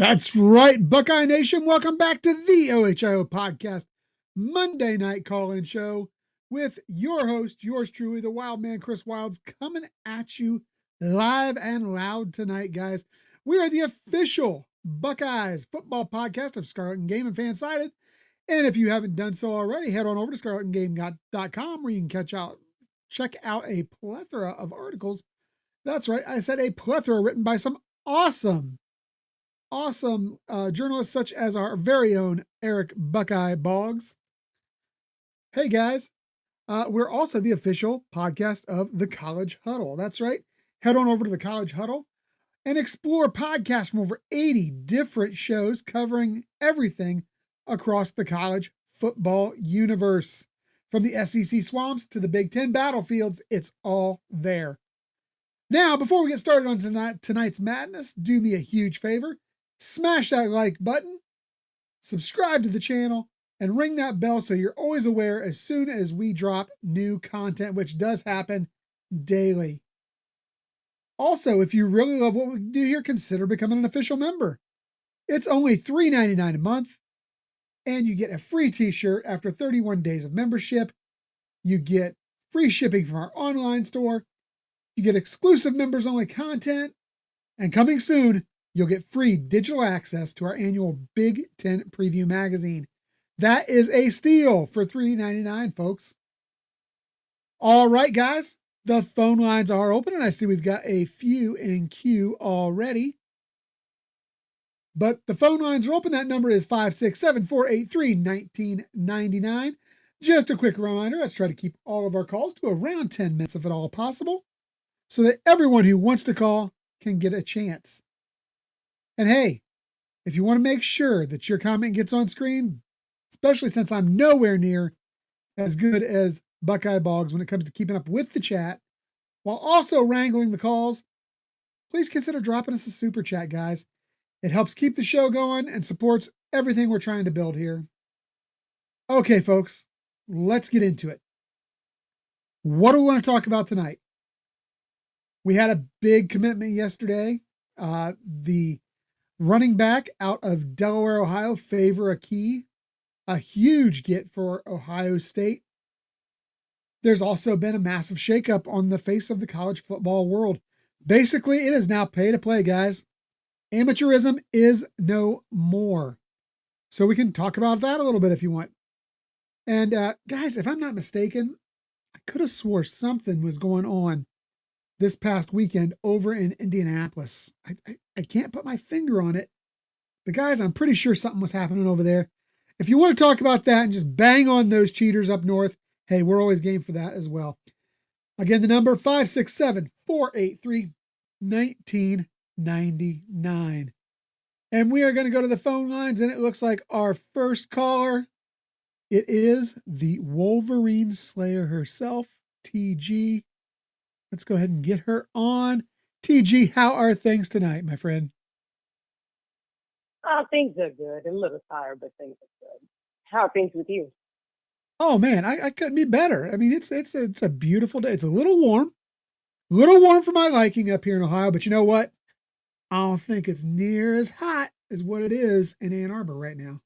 That's right, Buckeye Nation. Welcome back to the OHIO Podcast Monday Night Call-In Show with your host, yours truly, the Wildman, Chris Wilds, coming at you live and loud tonight, guys. We are the official Buckeyes football podcast of Scarlet and Game and Fansided. And if you haven't done so already, head on over to scarletandgame.com where you can check out a plethora of articles. That's right, I said a plethora written by some awesome journalists such as our very own Eric Buckeye Boggs. Hey guys, we're also the official podcast of the College Huddle. That's right. Head on over to the College Huddle and explore podcasts from over 80 different shows covering everything across the college football universe. From the SEC swamps to the Big Ten battlefields, it's all there. Now, before we get started on tonight's madness, do me a huge favor. Smash that like button, subscribe to the channel, and ring that bell so you're always aware as soon as we drop new content, which does happen daily. Also, if you really love what we do here, consider becoming an official member. It's only $3.99 a month, and you get a free t-shirt after 31 days of membership. You get free shipping from our online store. You get exclusive members-only content, and coming soon, you'll get free digital access to our annual Big Ten Preview magazine. That is a steal for $3.99, folks. All right, guys, the phone lines are open, and I see we've got a few in queue already. But the phone lines are open. That number is 567-483-1999. Just a quick reminder, let's try to keep all of our calls to around 10 minutes if at all possible, so that everyone who wants to call can get a chance. And hey, if you want to make sure that your comment gets on screen, especially since I'm nowhere near as good as Buckeye Boggs when it comes to keeping up with the chat, while also wrangling the calls, please consider dropping us a super chat, guys. It helps keep the show going and supports everything we're trying to build here. Okay, folks, let's get into it. What do we want to talk about tonight? We had a big commitment yesterday. The running back out of Delaware, Ohio, Favor Akee, a huge get for Ohio State. There's also been a massive shakeup on the face of the college football world. Basically, it is now pay to play, guys. Amateurism is no more. So we can talk about that a little bit if you want. And guys, if I'm not mistaken, I could have swore something was going on this past weekend over in Indianapolis. I can't put my finger on it. But guys, I'm pretty sure something was happening over there. If you want to talk about that and just bang on those cheaters up north, hey, we're always game for that as well. Again, the number 567-483-1999. And we are going to go to the phone lines, and it looks like our first caller, it is the Wolverine Slayer herself, TG. Let's go ahead and get her on. TG, how are things tonight, my friend? Things are good. A little tired, but things are good. How are things with you? Oh man, I couldn't be better. I mean, it's a beautiful day. It's a little warm for my liking up here in Ohio. But you know what? I don't think it's near as hot as what it is in Ann Arbor right now.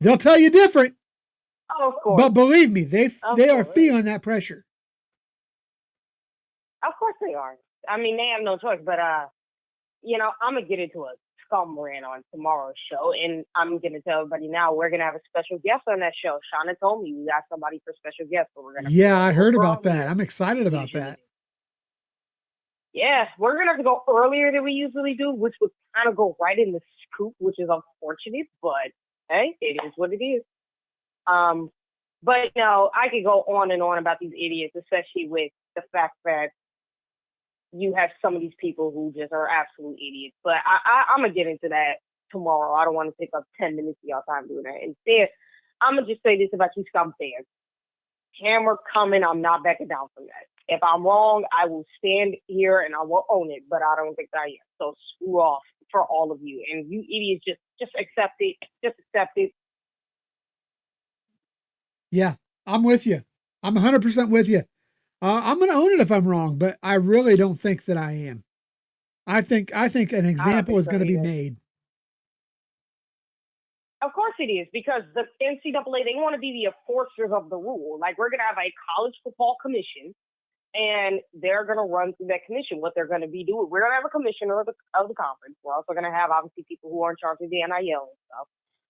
They'll tell you different. Oh, of course. But believe me, they are feeling that pressure. Of course they are. I mean, they have no choice. But I'm gonna get into a scum rant on tomorrow's show, and I'm gonna tell everybody now we're gonna have a special guest on that show. Shauna told me we got somebody for special guest, so we're gonna. Yeah, I heard about that. I'm excited about that. Yeah, we're gonna have to go earlier than we usually do, which would kind of go right in the scoop, which is unfortunate. But hey, it is what it is. But I could go on and on about these idiots, especially with the fact that you have some of these people who just are absolute idiots. But I'm going to get into that tomorrow. I don't want to take up 10 minutes of y'all time doing that. Instead, I'm going to just say this about you scum fans. Camera coming, I'm not backing down from that. If I'm wrong, I will stand here and I will own it, but I don't think I am. So screw off for all of you. And you idiots, just accept it. Just accept it. Yeah, I'm with you. I'm 100% with you. I'm going to own it if I'm wrong, but I really don't think that I am. I think an example is going to be made. course it is, because the NCAA, they want to be the enforcers of the rule. Like, we're going to have a college football commission, and they're going to run through that commission, what they're going to be doing. We're going to have a commissioner of the conference. We're also going to have, obviously, people who are in charge of the NIL and stuff.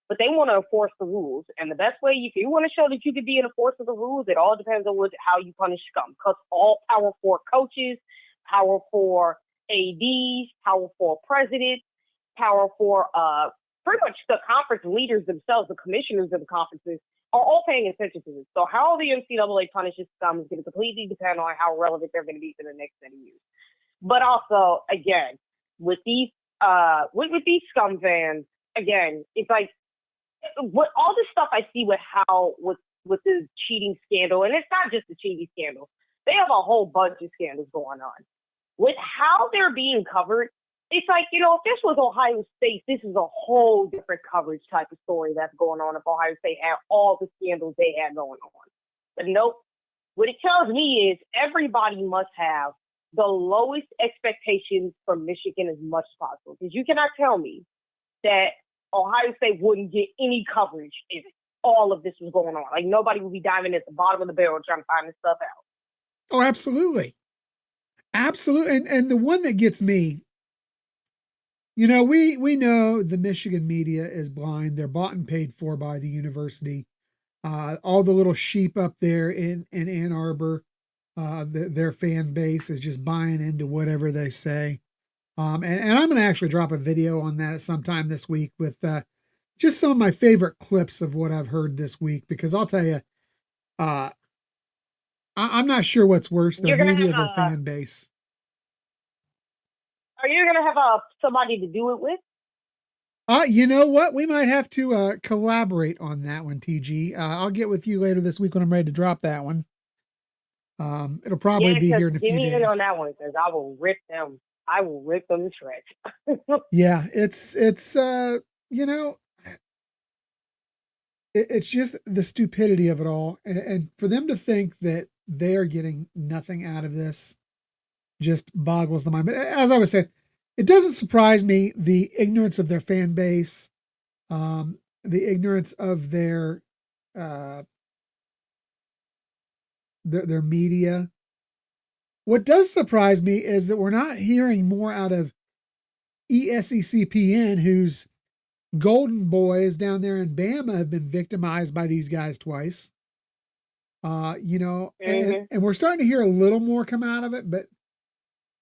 But they want to enforce the rules. And the best way, if you want to show that you can be an enforcer of the rules, it all depends on how you punish scum. Because all power for coaches, power for ADs, power for president, power for pretty much the conference leaders themselves, the commissioners of the conferences, are all paying attention to this. So how the NCAA punishes scum is going to completely depend on how relevant they're going to be for the next set of years. But also, again, with these scum fans, again, it's like, what all this stuff I see with the cheating scandal, and it's not just the cheating scandal. They have a whole bunch of scandals going on. With how they're being covered, it's like, if this was Ohio State, this is a whole different coverage type of story that's going on if Ohio State had all the scandals they had going on. But nope. What it tells me is everybody must have the lowest expectations for Michigan as much as possible. Because you cannot tell me that Ohio State wouldn't get any coverage if all of this was going on. Like, nobody would be diving at the bottom of the barrel trying to find this stuff out. Oh, absolutely. Absolutely. And the one that gets me, we know the Michigan media is blind. They're bought and paid for by the university. All the little sheep up there in Ann Arbor, their fan base is just buying into whatever they say. And I'm going to actually drop a video on that sometime this week with just some of my favorite clips of what I've heard this week, because I'll tell you, I'm not sure what's worse, their media or their fan base. Are you going to have somebody to do it with? You know what? We might have to collaborate on that one, TG. I'll get with you later this week when I'm ready to drop that one. It'll probably be here in a few days. Give me in on that one, because I will rip them. I will rip them to shreds. Yeah, it's it's just the stupidity of it all, and for them to think that they are getting nothing out of this just boggles the mind. But as I was saying, it doesn't surprise me, the ignorance of their fan base, the ignorance of their media. What does surprise me is that we're not hearing more out of ESECPN, whose Golden Boys down there in Bama have been victimized by these guys twice. And we're starting to hear a little more come out of it, but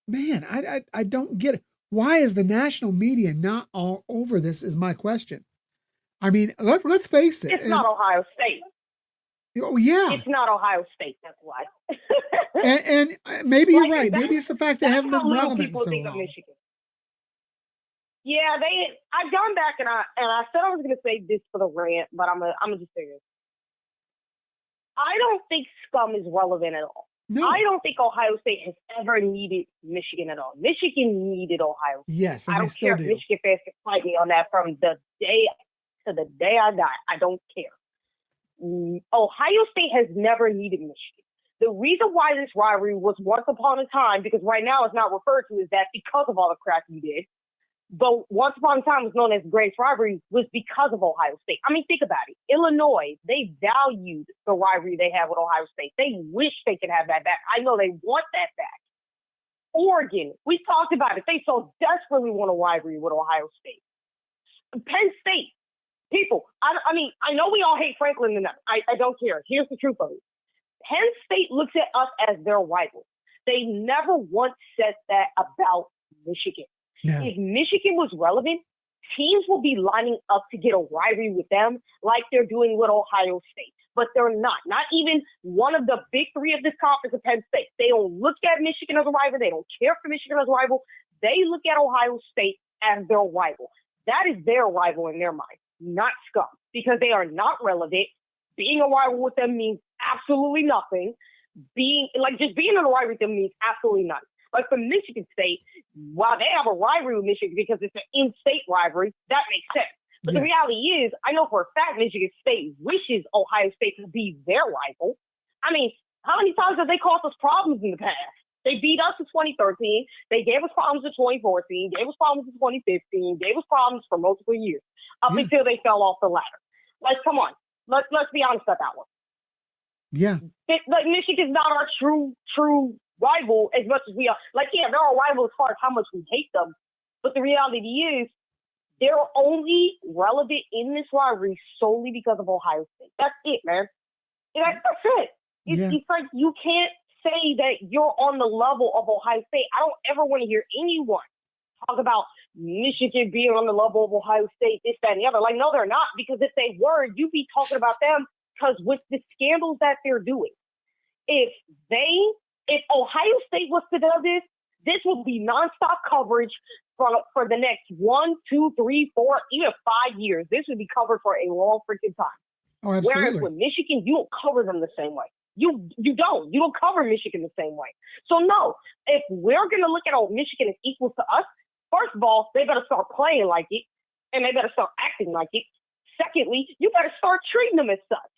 man, I don't get it. Why is the national media not all over this is my question. I mean, let's face it. It's not Ohio State. Oh, yeah. It's not Ohio State, that's why. and maybe you're right. Maybe it's the fact they haven't been relevant so long. Michigan. Yeah, I've gone back and I said I was going to say this for the rant, but I'm gonna just say this. I don't think scum is relevant at all. No. I don't think Ohio State has ever needed Michigan at all. Michigan needed Ohio State. Yes, and I don't care if Michigan fans can fight me on that from the day to the day I die. I don't care. Ohio State has never needed Michigan. The reason why this rivalry was once upon a time, because right now it's not referred to as that because of all the crap you did, but once upon a time was known as the greatest rivalry, was because of Ohio State. I mean, think about it. Illinois, they valued the rivalry they have with Ohio State. They wish they could have that back. I know they want that back. Oregon, we talked about it. They so desperately want a rivalry with Ohio State. Penn State, people, I mean, I know we all hate Franklin and them. I don't care. Here's the truth of it. Penn State looks at us as their rival. They never once said that about Michigan. Yeah. If Michigan was relevant, teams will be lining up to get a rivalry with them like they're doing with Ohio State. But they're not. Not even one of the big three of this conference of Penn State. They don't look at Michigan as a rival. They don't care for Michigan as a rival. They look at Ohio State as their rival. That is their rival in their mind, not scum, because they are not relevant. Being a rival with them means absolutely nothing. Being in a rivalry with them means absolutely nothing. Like for Michigan State, while they have a rivalry with Michigan because it's an in-state rivalry, that makes sense. But the reality is, I know for a fact Michigan State wishes Ohio State to be their rival. I mean, how many times have they caused us problems in the past? They beat us in 2013. They gave us problems in 2014. Gave us problems in 2015. Gave us problems for multiple years up until they fell off the ladder. Like, come on. Let's be honest about that one. Yeah. Like, Michigan's not our true rival as much as we are. Like, yeah, they're our rival as far as how much we hate them. But the reality is, they're only relevant in this rivalry solely because of Ohio State. That's it, man. That's it. It's like you can't say that you're on the level of Ohio State. I don't ever want to hear anyone talk about Michigan being on the level of Ohio State, this, that, and the other. Like, no, they're not. Because if they were, you'd be talking about them. Because with the scandals that they're doing, if Ohio State was to do this would be nonstop coverage for the next 1, 2, 3, 4, even 5 years. This would be covered for a long freaking time. Oh, absolutely. Whereas with Michigan, you don't cover them the same way. You don't cover Michigan the same way. So no, if we're gonna look at Michigan as equals to us, first of all, they better start playing like it, and they better start acting like it. Secondly, you better start treating them as such.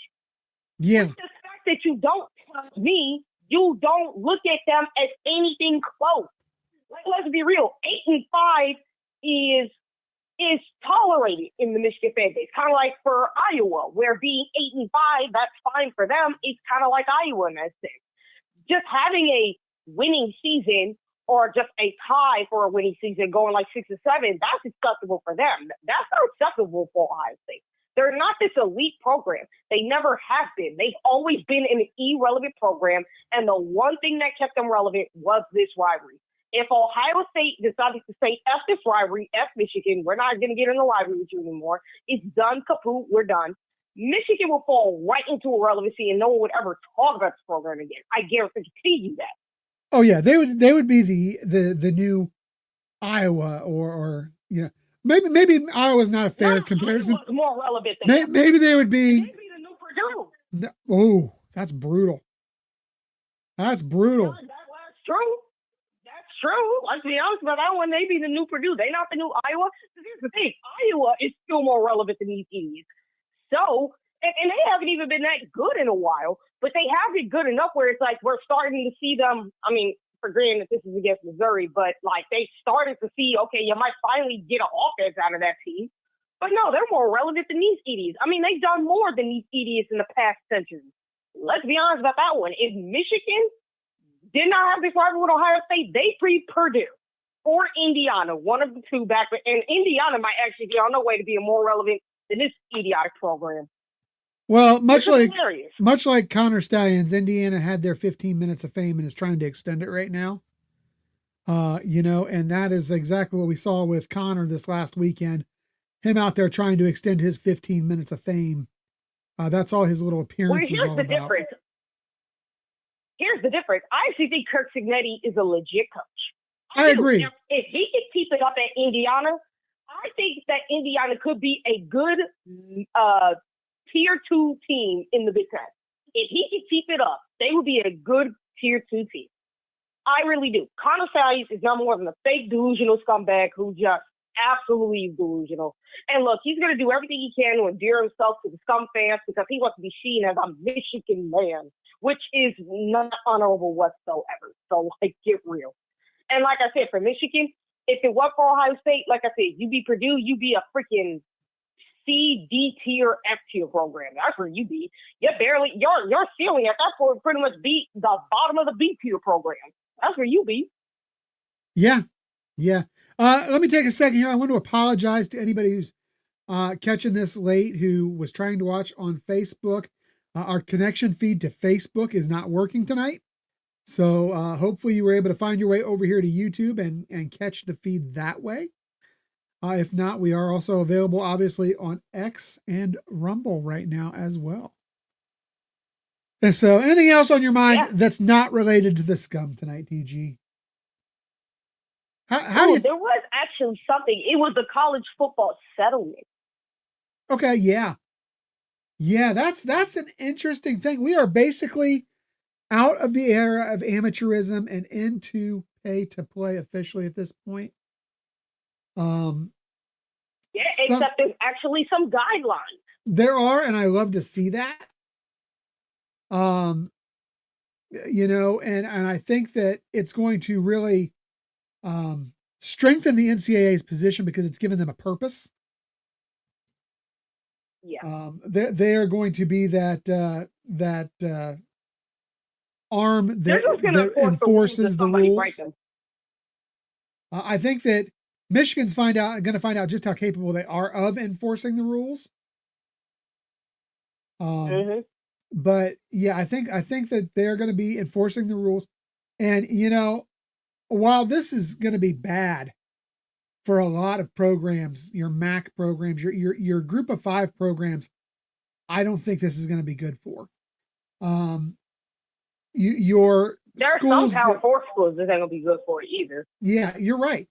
Yeah. With the fact that you don't touch me, you don't look at them as anything close. Like, let's be real, 8-5 is tolerated in the Michigan fan base. Kind of like for Iowa, where being 8-5, that's fine for them. It's kind of like Iowa in that sense. Just having a winning season or just a tie for a winning season going like 6-7, that's acceptable for them. That's not acceptable for Ohio State. They're not this elite program. They never have been. They've always been an irrelevant program, and the one thing that kept them relevant was this rivalry. If Ohio State decided to say, F this rivalry, F Michigan, we're not going to get in the rivalry with you anymore, it's done, kaput, we're done, Michigan will fall right into irrelevancy and no one would ever talk about this program again. I guarantee you that. Oh yeah, they would be the new Iowa or maybe Iowa's not a fair comparison. Iowa's more relevant than maybe they would be. Maybe the new Purdue. Oh, that's brutal. That's brutal. That's true. That's true. Let's be honest about that one. They be the new Purdue. They not the new Iowa. Here's the thing. Iowa is still more relevant than these idiots. So, and they haven't even been that good in a while, but they have been good enough where it's like we're starting to see them. I mean, for granted, this is against Missouri, but like they started to see, okay, you might finally get an offense out of that team. But no, they're more relevant than these idiots. I mean, they've done more than these idiots in the past century. Let's be honest about that one. If Michigan did not have this rivalry with Ohio State, they pre-Purdue or Indiana, one of the two back. And Indiana might actually be on their way to being more relevant than this idiotic program. Well, much like Connor Stallions, Indiana had their 15 minutes of fame and is trying to extend it right now. And that is exactly what we saw with Connor this last weekend. Him out there trying to extend his 15 minutes of fame. That's all his little appearance was all about. Here's the difference. I actually think Kirk Cignetti is a legit coach. I agree. If he can keep it up at Indiana, I think that Indiana could be a good tier 2 team in the Big Ten. If he can keep it up, they would be a good tier 2 team. I really do. Connor Stallions is not more than a fake delusional scumbag who just absolutely is delusional. And look, he's going to do everything he can to endear himself to the scum fans because he wants to be seen as a Michigan man, which is not honorable whatsoever. So, like, get real. And like I said, for Michigan, if it was for Ohio State, like I said, you be Purdue, you be a freaking C, D tier, F tier program. That's where you be. You're your ceiling at that point pretty much beat the bottom of the B tier program. That's where you be. Yeah. Let me take a second here. I want to apologize to anybody who's catching this late who was trying to watch on Facebook. Our connection feed to Facebook is not working tonight. So hopefully you were able to find your way over here to YouTube and catch the feed that way. If not, we are also available, obviously, on X and Rumble right now as well. And so anything else on your mind that's not related to the scum tonight, DG? How do you... There was actually something. It was the college football settlement. Okay, yeah. Yeah, that's an interesting thing. We are basically out of the era of amateurism and into pay to play officially at this point. Except there's actually some guidelines. There are, and I love to see that. And I think that it's going to really strengthen the NCAA's position because it's given them a purpose. Yeah. They are going to be that arm They're just going to that enforce the rules if enforces the somebody breaks rules. them. I think that Michigan's going to find out just how capable they are of enforcing the rules. Mm-hmm. But yeah, I think that they're going to be enforcing the rules. And while this is going to be bad for a lot of programs, your MAC programs, your group of 5 programs, I don't think this is going to be good for. Your There are some schools Power that, 4 schools that ain't going to be good for it either. yeah, you're right.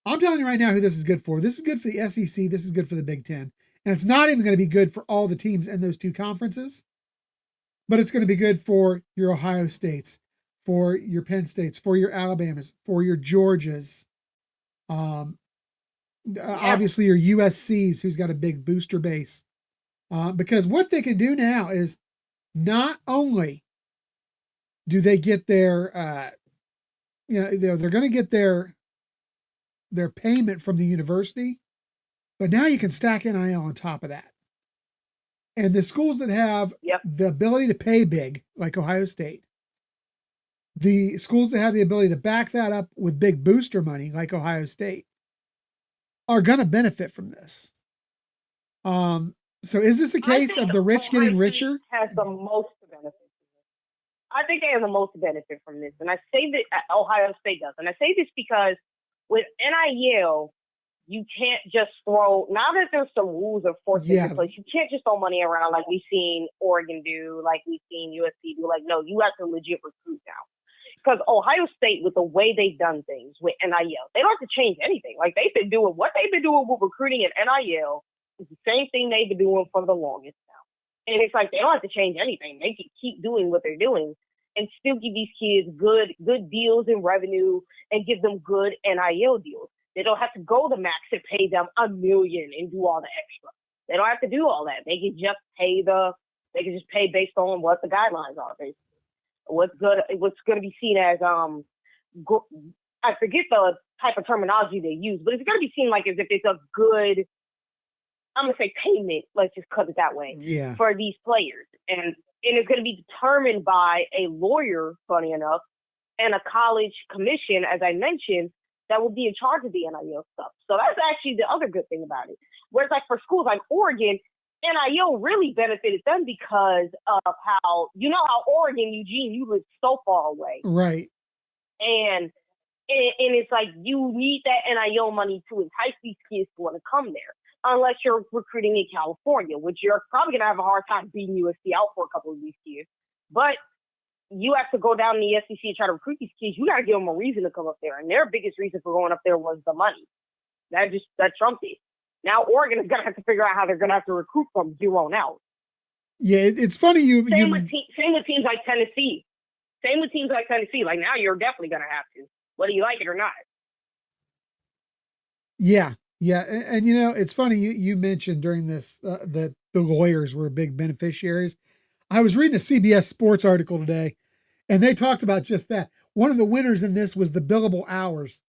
I'm telling you right now who this is good for. This is good for the SEC. This is good for the Big Ten. And it's not even going to be good for all the teams in those 2 conferences, but it's going to be good for your Ohio States, for your Penn States, for your Alabamas, for your Georgias, um, Yeah. obviously your USC's, who's got a big booster base. Because what they can do now is not only do they get their, they're going to get their payment from the university, but now you can stack NIL on top of that. And the schools that have Yep. the ability to pay big, like Ohio State, the schools that have the ability to back that up with big booster money, like Ohio State, are going to benefit from this. So is this a I case think of the rich Ohio getting State richer? has the most benefit. I think they have the most benefit from this. And I say that Ohio State does. And I say this because with NIL, you can't just throw, now that there's some rules or forces in place, you can't just throw money around like we've seen Oregon do, like we've seen USC do. Like, no, you have to legit recruit now. Because Ohio State, with the way they've done things with NIL, they don't have to change anything. Like, they've been doing what they've been doing with recruiting and NIL is the same thing they've been doing for the longest now. And it's like they don't have to change anything. They can keep doing what they're doing and still give these kids good deals and revenue and give them good NIL deals. They don't have to go to max and pay them $1 million and do all the extra. They don't have to do all that. They can just pay based on what the guidelines are, basically. What's going to be seen as I forget the type of terminology they use, but it's going to be seen like as if it's a good, I'm going to say payment, let's just cut it that way, for these players. And it's going to be determined by a lawyer, funny enough, and a college commission, as I mentioned, that will be in charge of the NIL stuff. So that's actually the other good thing about it. Whereas like for schools like Oregon, NIL really benefited them because of how Oregon, Eugene, you live so far away. Right. And it's like you need that NIL money to entice these kids to want to come there. Unless you're recruiting in California, which you're probably going to have a hard time beating USC out for a couple of these kids. But you have to go down in the SEC and try to recruit these kids. You got to give them a reason to come up there. And their biggest reason for going up there was the money. That trumped it. Now Oregon is going to have to figure out how they're going to have to recruit from here on out. Yeah, it's funny Same with teams like Tennessee. Like now you're definitely going to have to, whether you like it or not. Yeah. And it's funny you mentioned during this that the lawyers were big beneficiaries. I was reading a CBS Sports article today, and they talked about just that. One of the winners in this was the billable hours.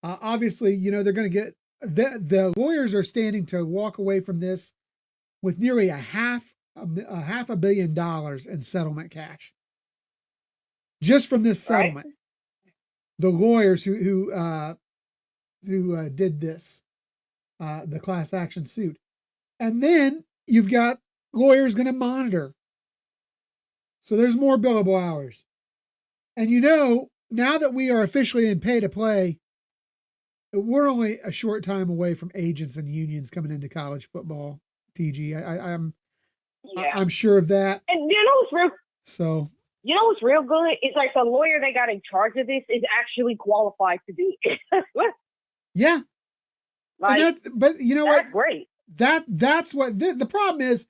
Obviously, they're going to get the lawyers are standing to walk away from this with nearly a half a billion dollars in settlement cash just from this settlement. Right. The lawyers who did this, the class action suit, and then you've got lawyers going to monitor. So there's more billable hours, and now that we are officially in pay to play, we're only a short time away from agents and unions coming into college football. TG, I'm sure of that. And what's real? So what's real good? It's like the lawyer they got in charge of this is actually qualified to do it. Yeah. Like, but that's great. That's what the problem is.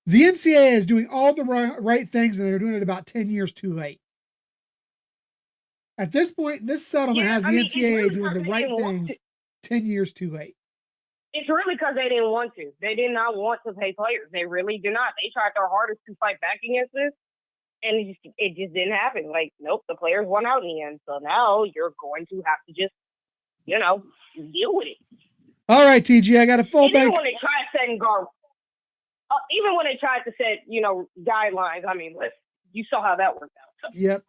The NCAA is doing all the right things, and they're doing it about 10 years too late. At this point, this settlement has the NCAA really doing the right things 10 years too late. It's really because they didn't want to. They did not want to pay players. They really do not. They tried their hardest to fight back against this, and it just didn't happen. Like, nope, the players won out in the end. So now you're going to have to just, deal with it. All right, TG, I got a full bank. When they try setting guard. even when they tried to set, guidelines, I mean, listen, you saw how that worked out. So. Yep.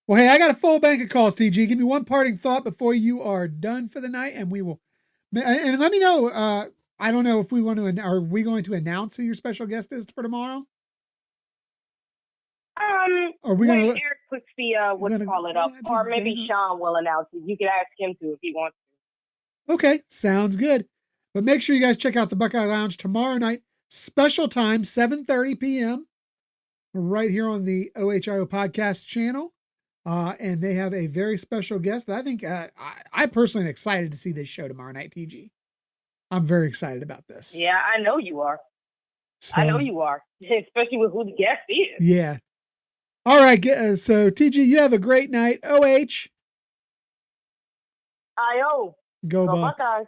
Well, hey, I got a full bank of calls, TG. Give me one parting thought before you are done for the night, and we will. And let me know. I don't know if we want to. Are we going to announce who your special guest is for tomorrow? Are we when gonna? Eric puts the call it up, or maybe Sean will announce it. You can ask him to if he wants to. Okay, sounds good. But make sure you guys check out the Buckeye Lounge tomorrow night, special time, 7:30 p.m. right here on the OHIO podcast channel. And they have a very special guest that I think I personally am excited to see this show tomorrow night, TG. I'm very excited about this. Yeah, I know you are. So, I know you are, especially with who the guest is. Yeah. All right. So, TG, you have a great night. OH. IO. Go Bucks. Buckeyes.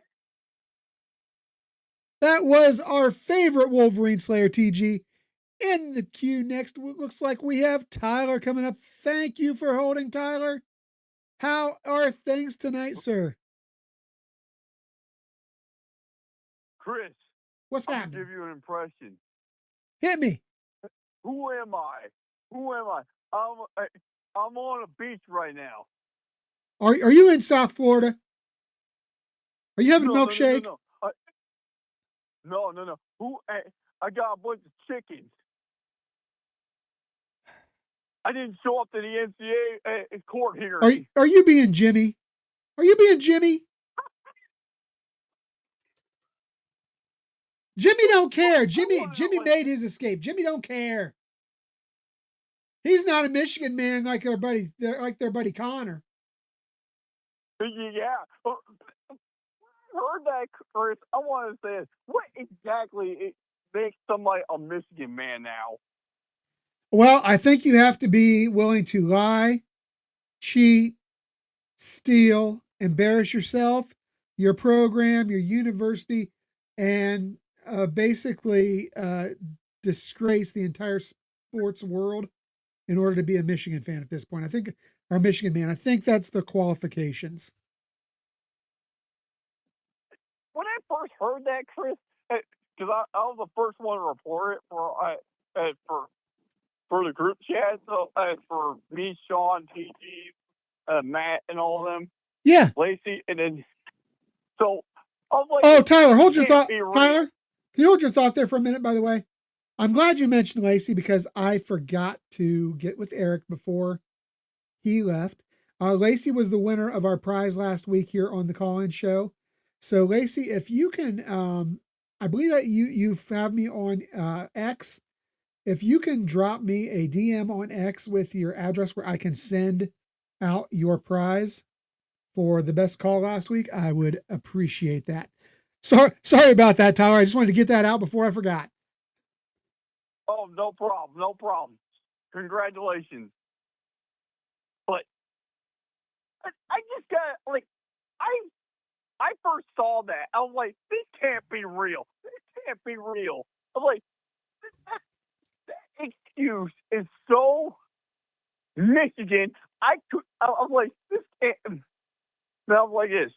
That was our favorite Wolverine Slayer, TG. In the queue next, looks like we have Tyler coming up. Thank you for holding, Tyler. How are things tonight, sir? Chris, what's happening? I'll give you an impression. Hit me. Who am I? I'm on a beach right now. Are you in South Florida? Are you having a milkshake? No. I got a bunch of chickens. I didn't show up to the NCAA court hearing. Are you being Jimmy? Are you being Jimmy? Jimmy don't care. Jimmy made his escape. Jimmy don't care. He's not a Michigan man like their buddy Connor. Yeah. Heard that, Chris. I want to say, what exactly makes somebody a Michigan man now? Well, I think you have to be willing to lie, cheat, steal, embarrass yourself, your program, your university, and basically disgrace the entire sports world in order to be a Michigan fan at this point. I think, or Michigan man, I think that's the qualifications. When I first heard that, Chris, because I was the first one to report it for the group chat, so for me, Sean, TG, Matt, and all of them. Yeah. Lacey, and then so I was like, oh, Tyler, hold your thought. Tyler, can you hold your thought there for a minute? By the way, I'm glad you mentioned Lacey because I forgot to get with Eric before he left. Lacey was the winner of our prize last week here on the call-in show. So Lacey, if you can, I believe that you have me on X. If you can drop me a DM on X with your address where I can send out your prize for the best call last week, I would appreciate that. Sorry about that, Tyler. I just wanted to get that out before I forgot. Oh, no problem. Congratulations. But I just got, like, I first saw that. I was like, this can't be real. I was like, that excuse is so Michigan. I was like, this can't. And I was like this.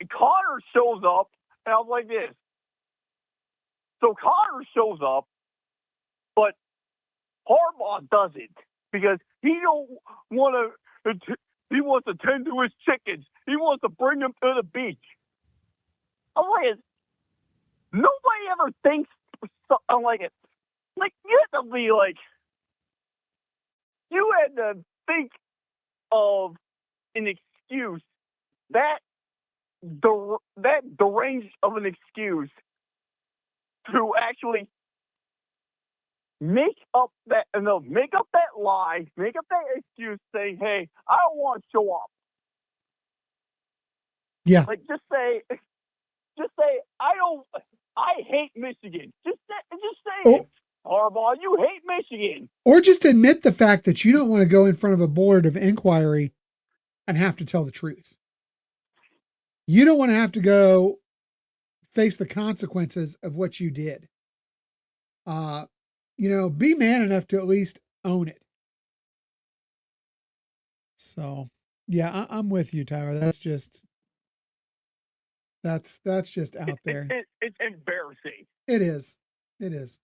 Connor shows up, and I was like this. So Connor shows up, but Harbaugh doesn't because he don't want to. He wants to tend to his chickens. He wants to bring them to the beach. I'm like, nobody ever thinks something like it. Like, you had to be like, you had to think of an excuse that deranged of an excuse to actually make up that lie, make up that excuse saying, hey, I don't want to show up. Yeah. Like, just say, I hate Michigan. Just say it. Harbaugh, you hate Michigan. Or just admit the fact that you don't want to go in front of a board of inquiry and have to tell the truth. You don't want to have to go face the consequences of what you did. Be man enough to at least own it. So, yeah, I'm with you, Tyler. That's just out there. It's embarrassing. It is. It is.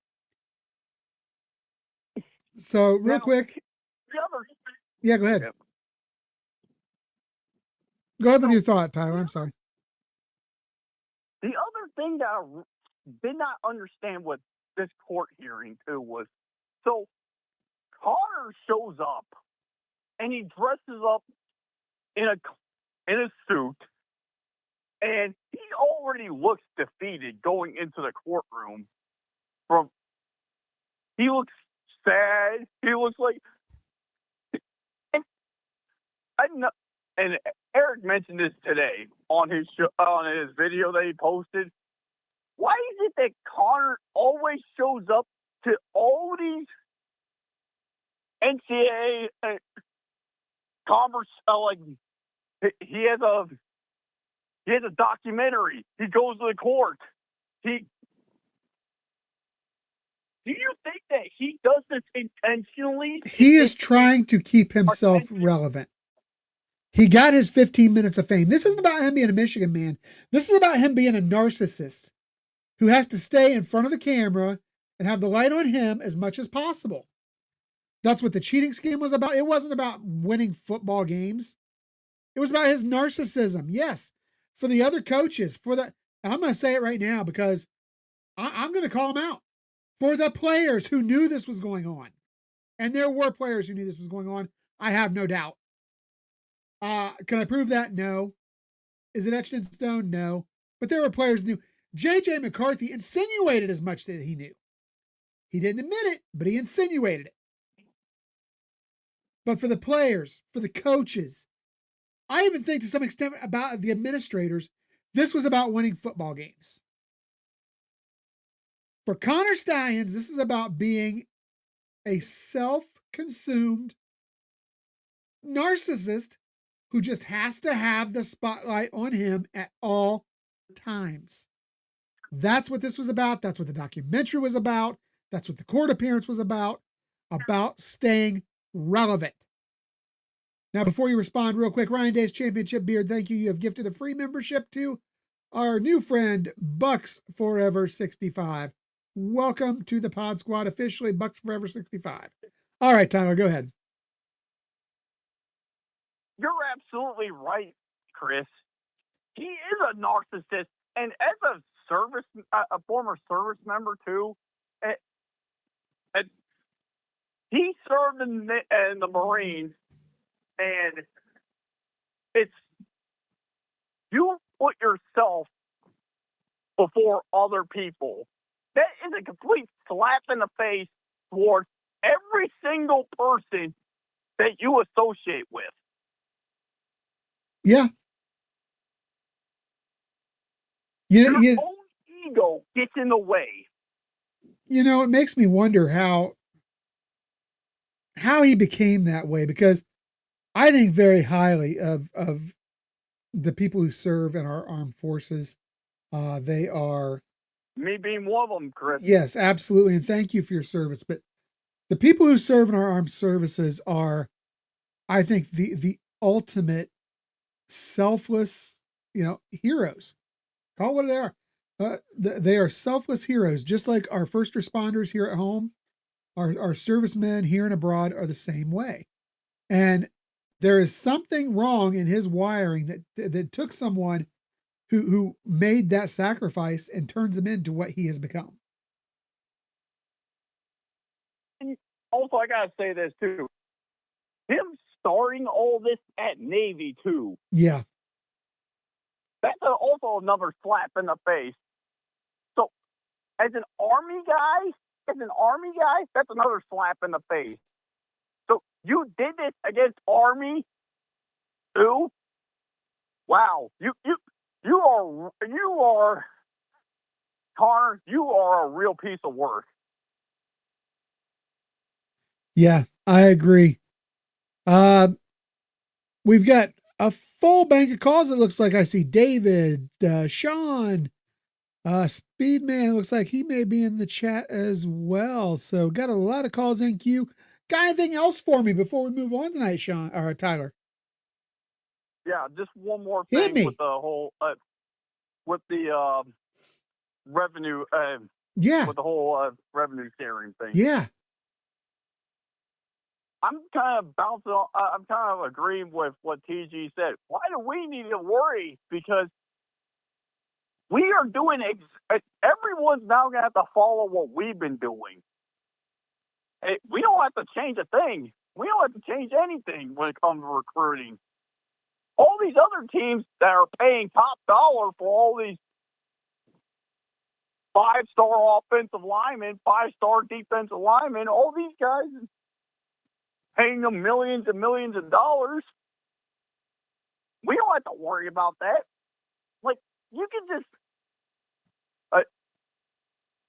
So real Now, quick. the other, Yeah, go ahead. Yep. Go ahead with So, your thought, Tyler. I'm sorry. the other thing that I did not understand with this court hearing too was, so Connor shows up and he dresses up in a suit, and he already looks defeated going into the courtroom. He looks sad. He looks like, and I know, and Eric mentioned this today on his video that he posted. Why is it that Connor always shows up to all these NCAA like he has a documentary. He goes to the court. Do you think that he does this intentionally? He is trying to keep himself relevant. He got his 15 minutes of fame. This isn't about him being a Michigan man. This is about him being a narcissist who has to stay in front of the camera and have the light on him as much as possible. That's what the cheating scheme was about. It wasn't about winning football games. It was about his narcissism. Yes, for the other coaches, and I'm going to say it right now because I'm going to call them out. For the players who knew this was going on, and there were players who knew this was going on, I have no doubt. Can I prove that? No. Is it etched in stone? No. But there were players who knew. J.J. McCarthy insinuated as much that he knew. He didn't admit it, but he insinuated it. But for the players, for the coaches, I even think to some extent about the administrators, this was about winning football games. For Connor Stallions, this is about being a self-consumed narcissist who just has to have the spotlight on him at all times. That's what this was about. That's what the documentary was about. That's what the court appearance was about staying relevant. Now, before you respond real quick, Ryan Day's Championship Beard, thank you. You have gifted a free membership to our new friend, Bucks Forever 65. Welcome to the Pod Squad, officially Bucks Forever 65. All right, Tyler, go ahead. You're absolutely right, Chris. He is a narcissist, and as a former service member too, and he served in the Marines, and it's you put yourself before other people. That is a complete slap in the face towards every single person that you associate with. Yeah. Your own ego gets in the way. You know, it makes me wonder how he became that way, because I think very highly of the people who serve in our armed forces. They are, me being one of them, Chris. Yes, absolutely, and thank you for your service. But the people who serve in our armed services are, I think, the ultimate selfless, heroes. Call it what they are. They are selfless heroes, just like our first responders here at home. Our servicemen here and abroad are the same way. And there is something wrong in his wiring that took someone who made that sacrifice and turns him into what he has become. And also, I gotta say this too. Him starting all this at Navy too. Yeah. That's also another slap in the face. So, as an Army guy, that's another slap in the face. So you did this against Army too? Wow, you are, Connor, you are a real piece of work. Yeah, I agree. We've got a full bank of calls. It looks like I see David, Sean, Speedman. It looks like he may be in the chat as well. So got a lot of calls in queue. Got anything else for me before we move on tonight, Sean or Tyler? Yeah, just one more thing with the whole with the revenue Yeah. with the whole revenue sharing thing. Yeah. I'm kind of bouncing. I'm kind of agreeing with what TG said. Why do we need to worry? Because we are doing. Everyone's now gonna have to follow what we've been doing. We don't have to change a thing. We don't have to change anything when it comes to recruiting. All these other teams that are paying top dollar for all these 5-star offensive linemen, 5-star defensive linemen, all these guys paying them millions and millions of dollars. We don't have to worry about that. Like, you can just,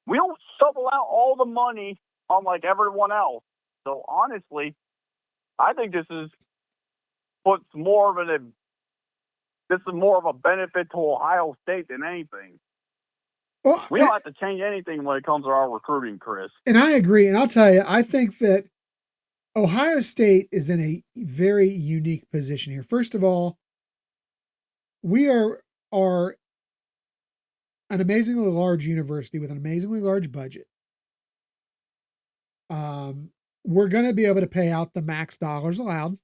we don't shovel out all the money on like everyone else. So honestly, I think this is more of a benefit to Ohio State than anything. Well, we don't have to change anything when it comes to our recruiting, Chris. And I agree. And I'll tell you, I think that Ohio State is in a very unique position here. First of all, we are an amazingly large university with an amazingly large budget. We're going to be able to pay out the max dollars allowed.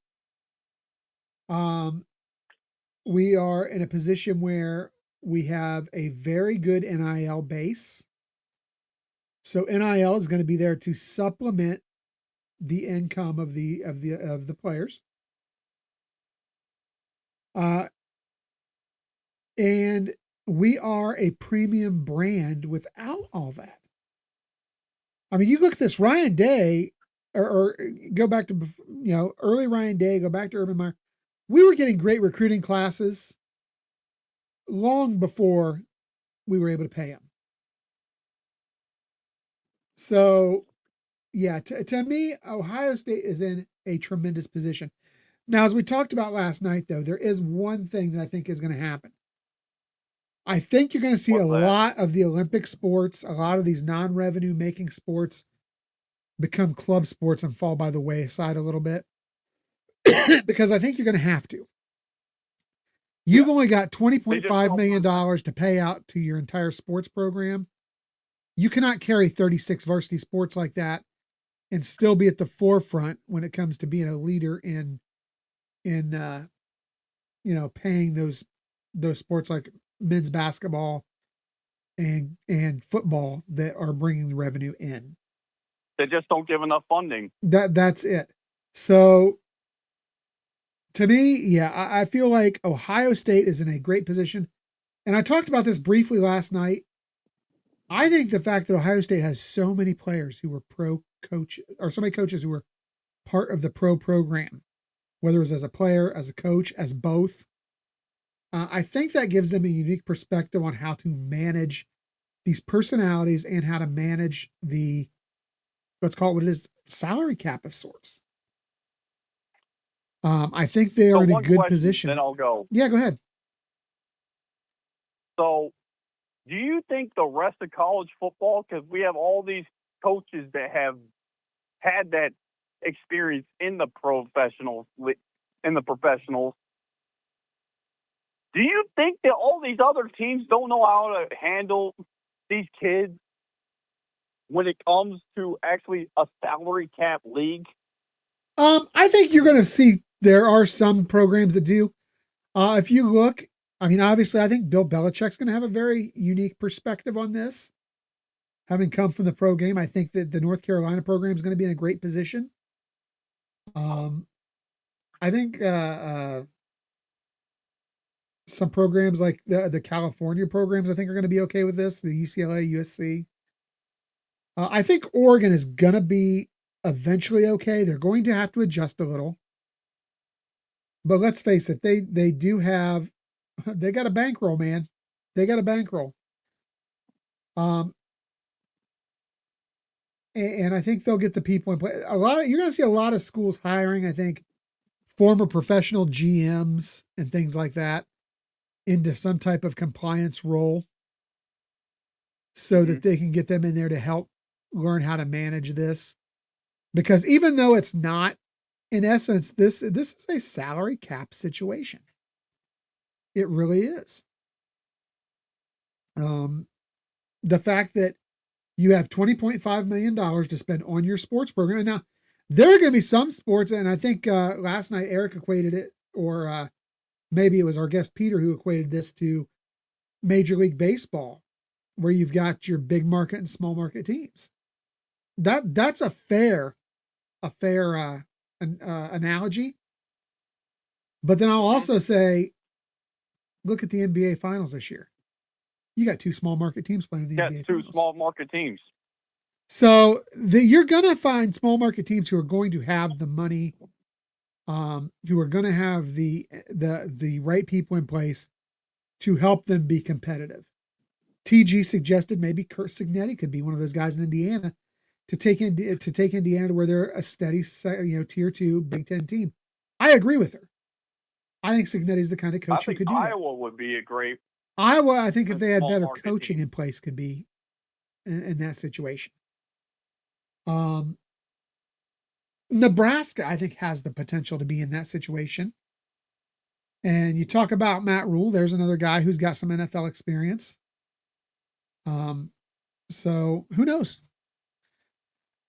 We are in a position where we have a very good NIL base. So NIL is going to be there to supplement the income of the players. And we are a premium brand without all that. I mean, you look at this Ryan Day, or go back to, early Ryan Day, go back to Urban Meyer. We were getting great recruiting classes long before we were able to pay them. So, yeah, to me, Ohio State is in a tremendous position. Now, as we talked about last night, though, there is one thing that I think is going to happen. I think you're going to see a lot of the Olympic sports, a lot of these non-revenue making sports become club sports and fall by the wayside a little bit because I think you're going to have to. You've only got $20.5 million to pay out to your entire sports program. You cannot carry 36 varsity sports like that and still be at the forefront when it comes to being a leader in paying those sports like men's basketball and football that are bringing the revenue in. They just don't give enough funding. That's it. So to me, yeah, I feel like Ohio State is in a great position. And I talked about this briefly last night. I think the fact that Ohio State has so many players who were pro coach, or so many coaches who were part of the pro program, whether it was as a player, as a coach, as both, I think that gives them a unique perspective on how to manage these personalities and how to manage the, let's call it what it is, salary cap of sorts. I think they are in a good position. Then I'll go. Yeah, go ahead. So, do you think the rest of college football, because we have all these coaches that have had that experience in the professionals, do you think that all these other teams don't know how to handle these kids when it comes to actually a salary cap league? I think you're going to see there are some programs that do. If you look, I mean, obviously, I think Bill Belichick's going to have a very unique perspective on this. Having come from the pro game, I think that the North Carolina program is going to be in a great position. I think some programs like the California programs, I think, are going to be okay with this. The UCLA, USC. I think Oregon is going to be eventually okay. They're going to have to adjust a little. But let's face it, they got a bankroll, man. They got a bankroll. And I think they'll get the people in play. You're going to see a lot of schools hiring, I think, former professional GMs and things like that into some type of compliance role so that they can get them in there to help learn how to manage this. Because even though it's not, in essence, this is a salary cap situation. It really is. The fact that You have $20.5 million to spend on your sports program. Now, there are going to be some sports, and I think last night Eric equated it, or maybe it was our guest Peter who equated this to Major League Baseball, where you've got your big market and small market teams. That's a fair analogy. But then I'll also say, look at the NBA Finals this year. You got two small market teams playing in the NBA two Finals. small market teams. So you're going to find small market teams who are going to have the money, who are going to have the right people in place to help them be competitive. TG suggested maybe Kurt Signetti could be one of those guys in Indiana to take Indiana to where they're a steady, tier 2 Big Ten team. I agree with her. I think Signetti's the kind of coach who could do that. Iowa would be a great. Iowa, I think if they had better coaching in place, could be in that situation. Nebraska, I think, has the potential to be in that situation. And you talk about Matt Rule, there's another guy who's got some NFL experience. So who knows?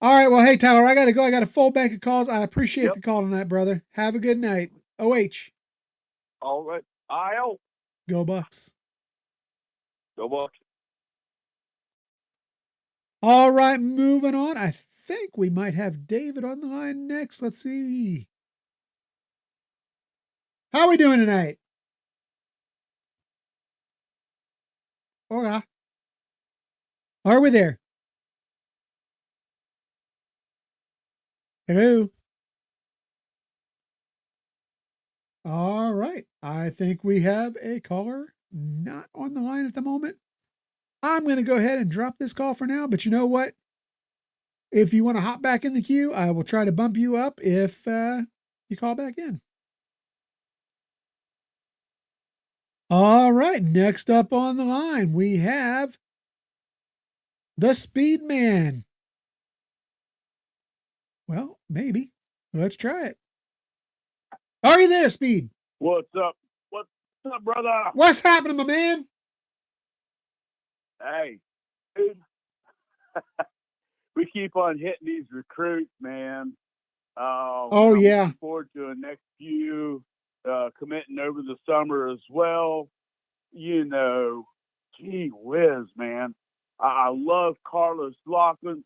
All right. Well, hey, Tyler, I got to go. I got a full bank of calls. I appreciate the call tonight, brother. Have a good night. OH. All right. IO. Go Bucks. Go Bucks. All right. Moving on. I think we might have David on the line next. Let's see. How are we doing tonight? Hola. Are we there? Hello. All right. I think we have a caller not on the line at the moment. I'm going to go ahead and drop this call for now, but you know what? If you want to hop back in the queue, I will try to bump you up if you call back in. All right. Next up on the line, we have the Speed Man. Well, maybe. Let's try it. Are you there, Speed? What's up? What's up, brother? What's happening, my man? Hey, dude. We keep on hitting these recruits, man. Oh, yeah. Looking forward to the next few committing over the summer as well. You know, gee whiz, man. I love Carlos Lachlan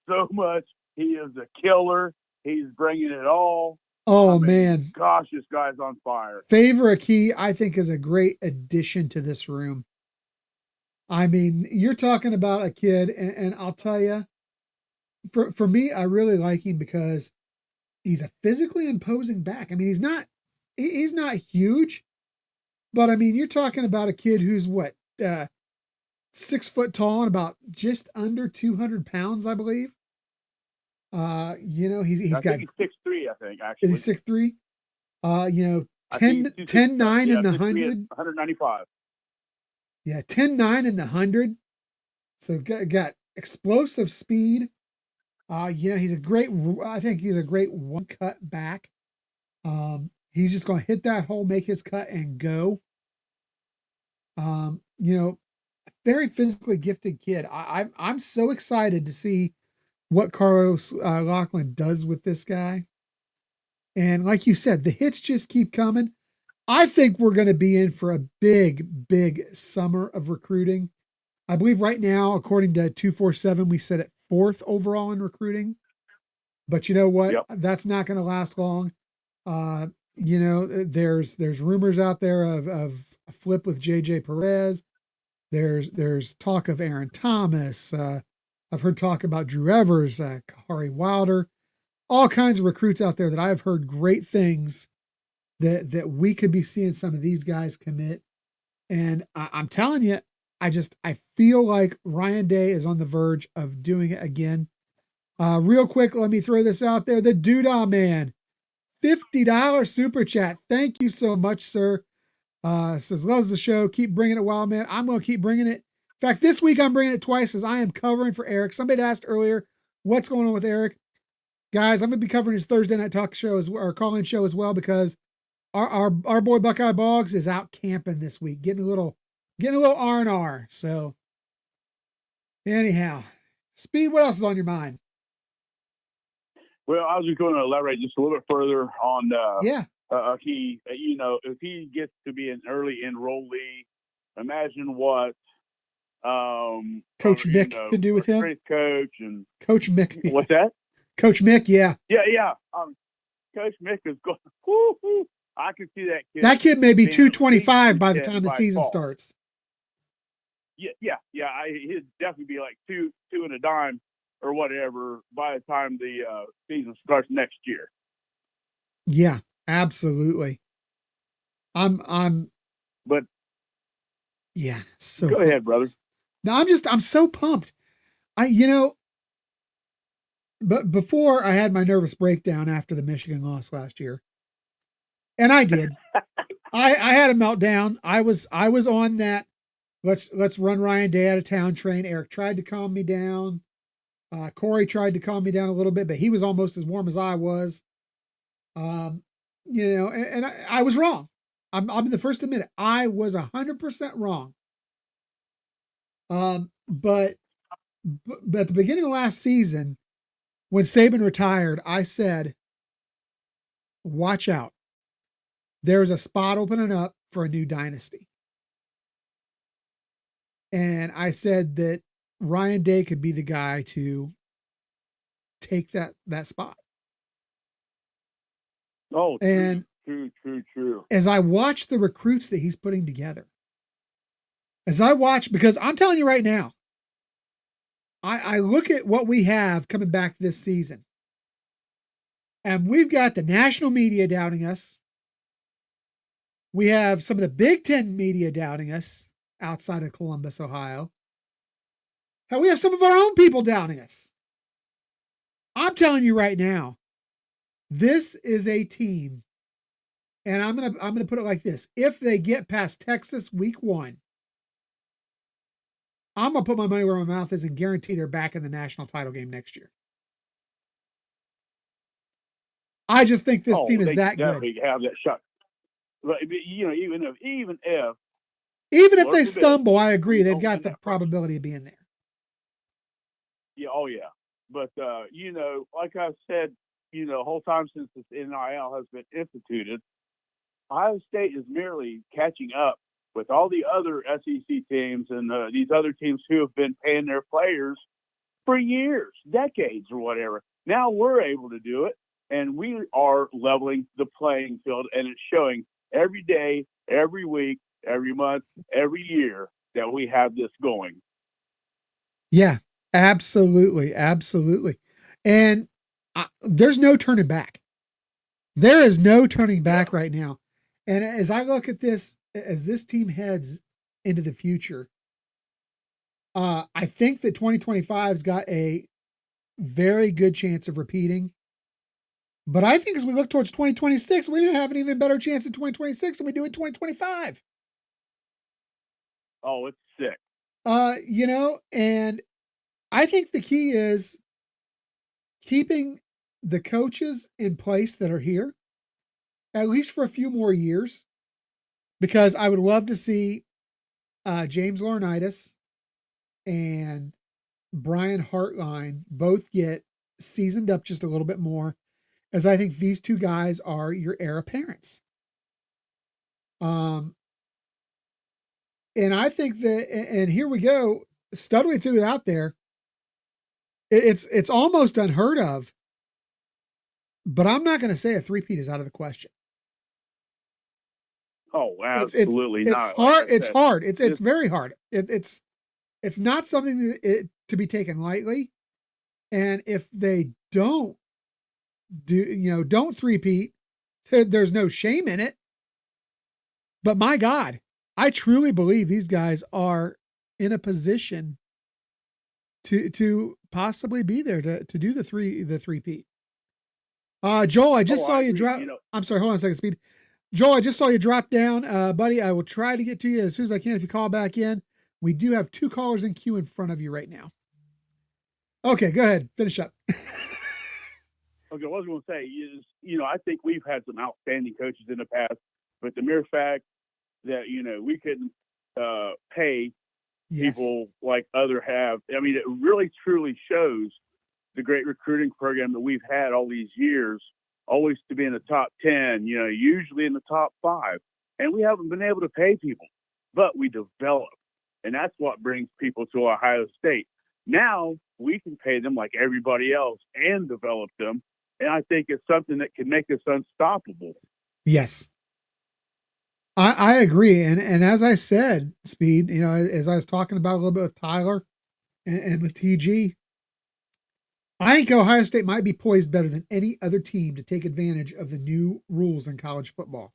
so much. He is a killer. He's bringing it all. Oh, man. Gosh, this guy's on fire. Favor Akey, I think, is a great addition to this room. I mean, you're talking about a kid, and I'll tell you, for me, I really like him because he's a physically imposing back. I mean, he's not huge, but I mean, you're talking about a kid who's what, 6 foot tall and about just under 200 pounds, I believe. He's got. He's 6'3", I think, actually. Is he 6'3"? 10'9" in the 100. 195. Yeah, 10'9" in the 100. So got explosive speed. He's a great. I think he's a great one cut back. He's just going to hit that hole, make his cut, and go. Very physically gifted kid. I'm so excited to see what Carlos Lachlan does with this guy. And like you said, the hits just keep coming. I think we're going to be in for a big, big summer of recruiting. I believe right now, according to 247, we sit at 4th overall in recruiting. But you know what? Yep. That's not going to last long. There's rumors out there of a flip with JJ Perez. There's talk of Aaron Thomas. I've heard talk about Drew Evers, Kahari Wilder, all kinds of recruits out there that I've heard great things that we could be seeing some of these guys commit. And I'm telling you, I feel like Ryan Day is on the verge of doing it again. Real quick, let me throw this out there. The Doodah Man, $50 super chat. Thank you so much, sir. Says, loves the show. Keep bringing it, Wildman. I'm going to keep bringing it. In fact, this week I'm bringing it twice as I am covering for Eric. Somebody asked earlier, what's going on with Eric? Guys, I'm going to be covering his Thursday night talk show or call-in show as well, because our boy Buckeye Boggs is out camping this week, getting a little R&R. So anyhow, Speed, what else is on your mind? Well, I was just going to elaborate just a little bit further on Yeah. if he gets to be an early enrollee, imagine what Coach Mick can do our with him. strength coach and Coach Mick. what's that? Coach Mick, yeah. Yeah. Coach Mick is going. Woo. I can see that kid. That kid may be being at 225 least by the 210 time the by season fall. starts. Yeah. He'd definitely be like two and a dime or whatever by the time the season starts next year. Yeah, absolutely. But yeah, so go ahead, brother. No, I'm so pumped. But before I had my nervous breakdown after the Michigan loss last year, and I did. I had a meltdown. I was on that let's run Ryan Day out of town train. Eric tried to calm me down. Corey tried to calm me down a little bit, but he was almost as warm as I was. And I was wrong. I'm the first to admit it. I was 100% wrong. But at the beginning of last season, when Saban retired, I said, watch out. There's a spot opening up for a new dynasty. And I said that Ryan Day could be the guy to take that spot. Oh, and true. As I watch the recruits that he's putting together, because I'm telling you right now, I look at what we have coming back this season, and we've got the national media doubting us. We have some of the Big Ten media doubting us outside of Columbus, Ohio. Hell, we have some of our own people doubting us. I'm telling you right now, this is a team, and I'm gonna put it like this: if they get past Texas week 1, I'm gonna put my money where my mouth is and guarantee they're back in the national title game next year. I just think this team is that good. Definitely have that shot. But even if they stumble, I agree they've got the probability of being there. Yeah, oh yeah. But like I said, the whole time since this NIL has been instituted, Ohio State is merely catching up with all the other SEC teams and these other teams who have been paying their players for years, decades, or whatever. Now we're able to do it, and we are leveling the playing field, and it's showing every day, every week, every month, every year that we have this going. Yeah, absolutely. And there's no turning back. There is no turning back right now. And as I look at this, as this team heads into the future, I think that 2025's got a very good chance of repeating. But I think as we look towards 2026, we have an even better chance in 2026 than we do in 2025. Oh, it's sick. And I think the key is keeping the coaches in place that are here, at least for a few more years, because I would love to see James Laurinaitis and Brian Hartline both get seasoned up just a little bit more, as I think these two guys are your heir apparents. And I think that, and here we go, Studley threw it out there. It's almost unheard of, but I'm not going to say a three-peat is out of the question. Oh, absolutely it's not. Hard. Like it's hard. It's very hard. It's not something to be taken lightly. And if they don't three-peat, there's no shame in it. But my God, I truly believe these guys are in a position to possibly be there to do the three-peat. Joel, I just saw you drop. I'm sorry, hold on a second, Speed. Joel, I just saw you drop down, buddy. I will try to get to you as soon as I can if you call back in. We do have 2 callers in queue in front of you right now. Okay, go ahead. Finish up. Okay, what I was going to say is, I think we've had some outstanding coaches in the past, but the mere fact that, we couldn't pay people like other have. I mean, it really truly shows the great recruiting program that we've had all these years, always to be in the top 10, usually in the top 5. And we haven't been able to pay people, but we develop. And that's what brings people to Ohio State. Now we can pay them like everybody else and develop them. And I think it's something that can make us unstoppable. Yes. I agree. And as I said, Speed, as I was talking about a little bit with Tyler and with TG, I think Ohio State might be poised better than any other team to take advantage of the new rules in college football.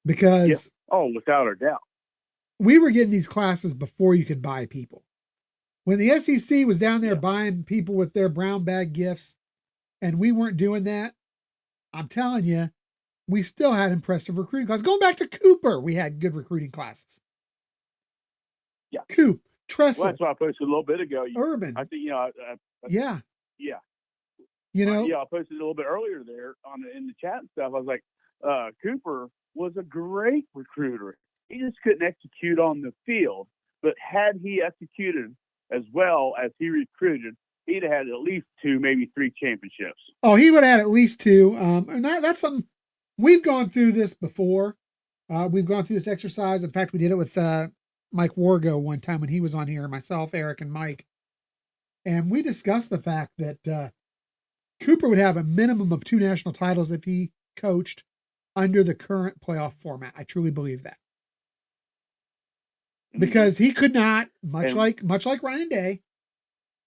Because without a doubt. We were getting these classes before you could buy people. When the SEC was down there buying people with their brown bag gifts, and we weren't doing that, I'm telling you, we still had impressive recruiting classes. Going back to Cooper, we had good recruiting classes. Yeah. Coop, Tressel. Well, that's what I posted a little bit ago. Urban. I think, yeah. Yeah. I posted a little bit earlier there in the chat and stuff. I was like, Cooper was a great recruiter. He just couldn't execute on the field. But had he executed as well as he recruited, he'd have had at least 2, maybe 3 championships. Oh, he would have had at least 2. And that's something we've gone through this before. We've gone through this exercise. In fact, we did it with Mike Wargo one time when he was on here, myself, Eric, and Mike. And we discussed the fact that Cooper would have a minimum of 2 national titles if he coached under the current playoff format. I truly believe that. Because he could not, much like Ryan Day,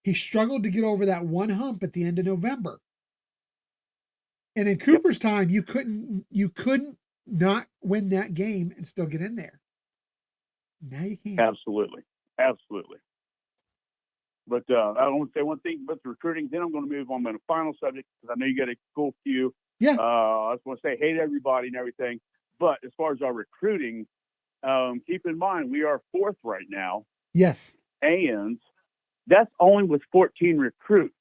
he struggled to get over that one hump at the end of November. And in Cooper's time, you couldn't not win that game and still get in there. Now you can. Absolutely. But I want to say one thing about the recruiting. Then I'm going to move on to the final subject because I know you got a cool few. Yeah. I just want to say hey to everybody and everything. But as far as our recruiting, keep in mind we are 4th right now. Yes. And that's only with 14 recruits.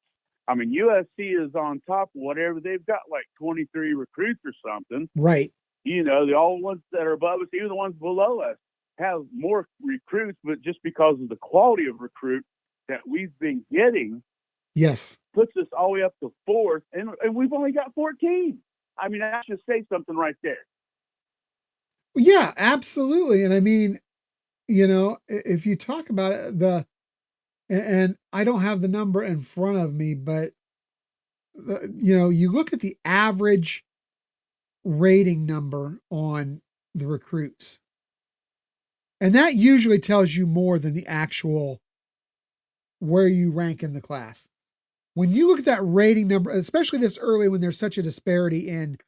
I mean, USC is on top of whatever. They've got like 23 recruits or something. Right. The all ones that are above us, even the ones below us, have more recruits, but just because of the quality of recruit that we've been getting, yes, puts us all the way up to 4th, and we've only got 14. I mean, that should say something right there. Yeah, absolutely. And I mean, if you talk about it, and I don't have the number in front of me, but you look at the average rating number on the recruits, and that usually tells you more than the actual where you rank in the class. When you look at that rating number, especially this early when there's such a disparity in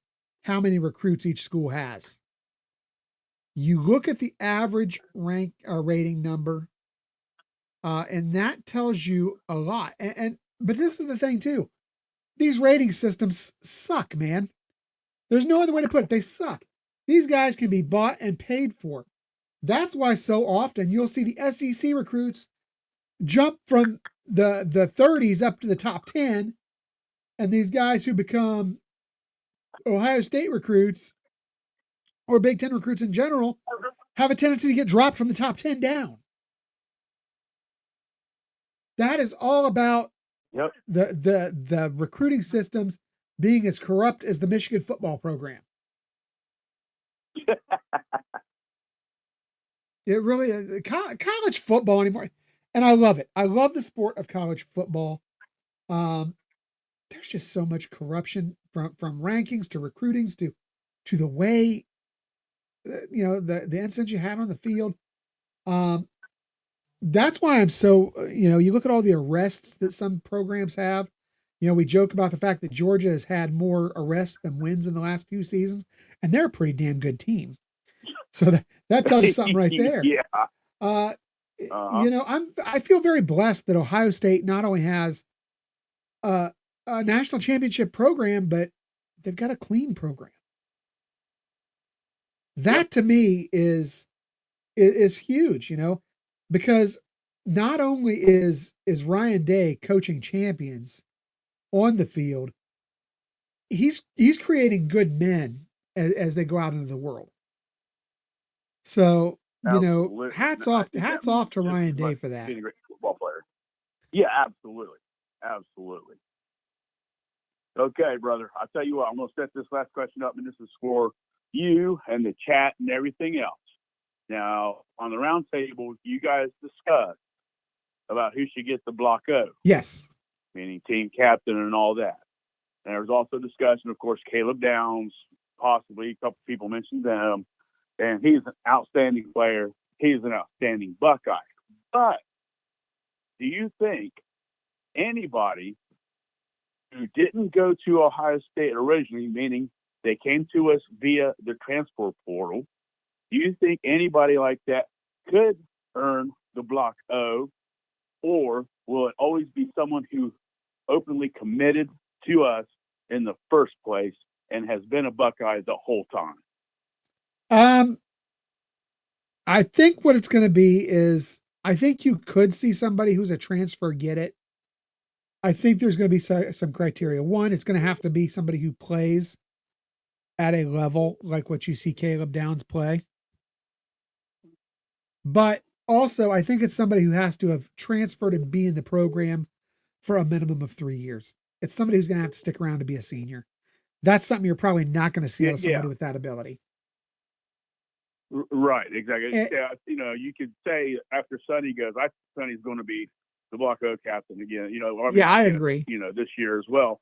how many recruits each school has, you look at the average rank rating number, and that tells you a lot. But this is the thing too. These rating systems suck, man. There's no other way to put it. They suck. These guys can be bought and paid for. That's why so often you'll see the SEC recruits jump from the 30s up to the top 10, and these guys who become Ohio State recruits or Big Ten recruits in general have a tendency to get dropped from the top 10 down. That is all about the recruiting systems being as corrupt as the Michigan football program. It really is. College football anymore. And I love it. I love the sport of college football. There's just so much corruption from rankings to recruitings to the way, the incidents you had on the field. That's why I'm so, you look at all the arrests that some programs have. We joke about the fact that Georgia has had more arrests than wins in the last 2 seasons, and they're a pretty damn good team. So that tells you something right there. Yeah. I feel very blessed that Ohio State not only has a national championship program, but they've got a clean program. That to me is huge, because not only is Ryan Day coaching champions on the field, he's creating good men as they go out into the world. So Absolutely. hats And I off, think that hats means off to just Ryan as Day much for as that. being a great football player. Yeah, absolutely. Absolutely. Okay, brother. I'll tell you what, I'm going to set this last question up, and this is for you and the chat and everything else. Now, on the round table, you guys discussed about who should get the block O, Yes. meaning team captain and all that. And there was also discussion, of course, Caleb Downs, possibly. A couple people mentioned them. And he's an outstanding player. He's an outstanding Buckeye. But do you think anybody who didn't go to Ohio State originally, meaning they came to us via the transfer portal, do you think anybody like that could earn the block O, or will it always be someone who openly committed to us in the first place and has been a Buckeye the whole time? I think what it's going to be is I think you could see somebody who's a transfer get it. I think there's going to be some criteria. One, it's going to have to be somebody who plays at a level like what you see Caleb Downs play. But also, I think it's somebody who has to have transferred and be in the program for a minimum of 3 years. It's somebody who's going to have to stick around to be a senior. That's something you're probably not going to see out of somebody with that ability. Right, exactly. Yeah, you could say after Sonny goes, I think Sonny's going to be the block O captain again. Yeah, I agree. This year as well.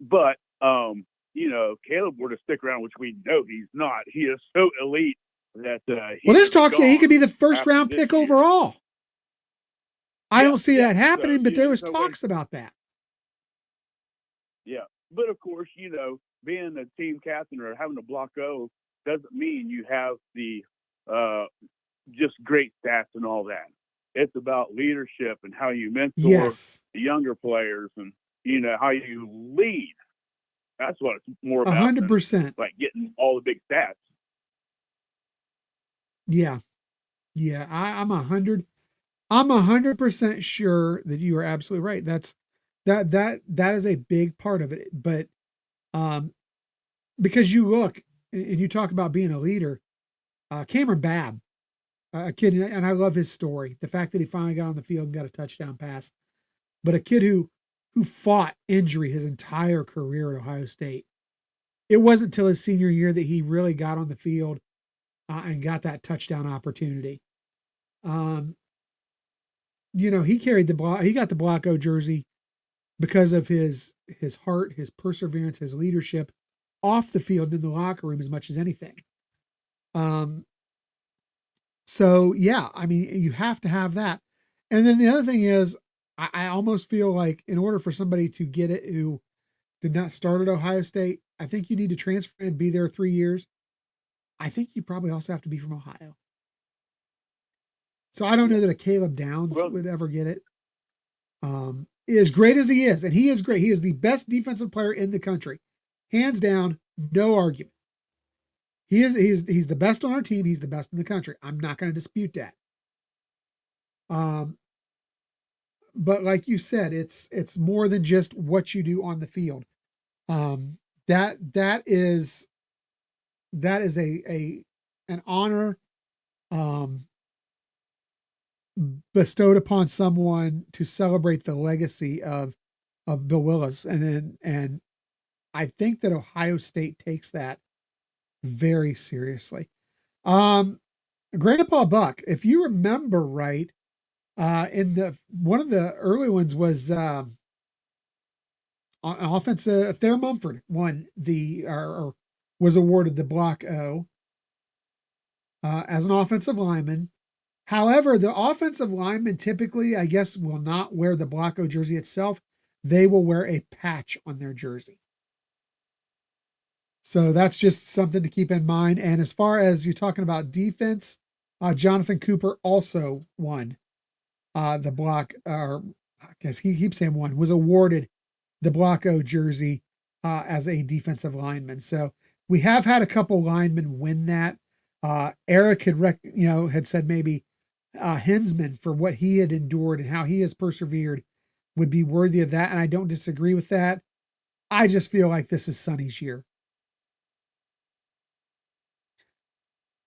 But Caleb were to stick around, which we know he's not. He is so elite that there's talks that he could be the first round pick overall. I don't see that happening, but there was talks about that. Yeah, but of course, being a team captain or having a block O doesn't mean you have the just great stats and all that. It's about leadership and how you mentor the younger players and how you lead. That's what it's more about. 100%. Like getting all the big stats. Yeah. I'm 100% sure that you are absolutely right. That is a big part of it. But because you look and you talk about being a leader, Cameron Babb, a kid, and I love his story. The fact that he finally got on the field and got a touchdown pass, but a kid who fought injury his entire career at Ohio State. It wasn't until his senior year that he really got on the field and got that touchdown opportunity. He carried the block. He got the block O jersey because of his heart, his perseverance, his leadership off the field in the locker room as much as anything. So yeah, I mean, you have to have that. And then the other thing is, I almost feel like in order for somebody to get it who did not start at Ohio State, I think you need to transfer and be there 3 years. I think you probably also have to be from Ohio. So I don't know that a Caleb Downs would ever get it. As great as he is, and he is great. He is the best defensive player in the country. Hands down, no argument. He's the best on our team. He's the best in the country. I'm not going to dispute that. But like you said, it's more than just what you do on the field. That is an honor bestowed upon someone to celebrate the legacy of Bill Willis, and I think that Ohio State takes that very seriously. Grandpa Buck, if you remember right, in one of the early ones was offensive. Thayer Mumford won or was awarded the block O as an offensive lineman. However, the offensive linemen typically, I guess, will not wear the block O jersey itself. They will wear a patch on their jersey. So that's just something to keep in mind. And as far as you're talking about defense, Jonathan Cooper also won the block, or I guess he keeps saying won, was awarded the block O jersey as a defensive lineman. So we have had a couple linemen win that. Eric had said maybe Hensman, for what he had endured and how he has persevered, would be worthy of that. And I don't disagree with that. I just feel like this is Sonny's year.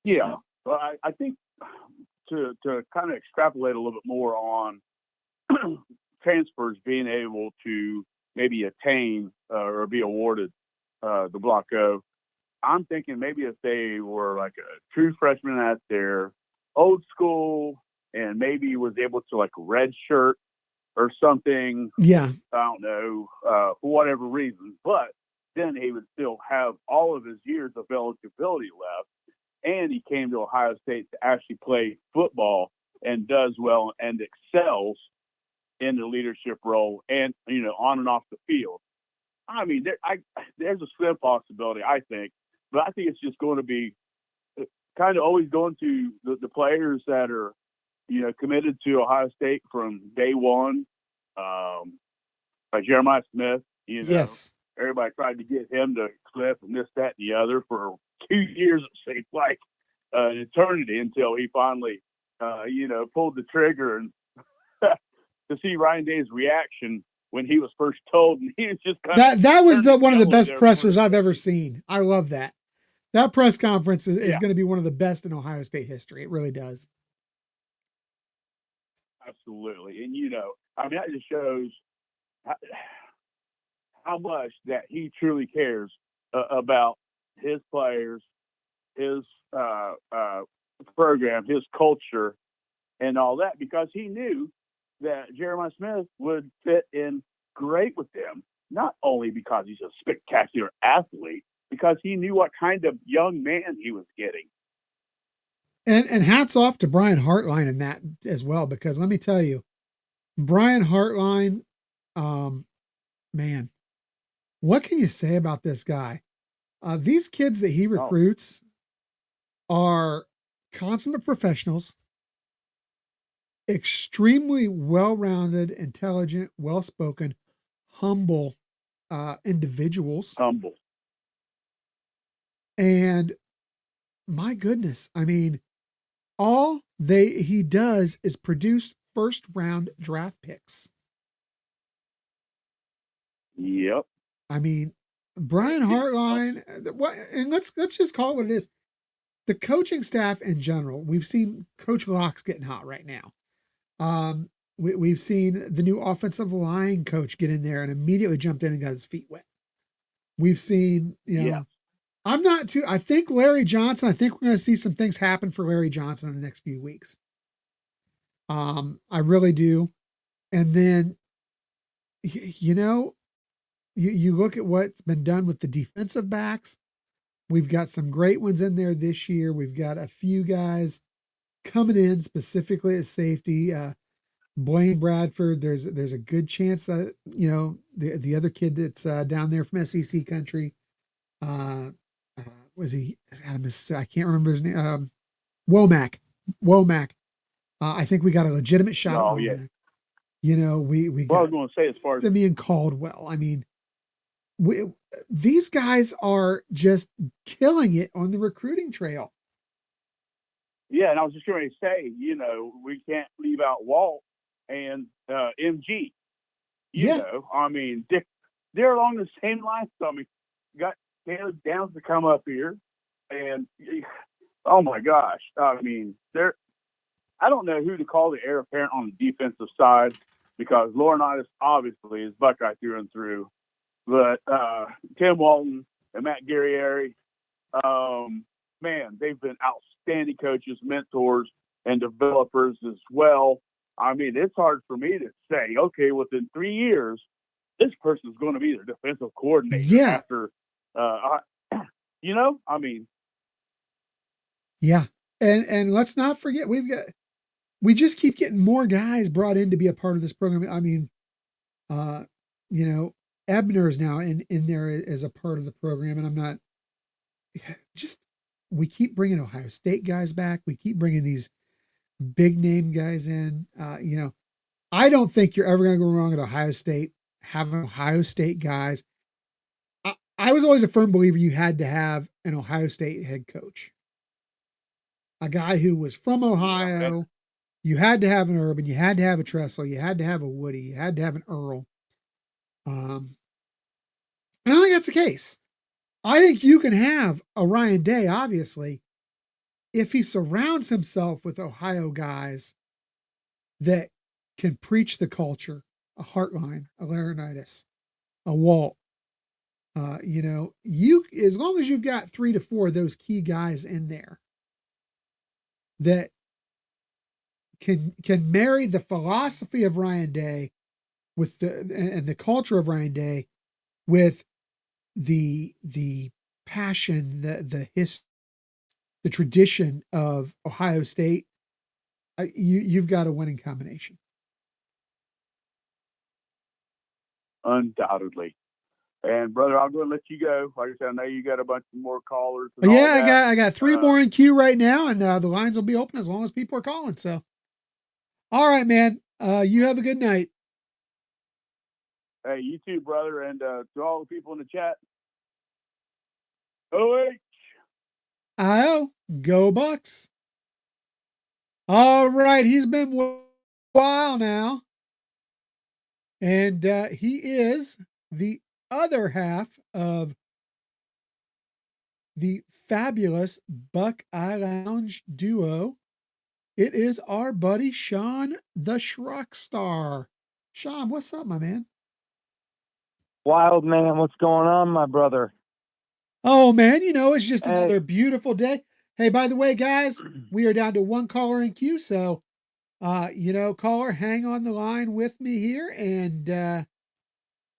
Yeah. Well, I think to kind of extrapolate a little bit more on transfers being able to maybe attain or be awarded the Block O, I'm thinking maybe if they were like a true freshman at their old school and maybe was able to like redshirt or something. Yeah. I don't know, for whatever reason, but then he would still have all of his years of eligibility left. And he came to Ohio State to actually play football and does well and excels in the leadership role and, on and off the field. I mean, there's a slim possibility, I think, but I think it's just going to be kind of always going to the players that are, committed to Ohio State from day one, like Jeremiah Smith, Yes. everybody tried to get him to clip and this, that, and the other for 2 years, it seemed like an eternity until he finally, pulled the trigger. And to see Ryan Day's reaction when he was first told, and he was just kind of that was one of the best there pressers I've ever seen. I love that. That press conference is Yeah. going to be one of the best in Ohio State history. It really does. Absolutely. And, that just shows how much that he truly cares about his players, his program, his culture, and all that, because he knew that Jeremiah Smith would fit in great with them, not only because he's a spectacular athlete, because he knew what kind of young man he was getting. And hats off to Brian Hartline in that as well, because let me tell you, Brian Hartline, man, what can you say about this guy? These kids that he recruits are consummate professionals, extremely well-rounded, intelligent, well-spoken, humble individuals. Humble. And my goodness, I mean, all he does is produce first-round draft picks. Yep. I mean, Brian Hartline, and let's just call it what it is. The coaching staff in general, we've seen Coach Locke's getting hot right now. We've seen the new offensive line coach get in there and immediately jumped in and got his feet wet. We've seen, I think Larry Johnson, I think we're going to see some things happen for Larry Johnson in the next few weeks. I really do. And then, you look at what's been done with the defensive backs. We've got some great ones in there this year. We've got a few guys coming in specifically at safety. Blaine Bradford, there's a good chance that, the other kid that's down there from SEC country, was he, I can't remember his name, Womack. I think we got a legitimate shot at Womack. Yeah. We got I was going to say, as far as Simeon Caldwell. I mean, these guys are just killing it on the recruiting trail. Yeah, and I was just going to say, we can't leave out Walt and MG. I mean, they're along the same lines. I mean, got Caleb Downs to come up here, and oh my gosh, I mean, I don't know who to call the heir apparent on the defensive side, because Laurinaitis obviously is Buckeye through and through, but Tim Walton and Matt Guerrieri, man, they've been outstanding coaches, mentors, and developers as well. I mean, it's hard for me to say, okay, within 3 years, this person's going to be their defensive coordinator. Yeah. After, I mean. Yeah. And let's not forget, we just keep getting more guys brought in to be a part of this program. I mean, Ebner is now in there as a part of the program, and we keep bringing Ohio State guys back. We keep bringing these big name guys in. I don't think you're ever going to go wrong at Ohio State having Ohio State guys. I was always a firm believer you had to have an Ohio State head coach, a guy who was from Ohio. You had to have an Urban, you had to have a Tressel, you had to have a Woody, you had to have an Earl. And I don't think that's the case. I think you can have a Ryan Day, obviously, if he surrounds himself with Ohio guys that can preach the culture, a Heartline, a Laurinaitis, a Walt, you as long as you've got 3 to 4 of those key guys in there that can marry the philosophy of Ryan Day with the culture of Ryan Day with the passion, the tradition of Ohio State, you've got a winning combination. Undoubtedly. And brother, I'm going to let you go. Like I said, I know you got a bunch more callers. And yeah, I got 3 more in queue right now, and the lines will be open as long as people are calling. So, all right, man. You have a good night. Hey, you too, brother. And to all the people in the chat, OH. IO, go Bucks. All right, he's been a while now. And he is the other half of the fabulous Buckeye Lounge duo. It is our buddy Sean the Shruck Star. Sean, what's up, my man? Wildman, what's going on, my brother? Oh, man, it's just another beautiful day. Hey, by the way, guys, we are down to 1 caller in queue. So, caller, hang on the line with me here. And,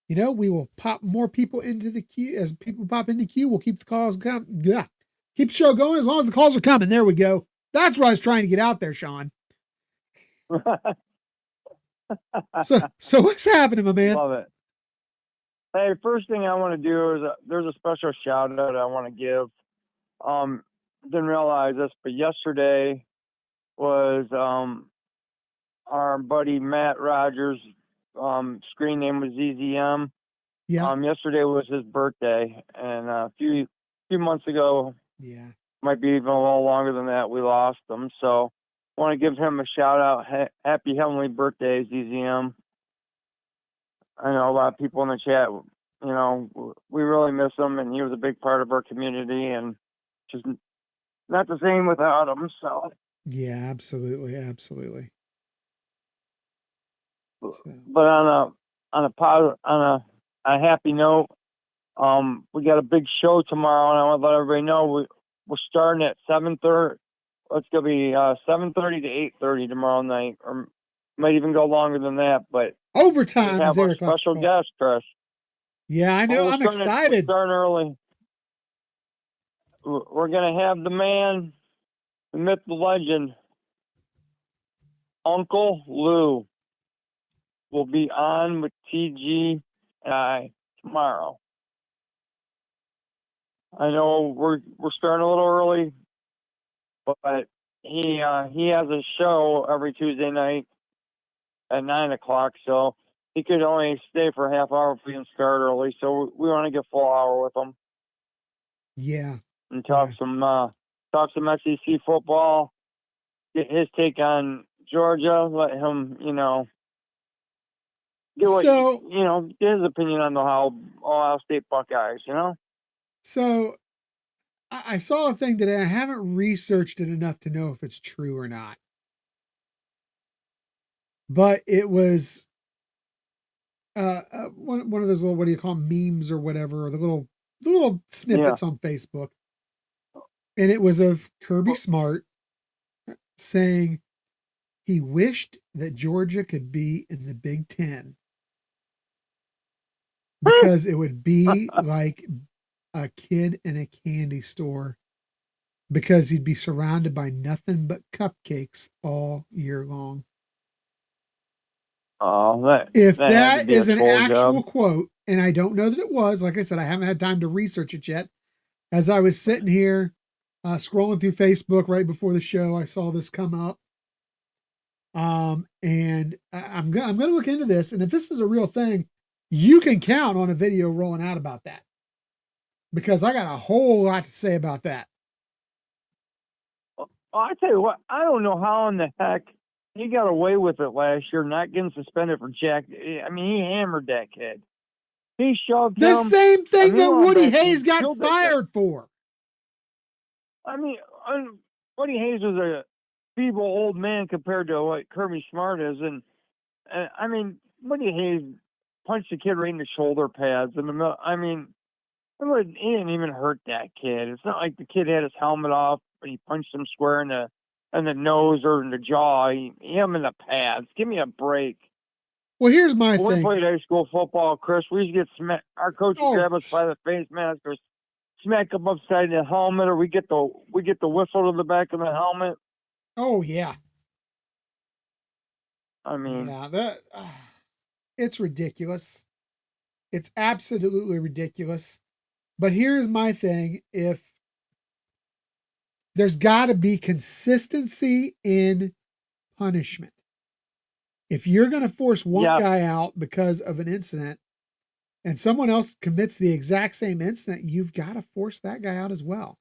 we will pop more people into the queue. As people pop into the queue, we'll keep the calls coming. Yeah. Keep the show going as long as the calls are coming. There we go. That's what I was trying to get out there, Sean. So what's happening, my man? Love it. Hey, first thing I want to do is there's a special shout out I want to give. Didn't realize this, but yesterday was our buddy Matt Rogers. Screen name was ZZM. Yeah. Yesterday was his birthday, and a few months ago, might be even a little longer than that, we lost him. So I want to give him a shout out. Happy heavenly birthday, ZZM. I know a lot of people in the chat, we really miss him, and he was a big part of our community, and just not the same without him. So yeah, absolutely. But on a happy note, we got a big show tomorrow, and I want to let everybody know we're starting at 7:30. It's gonna be 7:30 to 8:30 tomorrow night, or might even go longer than that. But overtime, we have a special guest, Chris. Yeah, I know. I'm excited. We're starting early. We're gonna have the man, the myth, the legend, Uncle Lou, will be on with TG and I tomorrow. I know we're starting a little early, but he has a show every Tuesday night at 9 o'clock, so he could only stay for a half hour if we can start early. So we want to get full hour with him. Yeah. And talk some SEC football, get his take on Georgia, let him, get his opinion on the Ohio State Buckeyes, So I saw a thing today. I haven't researched it enough to know if it's true or not. But it was one of those little, what do you call them, memes or whatever, or the little snippets on Facebook. And it was of Kirby Smart saying he wished that Georgia could be in the Big Ten because it would be like a kid in a candy store, because he'd be surrounded by nothing but cupcakes all year long. Oh, if that is an actual quote, and I don't know that it was, like I said, I haven't had time to research it yet. As I was sitting here scrolling through Facebook right before the show, I saw this come up. And I'm going to look into this. And if this is a real thing, you can count on a video rolling out about that, because I got a whole lot to say about that. Well, I tell you what, I don't know how in the heck he got away with it last year, not getting suspended for Jack. I mean, he hammered that kid. He shoved the him. Same thing that Woody Hayes got fired for. I mean, Buddy Hayes was a feeble old man compared to what Kirby Smart is, and I mean, Buddy Hayes punched the kid right in the shoulder pads in the middle. I mean, he didn't even hurt that kid. It's not like the kid had his helmet off and he punched him square in the nose or in the jaw. He hit him in the pads. Give me a break. Well, here's my when thing. We played high school football, Chris. We used to get smacked. Our coach would grab us by the face mask or smack him upside the helmet, or we get the whistle to the back of the helmet. Oh yeah. I mean, yeah, it's ridiculous. It's absolutely ridiculous. But here's my thing: if there's got to be consistency in punishment. If you're going to force one guy out because of an incident and someone else commits the exact same incident, you've got to force that guy out as well.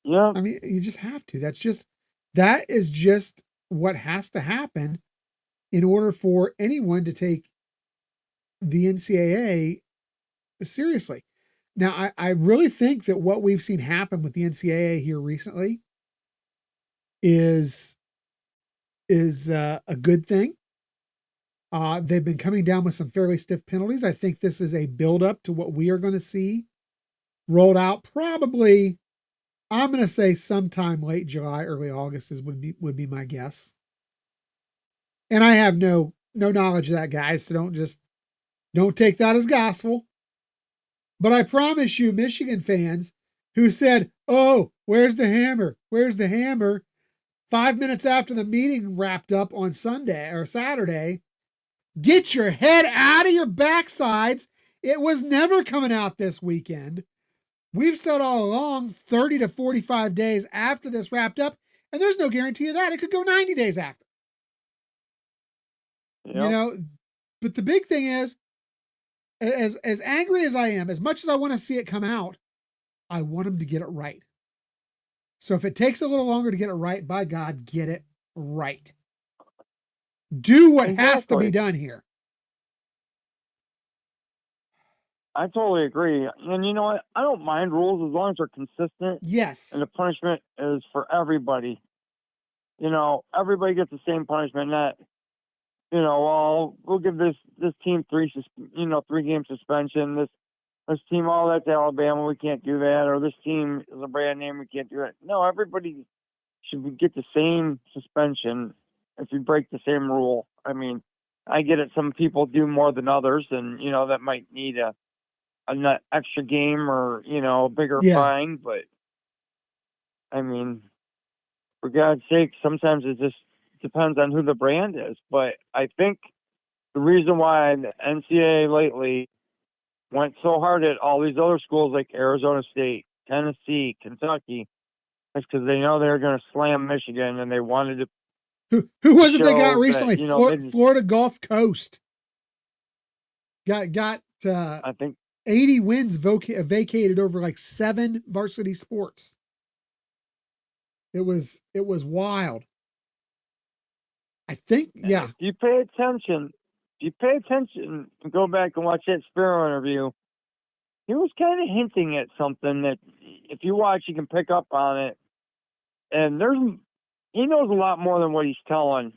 Yeah. I mean, you just have to. That is just what has to happen in order for anyone to take the NCAA seriously. Now, I really think that what we've seen happen with the NCAA here recently is a good thing. They've been coming down with some fairly stiff penalties. I think this is a build-up to what we are going to see rolled out probably, I'm going to say sometime late July, early August would be my guess. And I have no knowledge of that, guys, so don't take that as gospel. But I promise you, Michigan fans who said, "Oh, where's the hammer? Where's the hammer?" 5 minutes after the meeting wrapped up on Sunday or Saturday, get your head out of your backsides. It was never coming out this weekend. We've said all along 30 to 45 days after this wrapped up, and there's no guarantee of that. It could go 90 days after. Yep. But the big thing is, as angry as I am, as much as I want to see it come out, I want them to get it right. So if it takes a little longer to get it right, by God, get it right. Do what has to be done here. I totally agree. And you know what? I don't mind rules as long as they're consistent. Yes. And the punishment is for everybody. Everybody gets the same punishment. Not, well, we'll give this team 3-game suspension. This team, that's Alabama, we can't do that. Or this team is a brand name, we can't do that. No, everybody should get the same suspension if you break the same rule. I mean, I get it. Some people do more than others, and that might need an extra game or a bigger fine. But I mean, for God's sake, sometimes it just depends on who the brand is. But I think the reason why the NCAA lately went so hard at all these other schools like Arizona State, Tennessee, Kentucky, is because they know they're going to slam Michigan, and they wanted to. Who was it they got recently? Florida Gulf Coast got I think 80 wins vacated over like 7 varsity sports. It was wild. I think, yeah. If you pay attention and go back and watch that Sparrow interview, he was kind of hinting at something that if you watch, you can pick up on it. And he knows a lot more than what he's telling.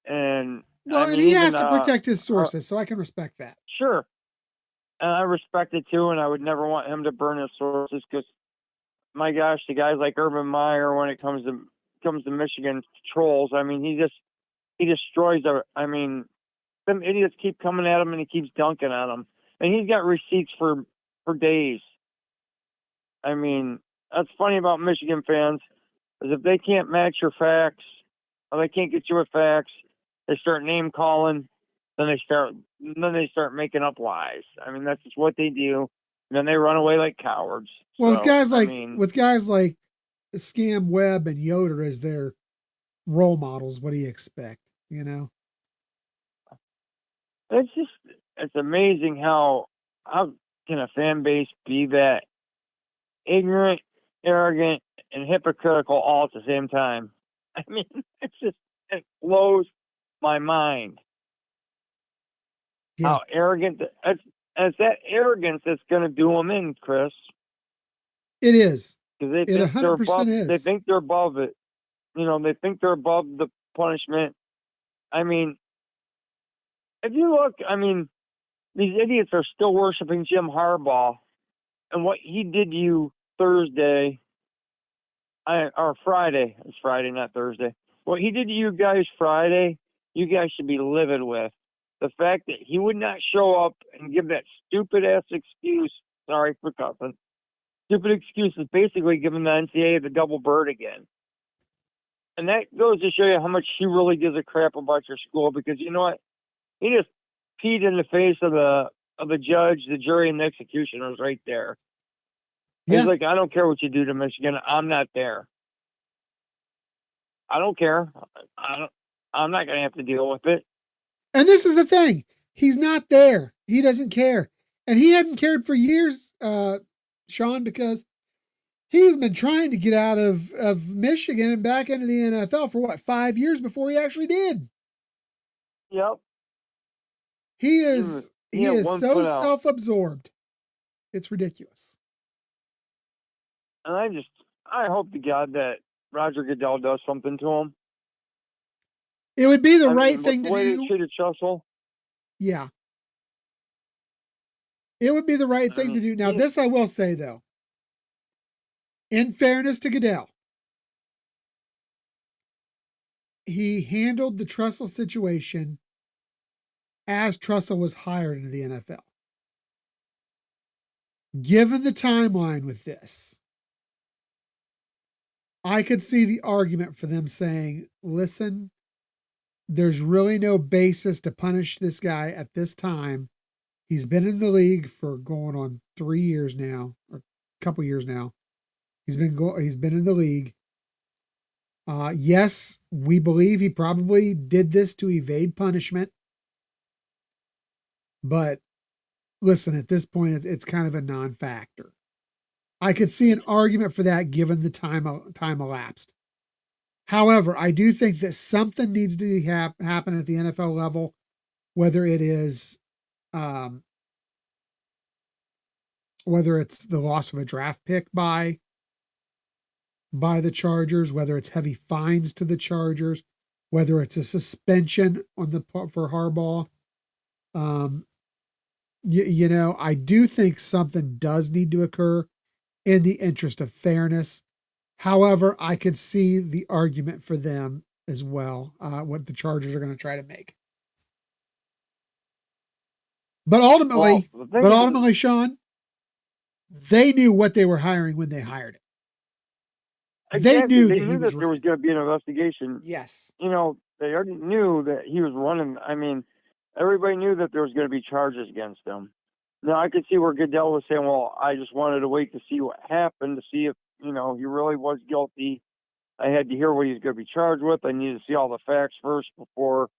And and he has to protect his sources, so I can respect that. Sure. And I respect it too, and I would never want him to burn his sources because, my gosh, the guys like Urban Meyer, when it comes to Michigan trolls, I mean, he destroys them idiots keep coming at him and he keeps dunking on them. And he's got receipts for days. I mean, that's funny about Michigan fans, is if they can't match your facts or they can't get you with facts, they start name calling, then they start making up lies. I mean, that's just what they do. And then they run away like cowards. Well, with guys like Scam Webb and Yoder as their role models, what do you expect? It's amazing how can a fan base be that ignorant, arrogant, and hypocritical all at the same time. I mean, it blows my mind. Yeah. How arrogant, it's that arrogance that's going to do them in, Chris. It is. because they It think they're 100% above. is. They think they're above it. They think they're above the punishment. I mean, if you look, these idiots are still worshiping Jim Harbaugh, and what he did to you Thursday, or Friday. It's Friday, not Thursday. What he did to you guys Friday, you guys should be livid with. The fact that he would not show up and give that stupid-ass excuse, sorry for cussing, stupid excuse is basically giving the NCAA the double bird again. And that goes to show you how much he really gives a crap about your school, because you know what? He just peed in the face of the judge, the jury, and the executioners right there. Yeah. He's like, I don't care what you do to Michigan. I'm not there. I don't care. I'm not going to have to deal with it. And this is the thing. He's not there. He doesn't care. And he hadn't cared for years, Sean, because he's been trying to get out of Michigan and back into the NFL for 5 years before he actually did. Yep. He is so self-absorbed. It's ridiculous. And I hope to God that Roger Goodell does something to him. It would be the right thing to do. The way they treated Trussell. Yeah. It would be the right thing to do. Now, this I will say, though. In fairness to Goodell, he handled the Trussell situation as Trussell was hired into the NFL. Given the timeline with this, I could see the argument for them saying, listen, there's really no basis to punish this guy at this time. He's been in the league for going on 3 years now, or a couple years now. He's been in the league. Yes, we believe he probably did this to evade punishment. But listen, at this point, it's kind of a non-factor. I could see an argument for that given the time elapsed. However, I do think that something needs to happen at the NFL level, whether it is whether it's the loss of a draft pick by the Chargers, whether it's heavy fines to the Chargers, whether it's a suspension for Harbaugh. I do think something does need to occur in the interest of fairness. However, I could see the argument for them as well, what the Chargers are going to try to make. But ultimately, Sean, they knew what they were hiring when they hired it. Exactly. They knew that there was going to be an investigation. Yes. They already knew that he was running. Everybody knew that there was going to be charges against him. Now, I could see where Goodell was saying, well, I just wanted to wait to see what happened, to see if, he really was guilty. I had to hear what he was going to be charged with. I needed to see all the facts first before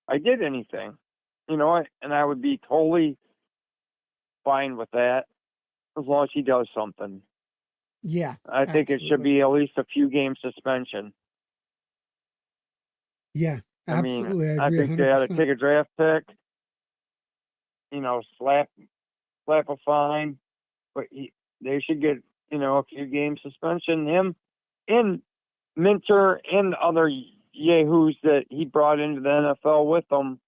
I did anything. And I would be totally fine with that as long as he does something. Yeah. I think it should be at least a few game suspension. Yeah, absolutely. I agree. I think 100%. They ought to take a draft pick, slap a fine, but they should get, a few game suspension. Him and Minter and other yahoos that he brought into the NFL with him,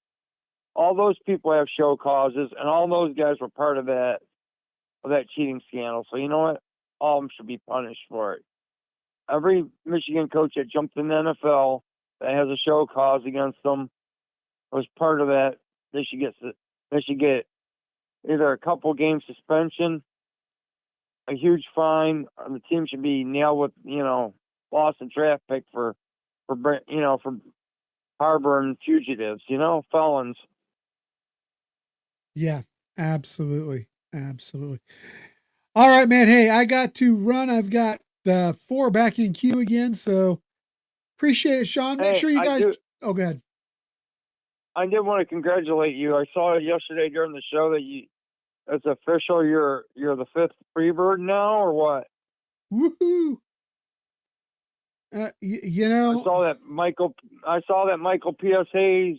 all those people have show causes, and all those guys were part of that cheating scandal. So you know what? All of them should be punished for it. Every Michigan coach that jumped in the NFL that has a show cause against them was part of that. They should get either a couple game suspension, a huge fine, or the team should be nailed with loss of draft pick for harboring fugitives, felons. Yeah, absolutely. All right, man. Hey, I got to run. I've got 4 back in queue again, so appreciate it, Sean. Make sure you guys. Oh, go ahead. I did want to congratulate you. I saw it yesterday during the show that it's official. You're the 5th Freebird now, or what? Woohoo! I saw that Michael P.S. Hayes,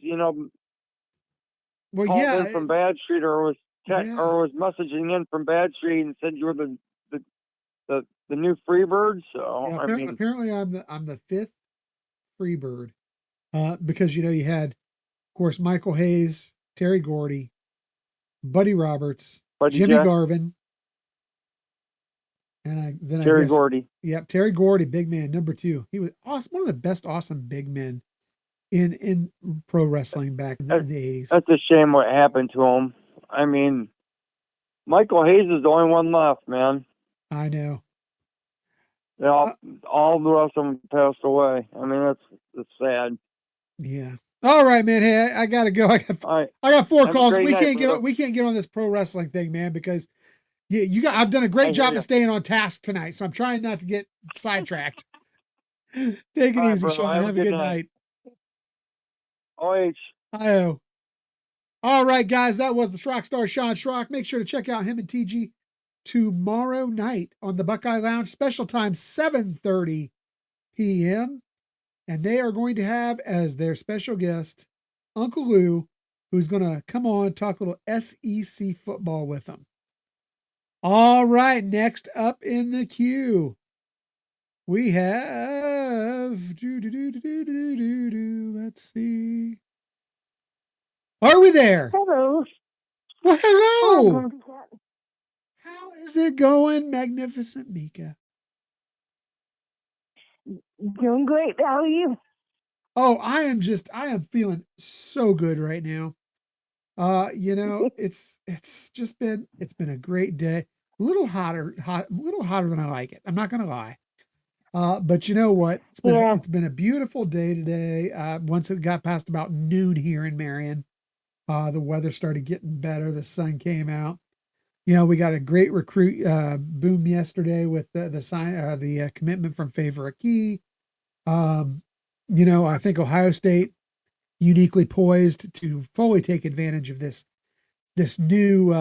well, called in from Bad Street, or was messaging in from Bad Street and said you were the the new Freebird. So Yeah, I mean, apparently I'm the fifth Freebird, because you had, of course, Michael Hayes, Terry Gordy, Buddy Roberts, Buddy Jimmy Jack, Garvin, and then I Terry guess, Gordy. yep, Terry Gordy, big man, number 2. He was awesome, one of the best awesome big men in pro wrestling back in the 80s. That's a shame what happened to him. I mean, Michael Hayes is the only one left, man. I know. All the rest of them passed away. I mean, that's sad. Yeah. All right, man. Hey, I gotta go. I got 4 calls. We can't get on this pro wrestling thing, man, because I've done a great job of staying on task tonight, so I'm trying not to get sidetracked. Take it easy, bro. Sean. Have a good night. OH. I-O. All right, guys, that was the Schrock Star, Sean Schrock. Make sure to check out him and TG tomorrow night on the Buckeye Lounge, special time 7:30 p.m. And they are going to have as their special guest Uncle Lou, who's going to come on and talk a little SEC football with them. All right, next up in the queue, we have, let's see. Are we there? Hello. Well, hello. How is it going, Magnificent Mika? Doing great. How are you? Oh, I am feeling so good right now. It's been a great day. A little hotter than I like it. I'm not gonna lie. But you know what? It's been a beautiful day today. Once it got past about noon here in Marion, the weather started getting better. The sun came out. We got a great recruit boom yesterday with the commitment from Favor Key. I think Ohio State uniquely poised to fully take advantage of this new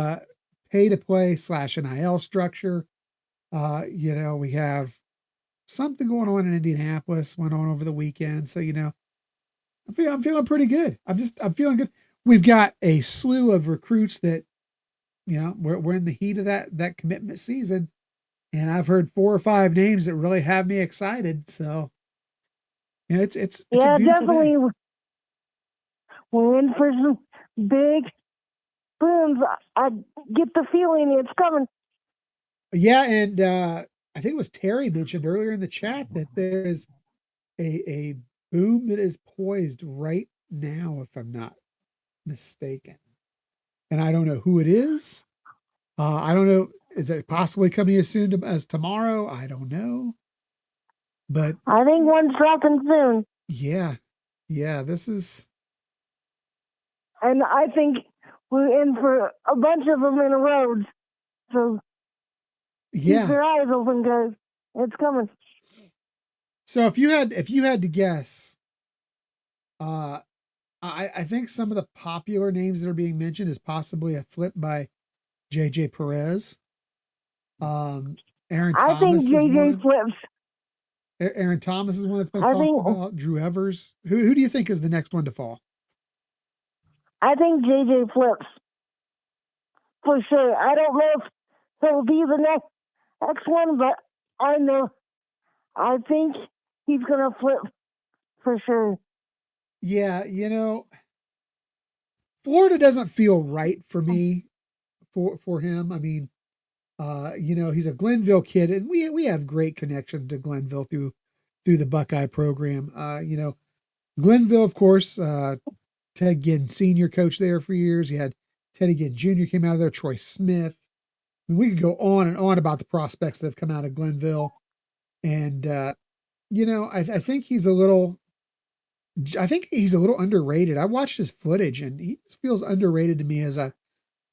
pay to play / NIL structure. We have something going on in Indianapolis, went on over the weekend. So, I'm feeling pretty good. I'm feeling good. We've got a slew of recruits that, we're in the heat of that commitment season. And I've heard 4 or 5 names that really have me excited. So, it's a beautiful definitely. day. We're in for some big booms. I get the feeling it's coming. Yeah, and I think it was Terry mentioned earlier in the chat that there is a boom that is poised right now, if I'm not mistaken. And I don't know who it is. I don't know. Is it possibly coming as soon as tomorrow? I don't know. But I think one's dropping soon. Yeah, this is. And I think we're in for a bunch of them in a row. So keep your eyes open, guys. It's coming. So if you had to guess, I think some of the popular names that are being mentioned is possibly a flip by JJ Perez. Aaron Thomas. I think JJ flips. Aaron Thomas is one that's been talked about. Drew Evers. Who do you think is the next one to fall? I think JJ flips. For sure. I don't know if he'll be the next one, but I think he's going to flip for sure. Yeah, Florida doesn't feel right for me for him. I mean, he's a Glenville kid, and we have great connections to Glenville through the Buckeye program. Glenville, of course, Ted Ginn Sr. coach there for years. You had Teddy Ginn Jr. came out of there, Troy Smith. I mean, we could go on and on about the prospects that have come out of Glenville. And, I think he's a little underrated. I watched his footage and he feels underrated to me as a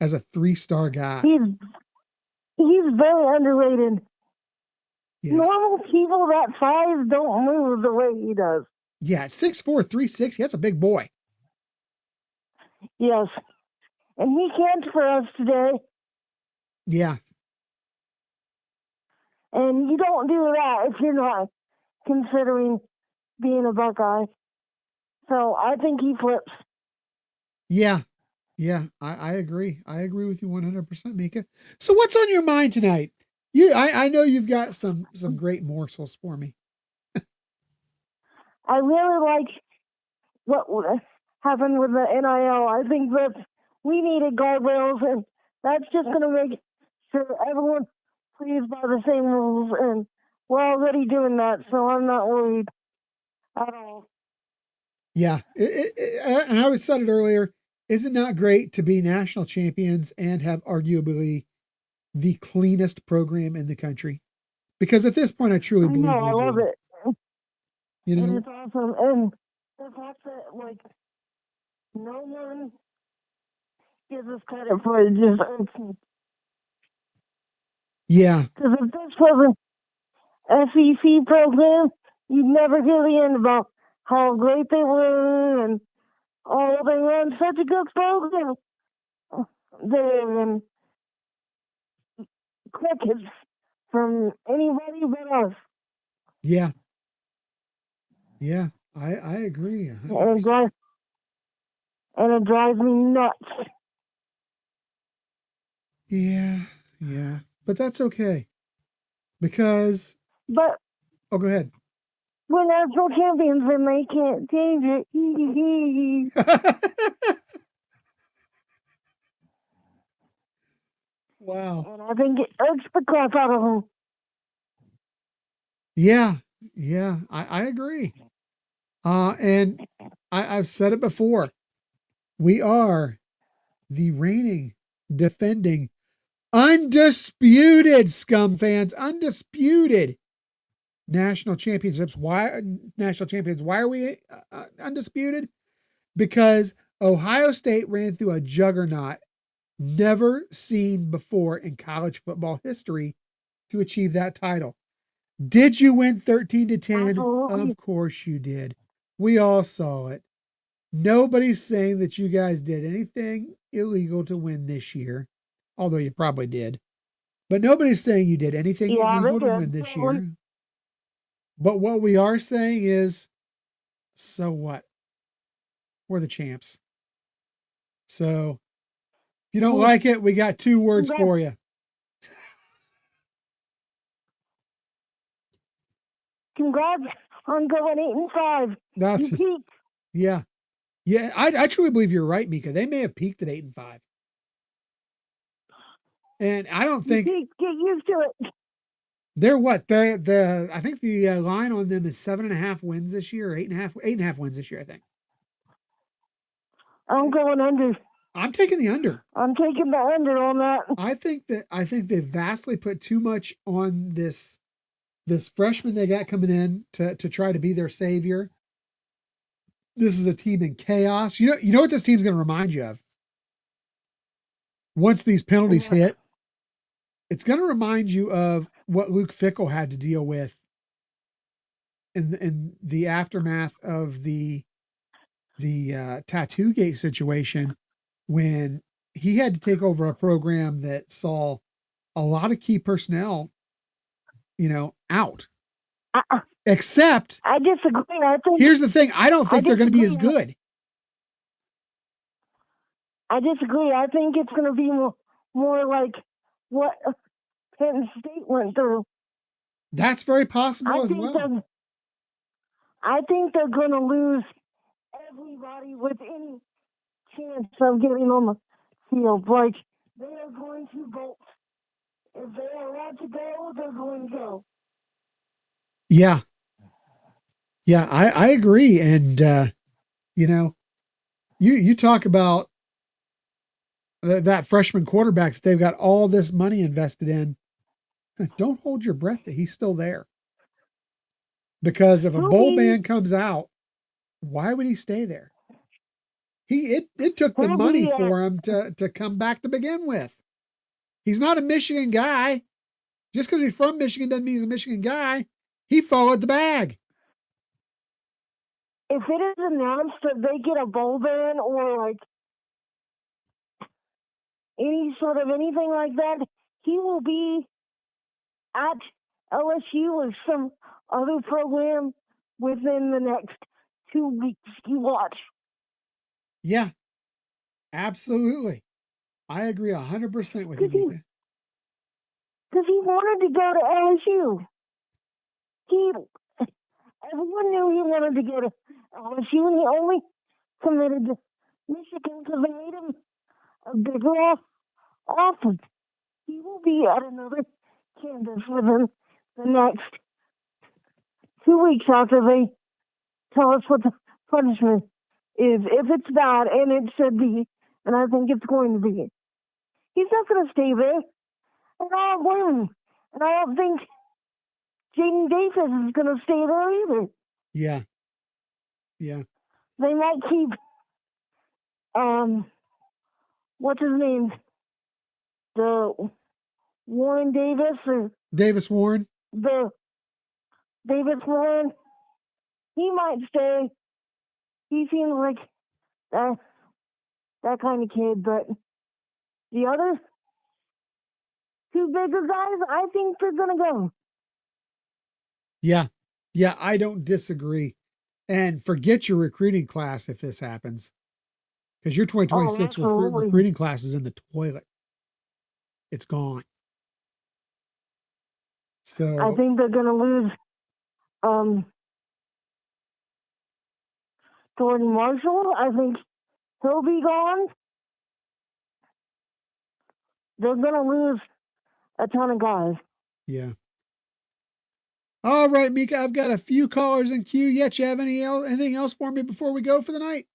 3-star guy. He's very underrated. Yeah. Normal people that size don't move the way he does. Yeah, 6'4", 360. That's a big boy. Yes. And he camped for us today. Yeah. And you don't do that if you're not considering being a Buckeye. So I think he flips. Yeah. I agree. I agree with you 100%, Mika. So what's on your mind tonight? I know you've got some great morsels for me. I really like what happened with the NIL. I think that we needed guardrails, and that's just going to make sure everyone plays by the same rules. And we're already doing that, so I'm not worried at all. Yeah, and I said it earlier. Is it not great to be national champions and have arguably the cleanest program in the country? Because at this point, I truly believe I love it. You know, and it's awesome. And the fact that no one gives us credit for it just irks me. Yeah. Because if this was an SEC program, you'd never hear the end about how great they were and they run such a good program. They're crickets from anybody but us. Yeah. Yeah, I agree. And it drives me nuts. Yeah. But that's okay. Because go ahead. We're national champions and they can't change it. Wow. And I think it irks the crap out of them. Yeah, I agree. And I've said it before. We are the reigning, defending, undisputed scum fans, undisputed national championships. Why national champions? Why are we undisputed? Because Ohio State ran through a juggernaut never seen before in college football history to achieve that title. Did you win 13-10? Absolutely. Of course you did. We all saw it. Nobody's saying that you guys did anything illegal to win this year, although you probably did. But nobody's saying you did anything illegal to win this year. But what we are saying is, so what? We're the champs. So if you don't like it, we got 2 words for you. Congrats on going 8-5. That's you peaked. Yeah. I truly believe you're right, Mika. They may have peaked at 8-5. And I don't think get used to it. They're what? I think the line on them is 7.5 wins this year, or 8.5 wins this year, I think. I'm going under. I'm taking the under. I'm taking the under on that. I think they vastly put too much on this freshman they got coming in to try to be their savior. This is a team in chaos. You know what this team's going to remind you of? Once these penalties hit, it's going to remind you of what Luke Fickell had to deal with in the aftermath of the Tattoo Gate situation, when he had to take over a program that saw a lot of key personnel, out. Except, I disagree. Here's the thing: I don't think they're going to be as good. I disagree. I think it's going to be more like what Penn State went through. That's very possible as well. I think they're going to lose everybody with any chance of getting on the field. Like, they are going to bolt. If they are allowed to go, they're going to go. Yeah, I agree. And you talk about that freshman quarterback that they've got all this money invested in. Don't hold your breath that he's still there. Because if a bowl ban comes out, why would he stay there? It took the money for him to come back to begin with. He's not a Michigan guy. Just because he's from Michigan doesn't mean he's a Michigan guy. He followed the bag. If it is announced that they get a bowl ban or like any sort of anything like that, he will be at LSU or some other program within the next 2 weeks. You watch. Yeah, absolutely. I agree 100% with you, Mika. because he wanted to go to LSU. Everyone knew he wanted to go to LSU, and he only committed to Michigan because they made him a bigger offer. He will be at another campus within the next 2 weeks after they tell us what the punishment is. If it's bad, and it should be, and I think it's going to be, he's not going to stay there. And I don't blame him. And I don't think Jaden Davis is going to stay there either. Yeah. Yeah. They might keep, what's his name? The Warren Davis or Davis Warren. the Davis Warren. He might stay. He seems like that kind of kid, but the other two bigger guys, I think they're gonna go. Yeah. Yeah, I don't disagree. And forget your recruiting class if this happens. Because your 2026 recruiting class is in the toilet. It's gone. So I think they're gonna lose Jordan Marshall. I think he'll be gone. They're gonna lose a ton of guys. yeah. All right, Mika, I've got a few callers in queue. Yet you have anything else for me before we go for the night?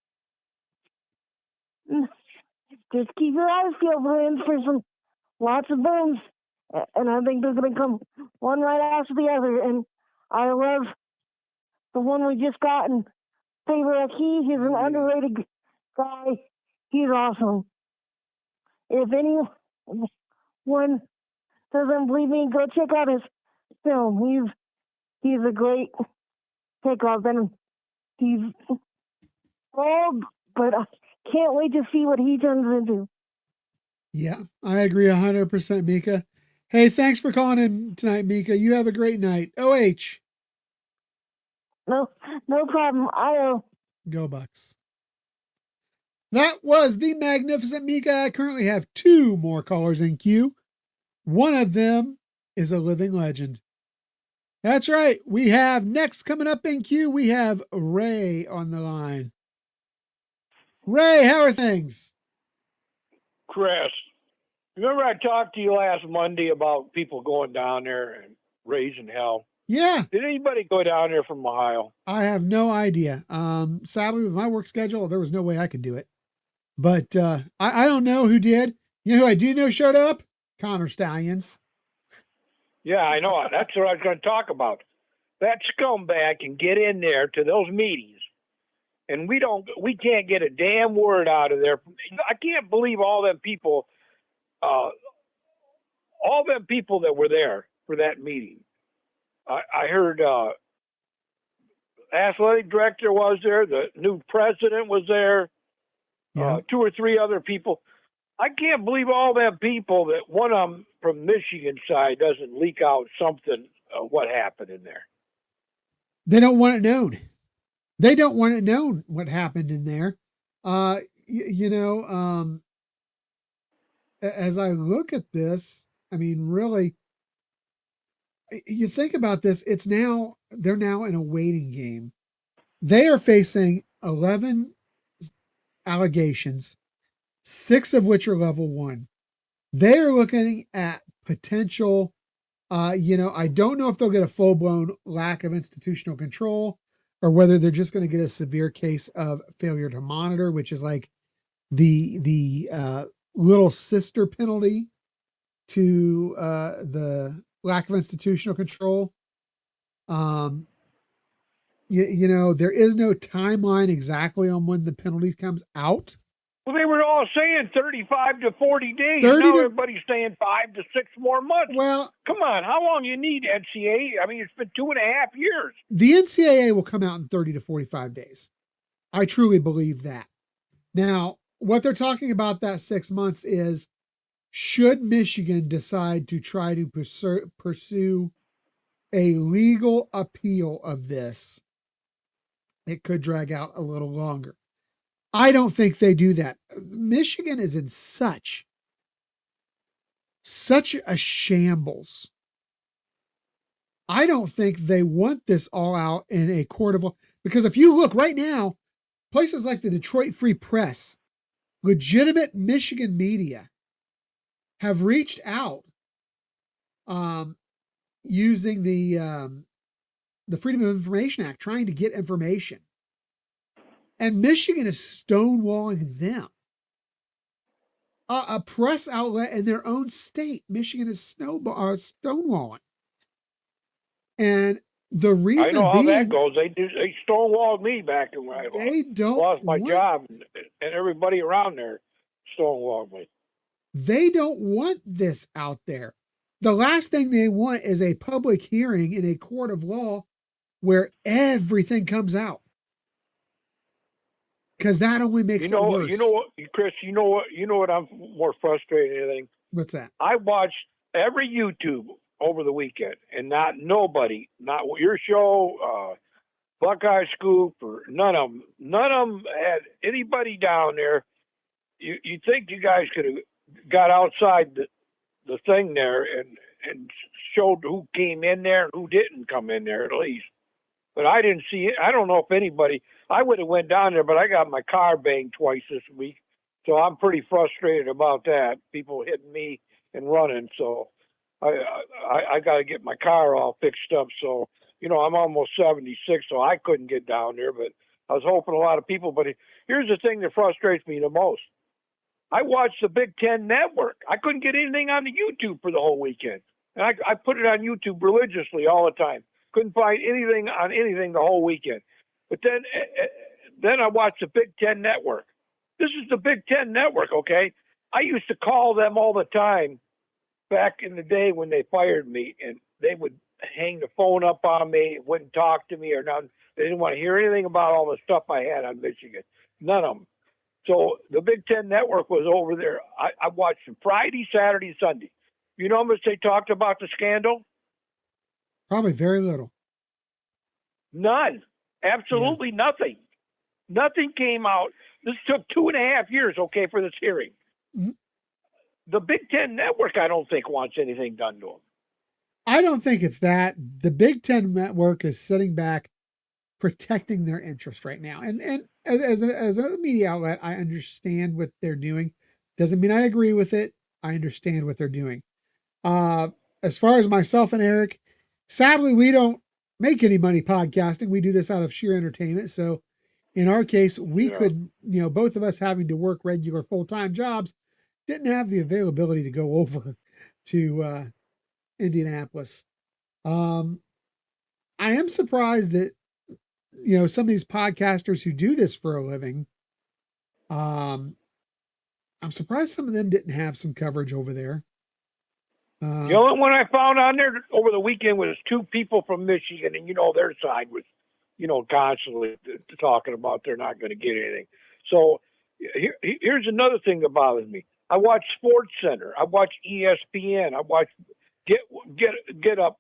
Just keep your eyes peeled for some lots of bones, and I think they're gonna come one right after the other. And I love the one we just got in Favor Key. He's an underrated guy. He's awesome. If anyone doesn't believe me, go check out his film. He's a great pickup, and he's old, but I can't wait to see what he turns into. Yeah, I agree 100%, Mika. Hey, thanks for calling in tonight, Mika. You have a great night. OH. No problem. Go Bucks. That was the magnificent Mika. I currently have two more callers in queue. One of them is a living legend. That's right. We have next coming up in queue, we have Ray on the line. Ray, how are things? Chris, remember I talked to you last Monday about people going down there and raising hell? Yeah. Did anybody go down there from Ohio? I have no idea. Sadly, with my work schedule, there was no way I could do it. But I don't know who did. You know who I do know showed up? Connor Stallions. Yeah, I know. That's what I was going to talk about. That scumbag can get in there to those meetings, and we can't get a damn word out of there. I can't believe all them people that were there for that meeting. I heard athletic director was there, the new president was there, two or three other people. I can't believe all them people that one of them from Michigan side doesn't leak out something what happened in there. They don't want it known. They don't want it known what happened in there. As I look at this, I mean, really, you think about this, they're now in a waiting game. They are facing 11 allegations, 6 of which are level 1. They are looking at potential, I don't know if they'll get a full-blown lack of institutional control or whether they're just going to get a severe case of failure to monitor, which is like the little sister penalty to the lack of institutional control. There is no timeline exactly on when the penalty comes out. Well, they were all saying 35 to 40 days. Now everybody's saying 5 to 6 more months. Well, come on, how long you need, NCAA? I mean, it's been 2.5 years. The NCAA will come out in 30 to 45 days. I truly believe that. Now, what they're talking about that 6 months is, should Michigan decide to try to pursue a legal appeal of this, it could drag out a little longer. I don't think they do that. Michigan is in such such a shambles. I don't think they want this all out in a court of law, because if you look right now, places like the Detroit Free Press, legitimate Michigan media, have reached out using the Freedom of Information Act, trying to get information. And Michigan is stonewalling them. A press outlet in their own state, Michigan is stonewalling. And the reason I know how being, that goes. They stonewalled me back when I lost my job, and everybody around there stonewalled me. They don't want this out there. The last thing they want is a public hearing in a court of law where everything comes out, because that only makes it worse. You know what, Chris? You know what? I'm more frustrated than anything. What's that? I watched every YouTube over the weekend, and not your show, Buckeye Scoop, or none of them had anybody down there. You think you guys could have got outside the thing there and showed who came in there and who didn't come in there at least. But I didn't see it. I don't know if anybody. I would have went down there, but I got my car banged twice this week, so I'm pretty frustrated about that. People hitting me and running, so I got to get my car all fixed up. So I'm almost 76, so I couldn't get down there, but I was hoping a lot of people. But here's the thing that frustrates me the most. I watched the Big Ten Network. I couldn't get anything on the YouTube for the whole weekend, and I put it on YouTube religiously all the time. Couldn't find anything on anything the whole weekend. But then I watched the Big Ten Network. This is the Big Ten Network, okay? I used to call them all the time back in the day when they fired me, and they would hang the phone up on me, wouldn't talk to me or nothing. They didn't want to hear anything about all the stuff I had on Michigan. None of them. So the Big Ten Network was over there. I watched them Friday, Saturday, Sunday. You know how much they talked about the scandal? Probably very little. None. Absolutely nothing. Nothing came out. This took 2.5 years, okay, for this hearing. Mm-hmm. The Big Ten Network, I don't think, wants anything done to them. I don't think it's that. The Big Ten Network is sitting back, protecting their interest right now. And as a media outlet, I understand what they're doing. Doesn't mean I agree with it. I understand what they're doing. As far as myself and Eric, sadly, we don't make any money podcasting. We do this out of sheer entertainment. So in our case, we could, both of us having to work regular full-time jobs, didn't have the availability to go over to Indianapolis. I am surprised that, some of these podcasters who do this for a living, I'm surprised some of them didn't have some coverage over there. The only one I found on there over the weekend was 2 people from Michigan, and their side was, constantly talking about they're not going to get anything. So here's another thing that bothers me. I watch Sports Center. I watch ESPN. I watch Get Up,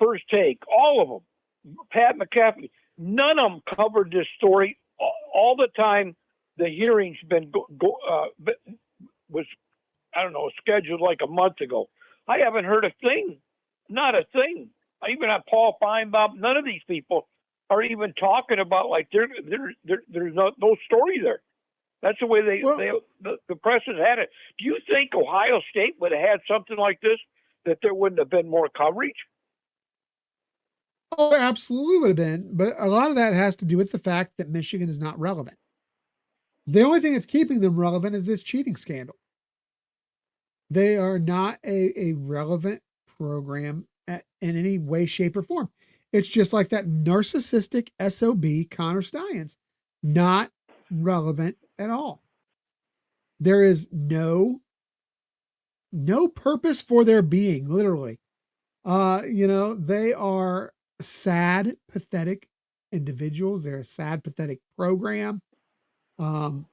First Take, all of them. Pat McAfee. None of them covered this story. All the time the hearing's been was, I don't know, scheduled like a month ago. I haven't heard a thing. Not a thing. I even have Paul Feinbaum. None of these people are even talking about, like, there's no story there. That's the way the press has had it. Do you think Ohio State would have had something like this, that there wouldn't have been more coverage? Oh, there absolutely would have been. But a lot of that has to do with the fact that Michigan is not relevant. The only thing that's keeping them relevant is this cheating scandal. They are not a relevant program in any way, shape, or form. It's just like that narcissistic SOB Connor Steins. Not relevant at all. There is no purpose for their being, literally. They are sad, pathetic individuals. They're a sad, pathetic program. But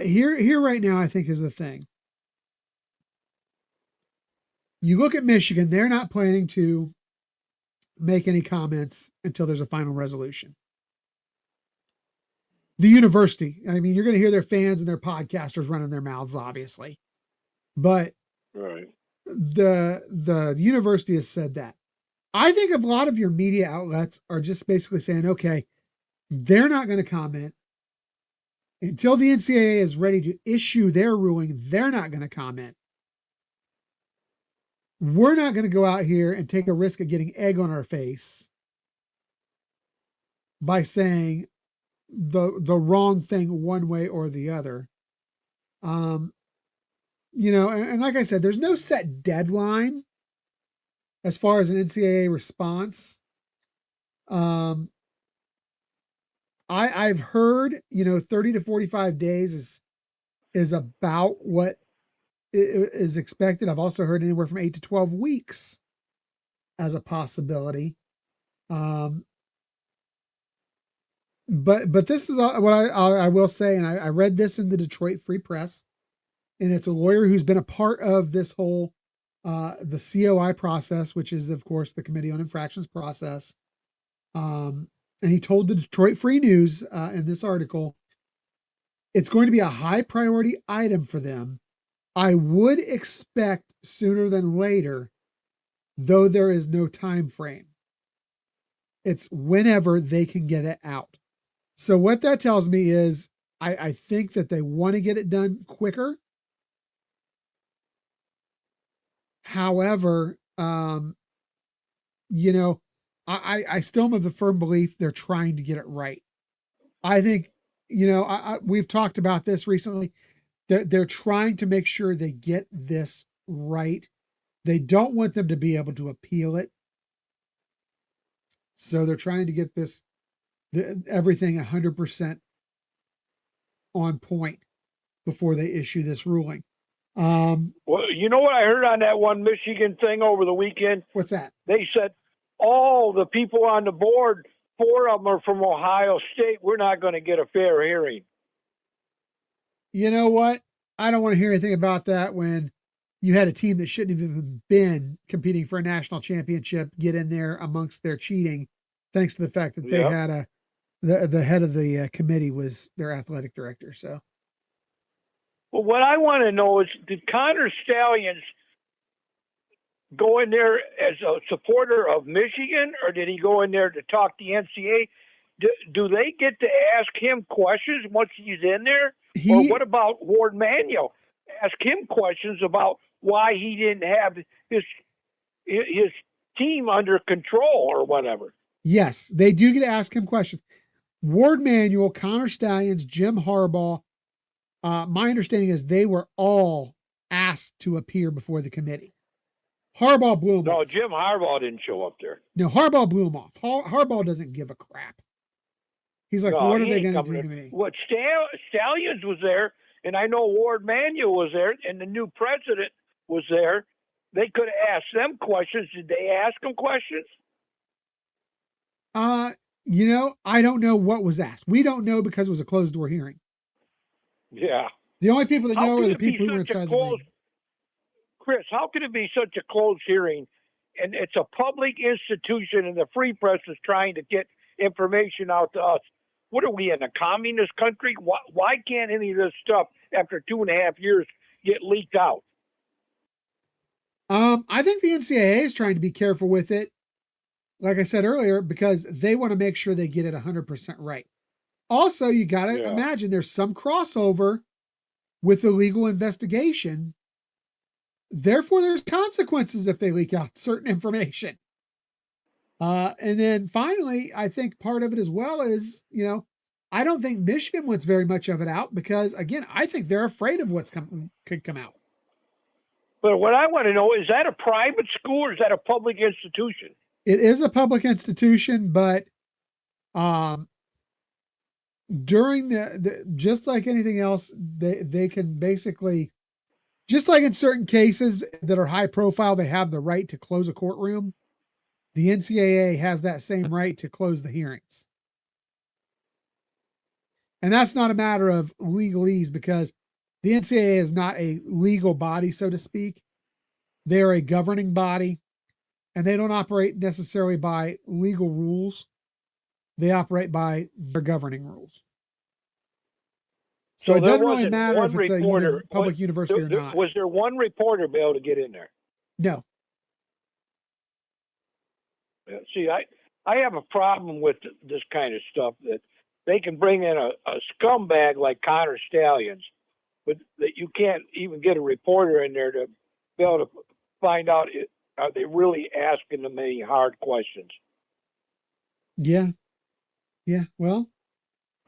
here right now, I think is the thing. You look at Michigan, they're not planning to make any comments until there's a final resolution. The university, I mean, you're going to hear their fans and their podcasters running their mouths, obviously. But Right. the university has said that. I think a lot of your media outlets are just basically saying, okay, they're not going to comment until the NCAA is ready to issue their ruling. They're not going to comment. We're not going to go out here and take a risk of getting egg on our face by saying the wrong thing one way or the other. And like I said, there's no set deadline as far as an NCAA response. I've heard, 30 to 45 days is about what is expected. I've also heard anywhere from 8 to 12 weeks as a possibility. But this is what I will say, and I read this in the Detroit Free Press, and it's a lawyer who's been a part of this whole the COI process, which is of course the Committee on Infractions process. And he told the Detroit Free News in this article, it's going to be a high priority item for them. I would expect sooner than later, though there is no time frame. It's whenever they can get it out. So what that tells me is I think that they want to get it done quicker. However, I still am of the firm belief they're trying to get it right. I think, we've talked about this recently. They're trying to make sure they get this right. They don't want them to be able to appeal it. So they're trying to get everything 100% on point before they issue this ruling. Well, you know what I heard on that one Michigan thing over the weekend? What's that? They said all the people on the board, 4 of them are from Ohio State. We're not going to get a fair hearing. You know what? I don't want to hear anything about that when you had a team that shouldn't have even been competing for a national championship get in there amongst their cheating, thanks to the fact that they had the head of the committee was their athletic director. So, well, what I want to know is, did Connor Stallions go in there as a supporter of Michigan, or did he go in there to talk to the NCAA? Do they get to ask him questions once he's in there? Or what about Ward Manuel? Ask him questions about why he didn't have his team under control or whatever. Yes, they do get to ask him questions. Ward Manuel, Connor Stallions, Jim Harbaugh. My understanding is they were all asked to appear before the committee. Harbaugh blew him off. No, Jim Harbaugh didn't show up there. No, Harbaugh blew him off. Harbaugh doesn't give a crap. He's like, what are they going to do to me? What Stallions was there, and I know Ward Manuel was there, and the new president was there. They could have asked them questions. Did they ask them questions? I don't know what was asked. We don't know because it was a closed door hearing. Yeah. The only people that know are the people who were inside the ring. Chris, how could it be such a closed hearing? And it's a public institution, and the Free Press is trying to get information out to us. What are we, in a communist country? Why can't any of this stuff, after 2.5 years, get leaked out? I think the NCAA is trying to be careful with it, like I said earlier, because they want to make sure they get it 100% right. Also, you got to imagine there's some crossover with the legal investigation. Therefore, there's consequences if they leak out certain information. And then finally, I think part of it as well is, I don't think Michigan wants very much of it out because, again, I think they're afraid of what's could come out. But what I want to know, is that a private school or is that a public institution? It is a public institution, but during just like anything else, they can basically, just like in certain cases that are high profile, they have the right to close a courtroom. The NCAA has that same right to close the hearings. And that's not a matter of legalese because the NCAA is not a legal body, so to speak. They're a governing body, and they don't operate necessarily by legal rules. They operate by their governing rules. So it there doesn't really wasn't matter one if it's reporter. a public university or not. Was there one reporter be able to get in there? No. See, I have a problem with this kind of stuff, that they can bring in a scumbag like Connor Stallions, but that you can't even get a reporter in there to be able to find out, are they really asking them any hard questions? Yeah. Yeah. Well,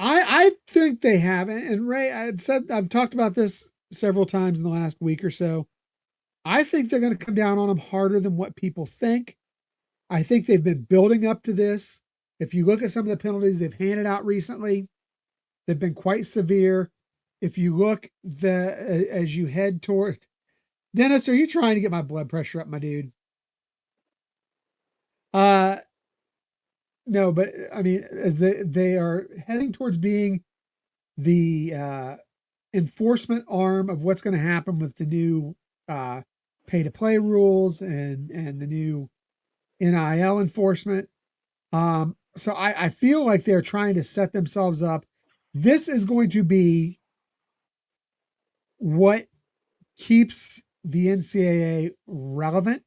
I think they have. And Ray, I've talked about this several times in the last week or so. I think they're going to come down on them harder than what people think. I think they've been building up to this. If you look at some of the penalties they've handed out recently, they've been quite severe. If you look as you head toward Dennis, are you trying to get my blood pressure up, my dude? No, but I mean, they are heading towards being the enforcement arm of what's going to happen with the new pay to play rules and the new NIL enforcement. So I feel like they're trying to set themselves up. This is going to be what keeps the NCAA relevant.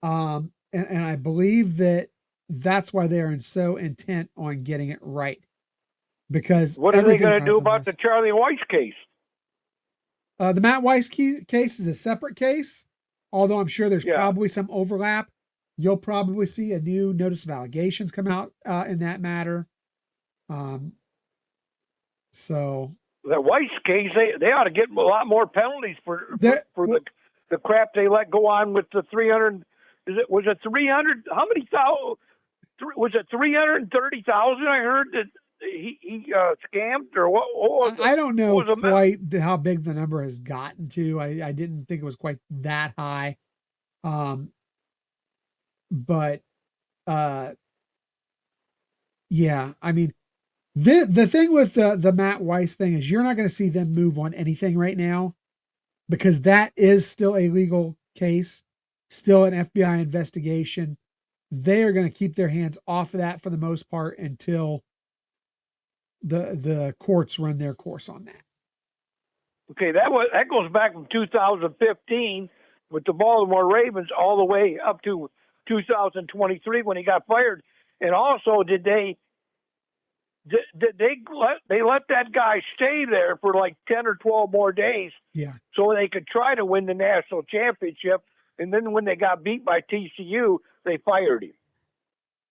And I believe that's why they are so intent on getting it right. Because what are they going to do about the Charlie Weiss case? The Matt Weiss case is a separate case, although I'm sure there's probably some overlap. You'll probably see a new notice of allegations come out in that matter. So the Weiss case, they ought to get a lot more penalties for the crap they let go on with the 300. Was it 300? How many thousand? Was it 330,000? I heard that he scammed, or what was I don't know quite how big the number has gotten to. I didn't think it was quite that high. But yeah, I mean, the thing with the Matt Weiss thing is you're not going to see them move on anything right now, because that is still a legal case, still an FBI investigation. They are going to keep their hands off of that for the most part until the courts run their course on that. Okay, that goes back from 2015 with the Baltimore Ravens all the way up to 2023 when he got fired. And also, did they let that guy stay there for like 10 or 12 more days? Yeah. So they could try to win the national championship. And then when they got beat by TCU, they fired him.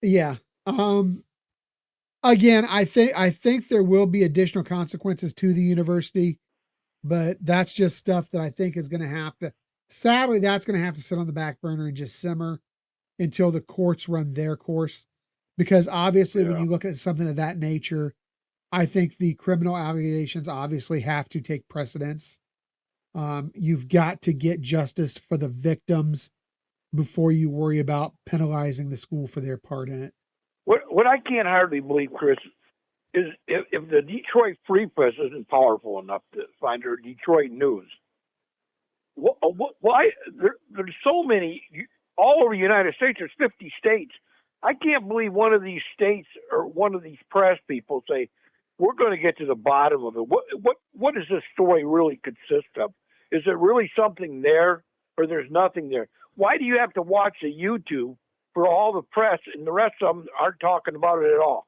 Yeah. Again, I think there will be additional consequences to the university, but that's just stuff that I think is going to have to, sadly, that's going to have to sit on the back burner and just simmer until the courts run their course. Because obviously, when you look at something of that nature, I think the criminal allegations obviously have to take precedence. You've got to get justice for the victims before you worry about penalizing the school for their part in it. What I can't hardly believe, Chris, is if the Detroit Free Press isn't powerful enough to find their Detroit news, why there's so many all over the United States? There's 50 states. I can't believe one of these states or one of these press people say, we're going to get to the bottom of it. What does this story really consist of? Is there really something there, or there's nothing there? Why do you have to watch the YouTube for all the press and the rest of them aren't talking about it at all?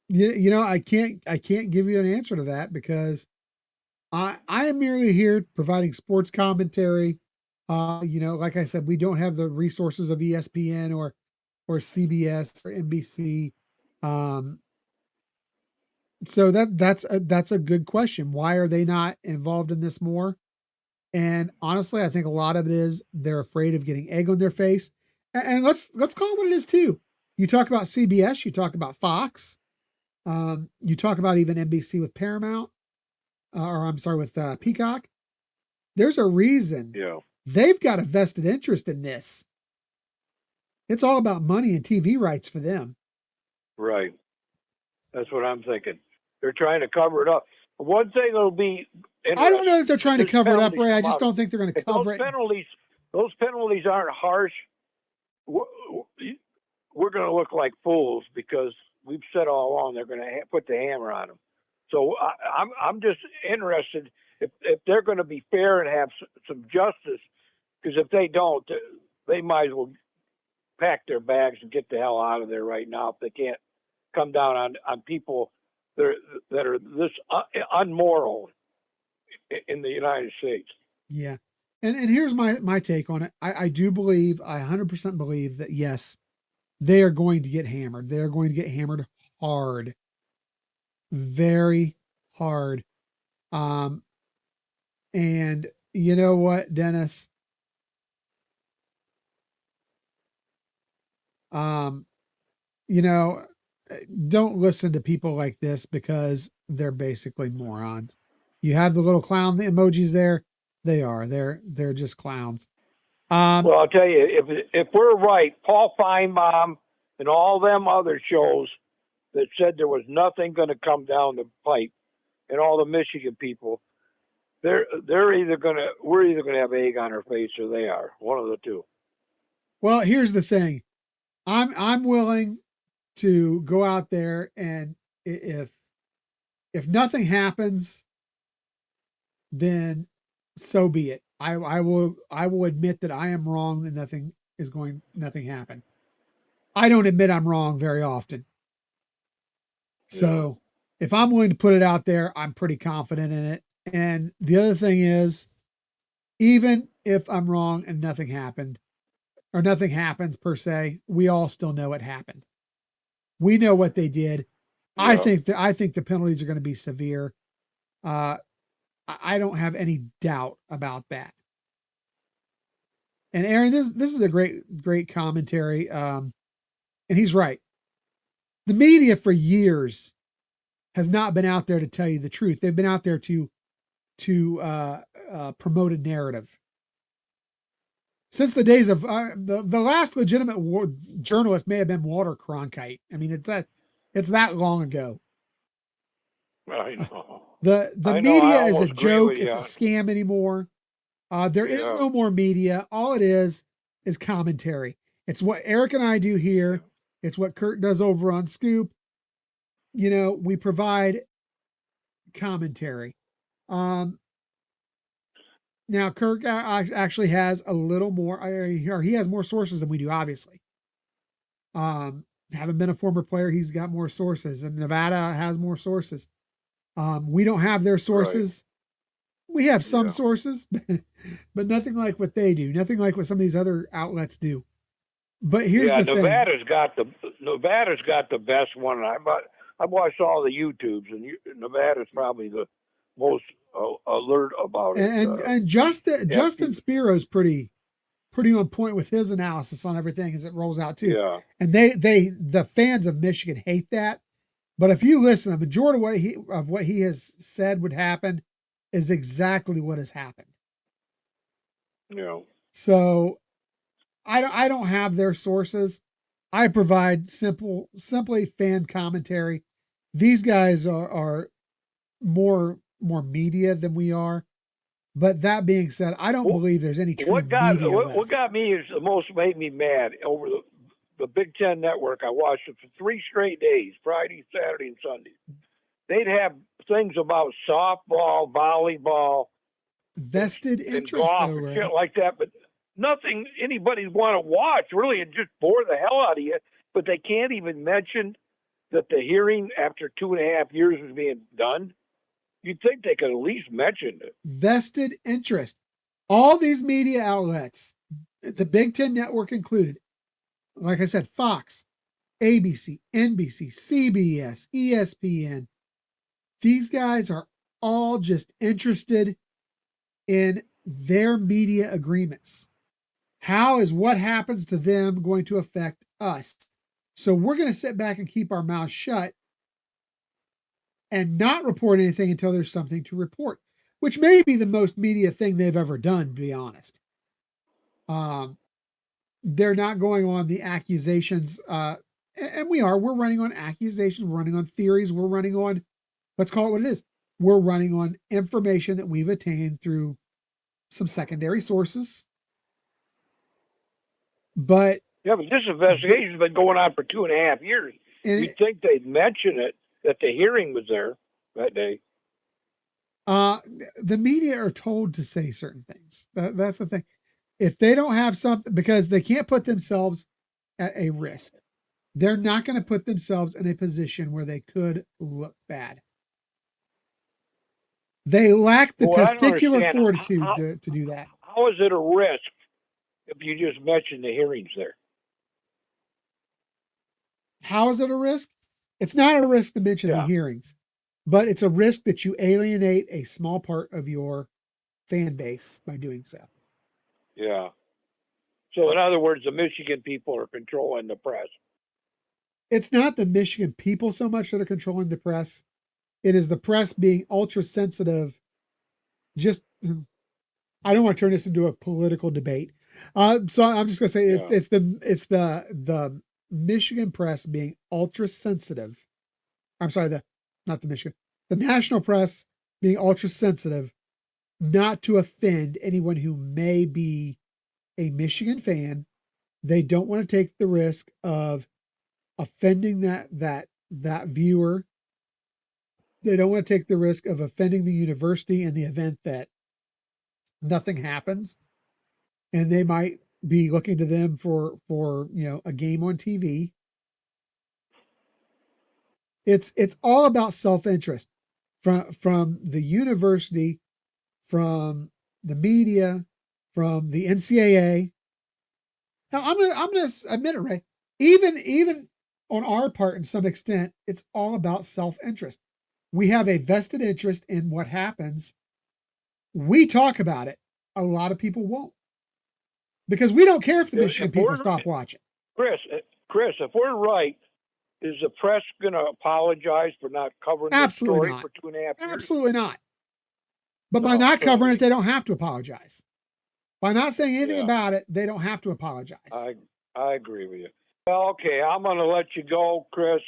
You know, I can't give you an answer to that, because I am merely here providing sports commentary. You know, like I said, we don't have the resources of ESPN or CBS or NBC. So that's a good question. Why are they not involved in this more? And honestly, I think a lot of it is they're afraid of getting egg on their face. And let's call it what it is too. You talk about CBS, you talk about Fox, you talk about even NBC with Paramount, or I'm sorry, with Peacock. There's a reason they've got a vested interest in this. It's all about money and TV rights for them. Right. That's what I'm thinking. They're trying to cover it up. One thing that'll be, I don't know that they're trying to cover it up, Ray. I just don't think they're going to cover it. Those penalties aren't harsh. We're going to look like fools, because we've said all along they're going to put the hammer on them. So I'm just interested if they're going to be fair and have some justice, because if they don't, they might as well pack their bags and get the hell out of there right now if they can't come down on people that are this unmoral in the United States. Yeah. And here's my take on it. I do believe, I 100% believe that, yes, they are going to get hammered. They're going to get hammered hard, very hard. And you know what, Dennis? You know, don't listen to people like this because they're basically morons. You have the little clown emojis there. They're just clowns. Well, I'll tell you, if we're right, Paul Feinbaum and all them other shows that said there was nothing going to come down the pipe, and all the Michigan people, we're either going to have egg on our face or they are, one of the two. Well, here's the thing. I'm willing to go out there, and if nothing happens, then so be it. I will admit that I am wrong and nothing happened. I don't admit I'm wrong very often. So if I'm willing to put it out there, I'm pretty confident in it. And the other thing is, even if I'm wrong and nothing happened, or nothing happens per se, we all still know it happened. We know what they did. Yeah. I think the penalties are going to be severe. I don't have any doubt about that. And Aaron, this is a great commentary. And he's right. The media for years has not been out there to tell you the truth. They've been out there to promote a narrative. Since the days of the last legitimate journalist may have been Walter Cronkite. I mean, it's that long ago. I know. The media is a joke. It's a scam anymore. There is no more media. All it is commentary. It's what Eric and I do here. It's what Kurt does over on Scoop. You know, we provide commentary. Now, Kirk actually has a little more, or he has more sources than we do, obviously. Having been a former player, he's got more sources, and Nevada has more sources. We don't have their sources. Right. We have some sources, but nothing like what they do, nothing like what some of these other outlets do. But here's the thing. Nevada's got the best one. I've watched all the YouTubes, and Nevada's probably the most alert about it. And Justin Spiro's pretty on point with his analysis on everything as it rolls out too. Yeah. And the fans of Michigan hate that. But if you listen, the majority of what he has said would happen is exactly what has happened. Yeah. So I don't have their sources. I provide simply fan commentary. These guys are more media than we are. But that being said, I don't believe there's any true media left. What got me is the most made me mad over the Big Ten Network. I watched it for 3 straight days, Friday, Saturday, and Sunday. They'd have things about softball, volleyball, vested interest, golf, and shit like that, but nothing anybody'd want to watch, really. It just bore the hell out of you. But they can't even mention that the hearing after 2.5 years was being done. You'd think they could at least mention it. Vested interest. All these media outlets, the Big Ten Network included, like I said, Fox, ABC, NBC, CBS, ESPN, these guys are all just interested in their media agreements. How is what happens to them going to affect us? So we're going to sit back and keep our mouths shut and not report anything until there's something to report, which may be the most media thing they've ever done, to be honest. They're not going on the accusations, and we're running on accusations, we're running on theories, we're running on, let's call it what it is. We're running on information that we've attained through some secondary sources. But this investigation's been going on for 2.5 years. You'd think they'd mention it, that the hearing was there that day. The media are told to say certain things. That's the thing. If they don't have something, because they can't put themselves at a risk, they're not going to put themselves in a position where they could look bad. They lack the testicular fortitude to do that. How is it a risk if you just mention the hearings there? How is it a risk? It's not a risk to mention the hearings, but it's a risk that you alienate a small part of your fan base by doing so. Yeah. So in other words, the Michigan people are controlling the press. It's not the Michigan people so much that are controlling the press. It is the press being ultra sensitive. I don't want to turn this into a political debate. So I'm just going to say it's the Michigan press being ultra sensitive. I'm sorry, the national press being ultra sensitive, not to offend anyone who may be a Michigan fan. They don't want to take the risk of offending that viewer. They don't want to take the risk of offending the university in the event that nothing happens, and they might be looking to them for a game on TV. It's all about self-interest from the university, from the media, from the NCAA. Now I'm gonna admit it, Ray. Even on our part, in some extent, it's all about self-interest. We have a vested interest in what happens. We talk about it. A lot of people won't, because we don't care if the Michigan people stop watching. Chris, if we're right, is the press going to apologize for not covering the story for 2.5 years? Absolutely not. But by not covering it, they don't have to apologize. By not saying anything about it, they don't have to apologize. I agree with you. Well, okay, I'm going to let you go, Chris.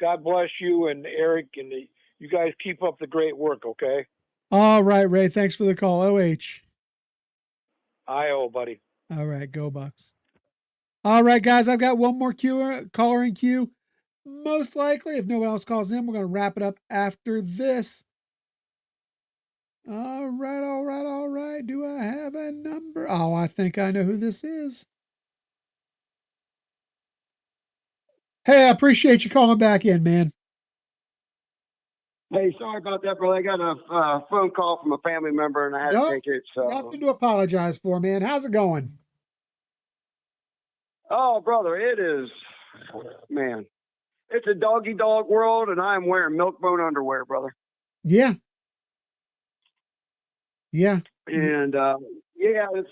God bless you and Eric, and you guys keep up the great work, okay? All right, Ray. Thanks for the call. OH. I-O, buddy. All right, go Bucks. All right, guys, I've got one more caller in queue. Most likely, if no one else calls in, we're going to wrap it up after this. All right. Do I have a number? Oh, I think I know who this is. Hey, I appreciate you calling back in, man. Hey, sorry about that, brother. I got a phone call from a family member, and I had to take it. So nothing to apologize for, man. How's it going? Oh, brother, it is, man. It's a dog-eat-dog world, and I'm wearing milk-bone underwear, brother. Yeah. And, it's, let's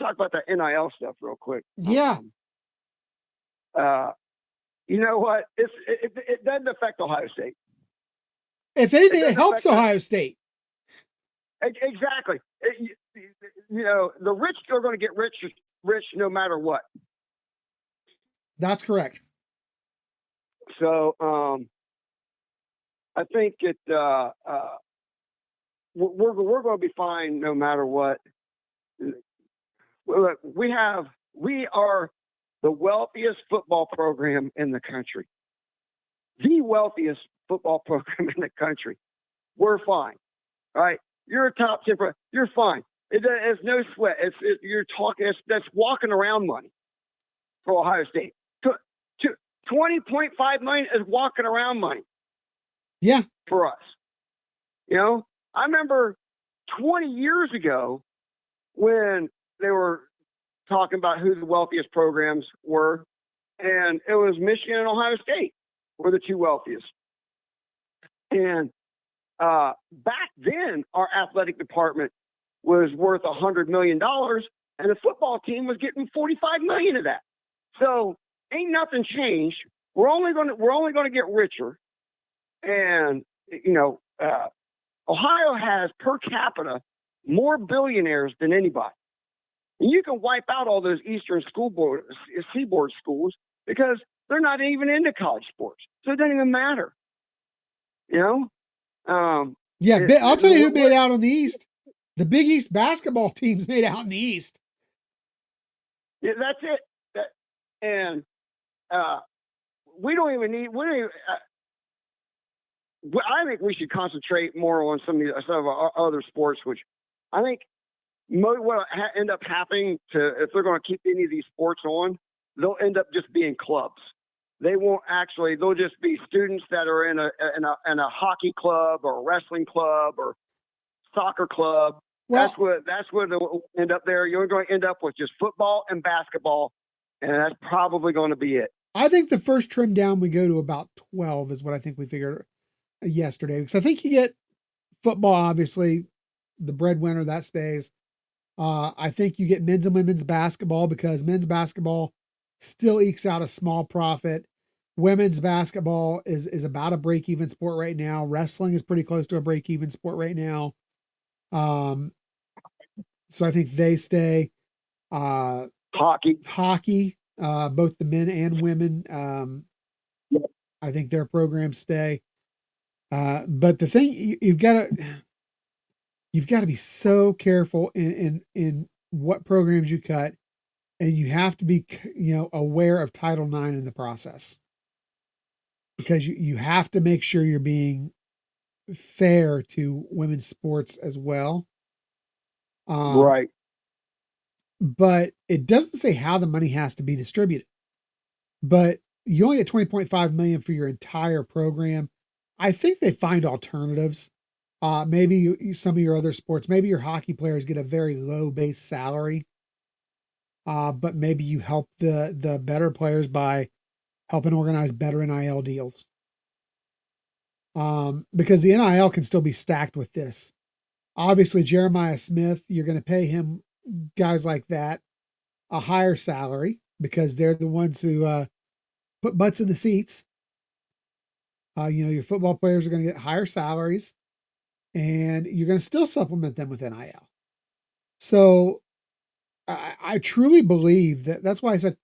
talk about the NIL stuff real quick. Yeah. You know what? It doesn't affect Ohio State. If anything, it helps Ohio State. Exactly. The rich are going to get rich no matter what. That's correct. So I think we're going to be fine no matter what. Look, we are the wealthiest football program in the country. The wealthiest football program in the country. We're fine. All right. You're a top 10. You're fine. It's no sweat. You're talking. That's walking around money for Ohio State. $20.5 million is walking around money. Yeah. For us. I remember 20 years ago when they were talking about who the wealthiest programs were, and it was Michigan and Ohio State were the two wealthiest. And back then, our athletic department was worth $100 million, and the football team was getting $45 million of that. So ain't nothing changed. We're only going to get richer, and Ohio has per capita more billionaires than anybody. And you can wipe out all those Eastern Seaboard schools because they're not even into college sports, so it doesn't even matter. I'll tell you who made out on the East. The Big East basketball teams made out in the East. Yeah, that's it. And we don't even need. I think we should concentrate more on some of our other sports, which I think what end up happening if they're going to keep any of these sports on, they'll end up just being clubs. They won't actually. They'll just be students that are in a hockey club or a wrestling club or soccer club. Well, that's what they'll end up there. You're going to end up with just football and basketball, and that's probably going to be it. I think the first trim down we go to about 12 is what I think we figured yesterday, because I think you get football, obviously the breadwinner that stays. I think you get men's and women's basketball because men's basketball still ekes out a small profit. Women's basketball is about a break-even sport right now. Wrestling is pretty close to a break-even sport right now. So I think they stay. Hockey, both the men and women. I think their programs stay. But the thing you've got to be so careful in what programs you cut, and you have to be aware of Title IX in the process, because you have to make sure you're being fair to women's sports as well. Right. But it doesn't say how the money has to be distributed. But you only get $20.5 million for your entire program. I think they find alternatives. Maybe some of your other sports, maybe your hockey players get a very low base salary. But maybe you help the better players by helping organize better NIL deals. Because the NIL can still be stacked with this. Obviously, Jeremiah Smith, you're going to pay him, guys like that, a higher salary because they're the ones who put butts in the seats. Your football players are going to get higher salaries, and you're going to still supplement them with NIL. So I truly believe that's why I said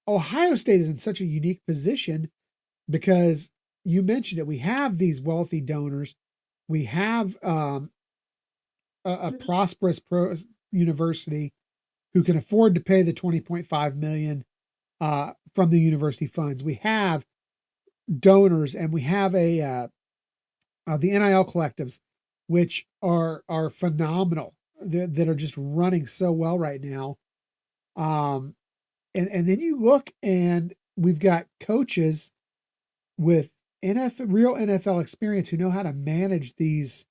Ohio State is in such a unique position, because you mentioned it. We have these wealthy donors. We have a prosperous university who can afford to pay the $20.5 million from the university funds. We have donors, and we have the NIL collectives, which are phenomenal, that are just running so well right now. And then you look, and we've got coaches with real NFL experience who know how to manage these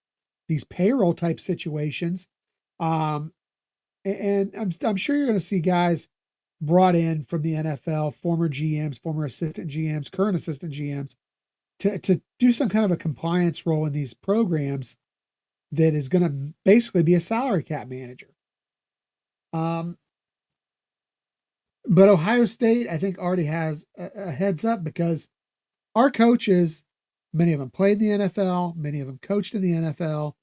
payroll type situations. And I'm sure you're going to see guys brought in from the NFL, former GMs, former assistant GMs, current assistant GMs, to do some kind of a compliance role in these programs that is going to basically be a salary cap manager. But Ohio State, I think, already has a heads up, because our coaches, many of them played in the NFL, many of them coached in the NFL.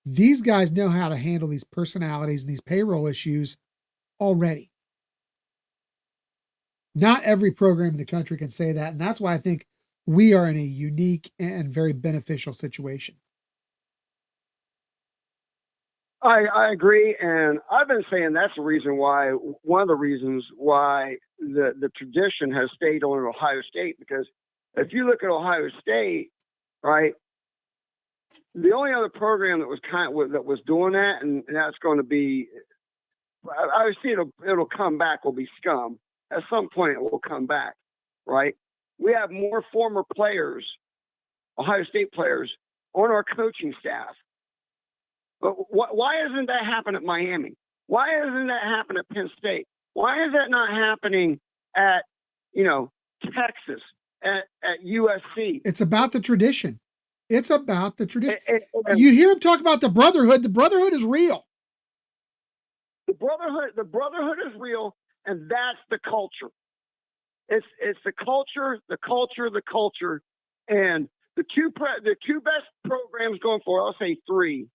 These guys know how to handle these personalities and these payroll issues already. Not every program in the country can say that, and that's why I think we are in a unique and very beneficial situation. I agree, and I've been saying that's the reason why, one of the reasons why the tradition has stayed on Ohio State, because if you look at Ohio State, right, the only other program that was doing that, and that's going to be, I see it'll come back, will be Scum. At some point it will come back, right? We have more former players, Ohio State players, on our coaching staff. But why isn't that happening at Miami? Why isn't that happening at Penn State? Why is that not happening at, Texas, at USC? It's about the tradition. It's about the tradition. You hear him talk about the brotherhood. The brotherhood is real. The brotherhood is real, and that's the culture. It's the culture, and the two best programs going forward, I'll say three,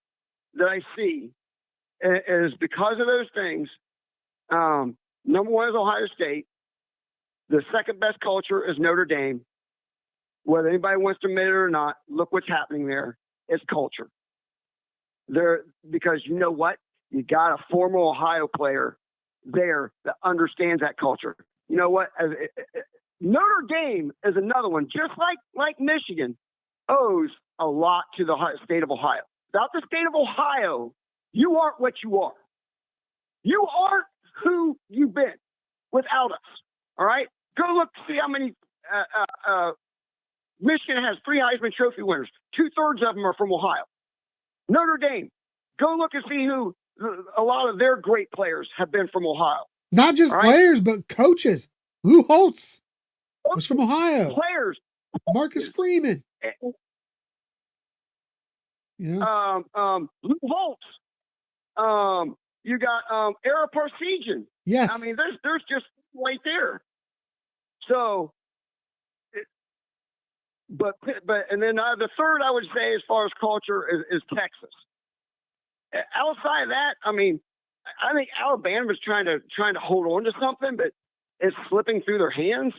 that I see is because of those things. Number one is Ohio State. The second best culture is Notre Dame. Whether anybody wants to admit it or not, look what's happening there. It's culture. Because you know what? You got a former Ohio player there that understands that culture. You know what? Notre Dame is another one, just like Michigan, owes a lot to the state of Ohio. Without the state of Ohio, you aren't what you are. You aren't who you've been without us. All right? Go look, see how many Michigan has 3 Heisman Trophy winners. 2/3 of them are from Ohio. Notre Dame, go look and see who a lot of their great players have been from Ohio. Not just players, but coaches. Lou Holtz was from Ohio. Players. Marcus Freeman. Lou Holtz. You got Ara Parseghian. Yes. I mean, there's just right there. So, and then the third I would say as far as culture is Texas. Outside of that, I mean, I think Alabama's trying to hold on to something, but it's slipping through their hands.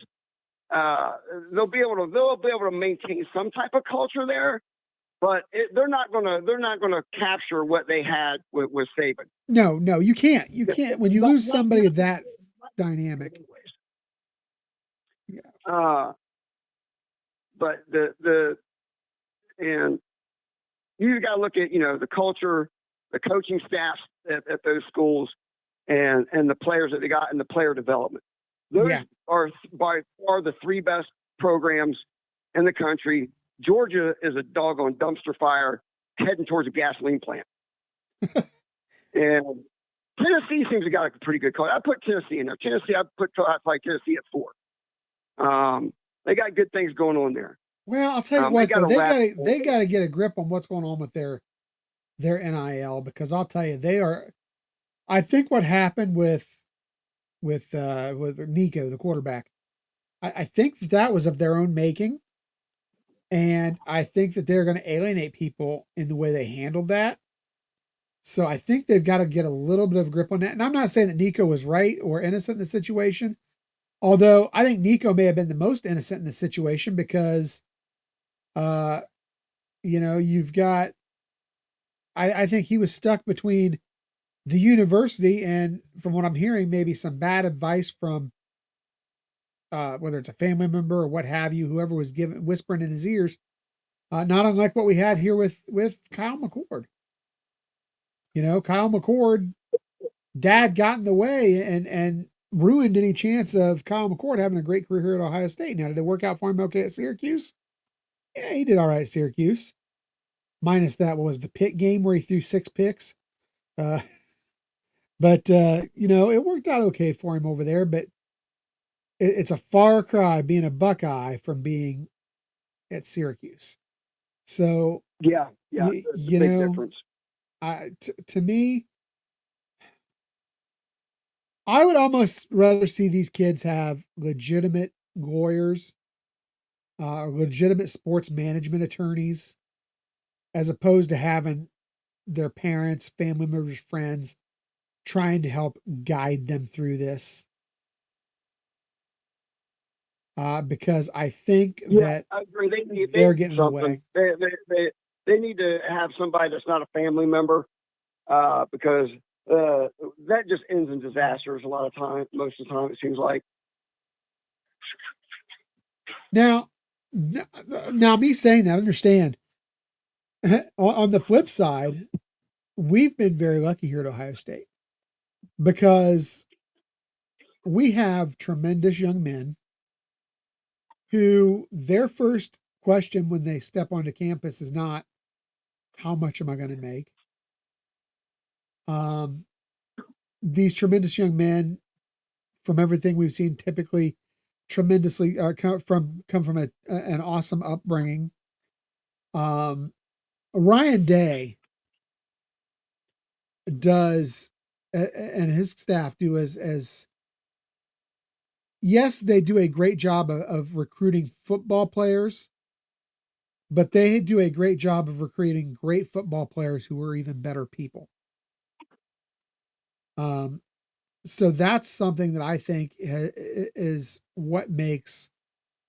They'll be able to maintain some type of culture there, but they're not gonna capture what they had with Saban. No, you can't. You can't when you lose somebody of that dynamic. Yeah. But and you got to look at the culture, the coaching staffs at those schools, and the players that they got and the player development. Those are by far the 3 best programs in the country. Georgia is a doggone dumpster fire heading towards a gasoline plant. And Tennessee seems to got a pretty good coach. I put Tennessee in there. I put Tennessee at 4. They got good things going on there. Well, I'll tell you what, they got to get a grip on what's going on with their NIL, because I'll tell you, I think what happened with Nico, the quarterback, I think that was of their own making. And I think that they're going to alienate people in the way they handled that. So I think they've got to get a little bit of a grip on that. And I'm not saying that Nico was right or innocent in the situation, although I think Nico may have been the most innocent in the situation because, you've got, I think he was stuck between the university and, from what I'm hearing, maybe some bad advice from whether it's a family member or what have you, whoever was whispering in his ears, not unlike what we had here with Kyle McCord. Kyle McCord, dad got in the way and ruined any chance of Kyle McCord having a great career here at Ohio State. Now, did it work out for him okay at Syracuse? Yeah, he did all right at Syracuse. Minus that, what was the Pitt game where he threw 6 picks? But it worked out okay for him over there, but it's a far cry being a Buckeye from being at Syracuse. So yeah, big difference. To me, I would almost rather see these kids have legitimate lawyers, legitimate sports management attorneys, as opposed to having their parents, family members, friends trying to help guide them through this. Because I think that I agree. they're getting in the way. They need to have somebody that's not a family member, because that just ends in disasters a lot of time. Most of the time, it seems like. Now, me saying that, understand. On the flip side, we've been very lucky here at Ohio State because we have tremendous young men who their first question when they step onto campus is not, how much am I going to make? These tremendous young men, from everything we've seen, typically tremendously come from an awesome upbringing. Ryan Day does, and his staff do as yes, they do a great job of recruiting football players, but they do a great job of recruiting great football players who are even better people. So that's something that I think is what makes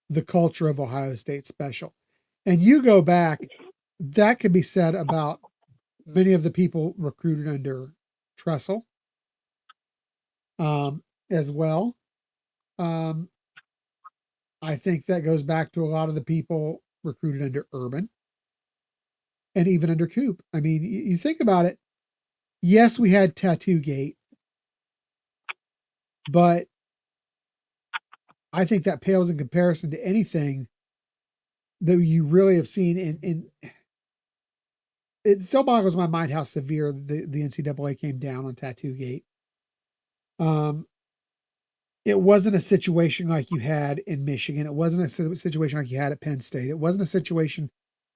the culture of Ohio State special. And you go back, that could be said about many of the people recruited under Tressel. as well. I think that goes back to a lot of the people recruited under Urban and even under Coop. I mean, you think about it. Yes, we had Tattoo Gate, but I think that pales in comparison to anything that you really have seen in it still boggles my mind how severe the NCAA came down on Tattoo Gate. It wasn't a situation like you had in Michigan. It wasn't a situation like you had at Penn State. It wasn't a situation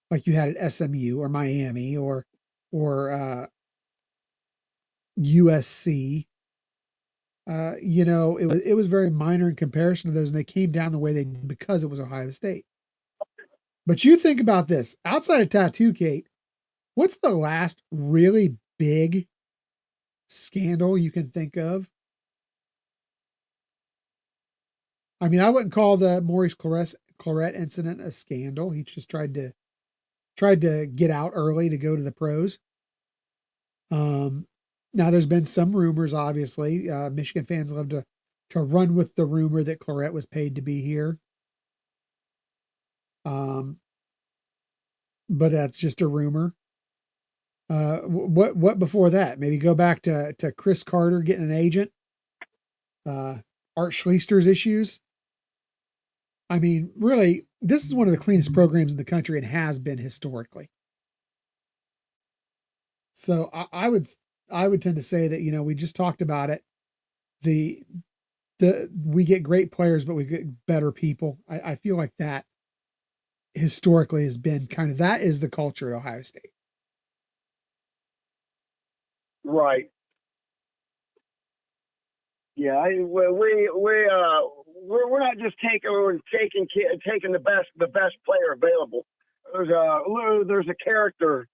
like you had at SMU or Miami or USC. It was very minor in comparison to those, and they came down the way they did because it was Ohio State. But you think about this: outside of Tattoo Gate, what's the last really big scandal you can think of? I mean, I wouldn't call the Maurice Claret incident a scandal. He just tried to get out early to go to the pros. Now there's been some rumors, obviously. Michigan fans love to run with the rumor that Claret was paid to be here. But that's just a rumor. What before that? Maybe go back to Chris Carter getting an agent. Art Schleister's issues. I mean, really, this is one of the cleanest programs in the country and has been historically. So I would tend to say that, we just talked about it. We get great players, but we get better people. I feel like that historically has been that is the culture at Ohio State. Right. Yeah, we're not just taking the best player available. There's a character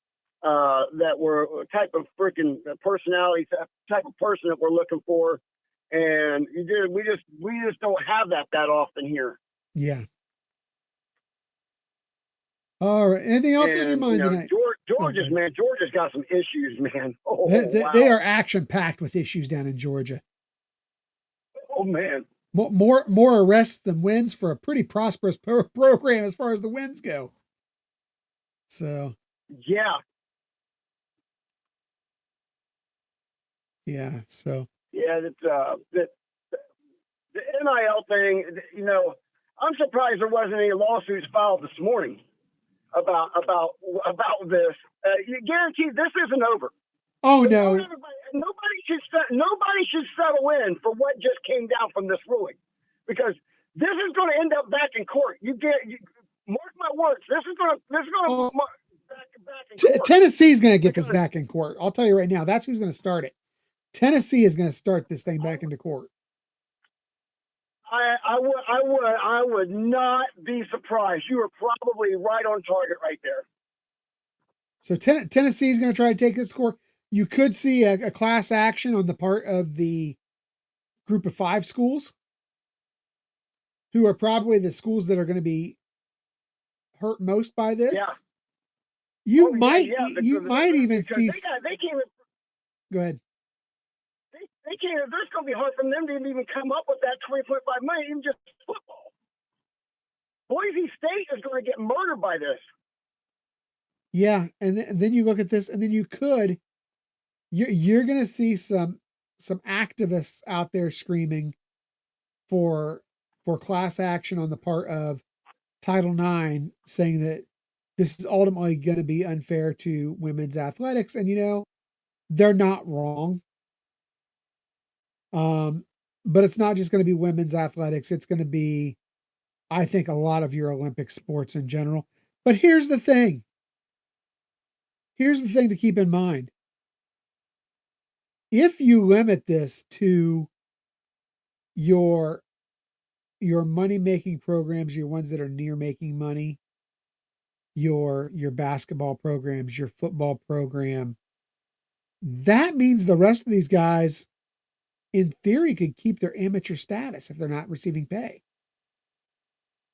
that we're a type of freaking personality type of person that we're looking for, and we just don't have that often here. Yeah. All right. Anything else on your mind tonight? Georgia's got some issues, man. Oh, wow. They are action packed with issues down in Georgia. Oh man. More arrests than wins for a pretty prosperous program as far as the wins go. So. Yeah. Yeah. So. Yeah, the NIL thing. I'm surprised there wasn't any lawsuits filed this morning about this. You guarantee this isn't over. Oh no. Nobody should settle in for what just came down from this ruling, because this is going to end up back in court. Mark my words. This is going to back in court. Tennessee's going to get this back in court. I'll tell you right now. That's who's going to start it. Tennessee is going to start this thing back into court. I would not be surprised. You are probably right on target right there. So Tennessee is going to try to take this to court. You could see a class action on the part of the group of 5 schools, who are probably the schools that are going to be hurt most by this. Yeah. You might even see. Go ahead. They can't. It's going to be hard for them to even come up with that $20.5 million, even just football. Boise State is going to get murdered by this. Yeah, and then you look at this, and then you're going to see some activists out there screaming for class action on the part of Title IX, saying that this is ultimately going to be unfair to women's athletics, and they're not wrong. But it's not just going to be women's athletics. It's going to be, I think, a lot of your Olympic sports in general. But here's the thing. Here's the thing to keep in mind. If you limit this to your money-making programs, your ones that are near making money, your basketball programs, your football program, that means the rest of these guys, in theory, could keep their amateur status if they're not receiving pay.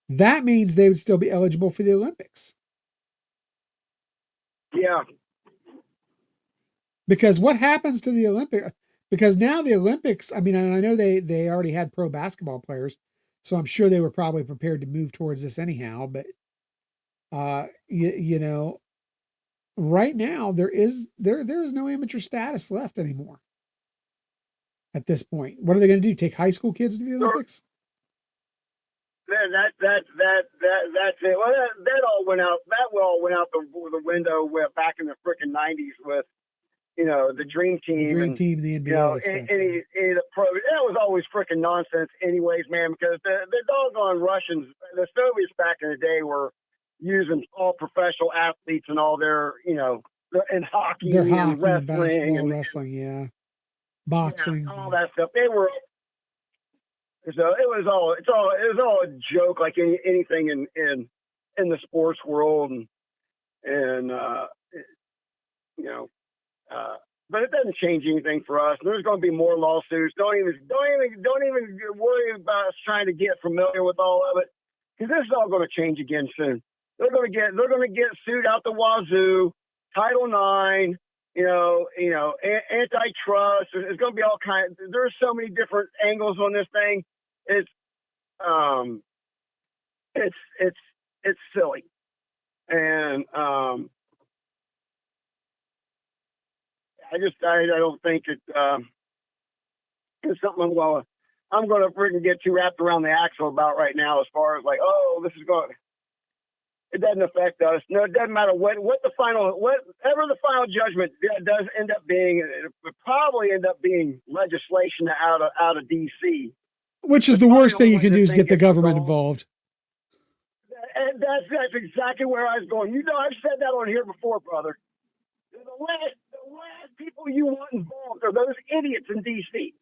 That means they would still be eligible for the Olympics. Yeah. Because what happens to the Olympic? Because now the Olympics, I mean, and I know they already had pro basketball players, so I'm sure they were probably prepared to move towards this anyhow. But you know, right now there is no amateur status left anymore at this point. What are they going to do? Take high school kids to the Olympics? Man, that's it. Well, that all went out. That all went out the window back in the frickin' '90s with, you know, the Dream Team. The Dream Team, the NBA. You know, any the pro. That was always frickin' nonsense, anyways, man. Because the doggone Russians, the Soviets back in the day were using all professional athletes and all their, you know, in hockey, and wrestling, basketball, wrestling, yeah, boxing, all that stuff. They were. So it was all a joke, like anything in the sports world, and you know, but it doesn't change anything for us. There's going to be more lawsuits. Don't even worry about us trying to get familiar with all of it, because this is all going to change again soon. They're going to get sued out the wazoo. Title IX, you know, antitrust. There's going to be all kinds. There's so many different angles on this thing. It's silly, and I don't think it's something I'm going to freaking get too wrapped around the axle about right now, as far as like, oh, this is going. It doesn't affect us. No, it doesn't matter whatever the final judgment does end up being. It would probably end up being legislation out of D.C. Which is the worst thing you can do is get the government involved. And that's exactly where I was going. You know, I've said that on here before, brother. The last people you want involved are those idiots in D.C.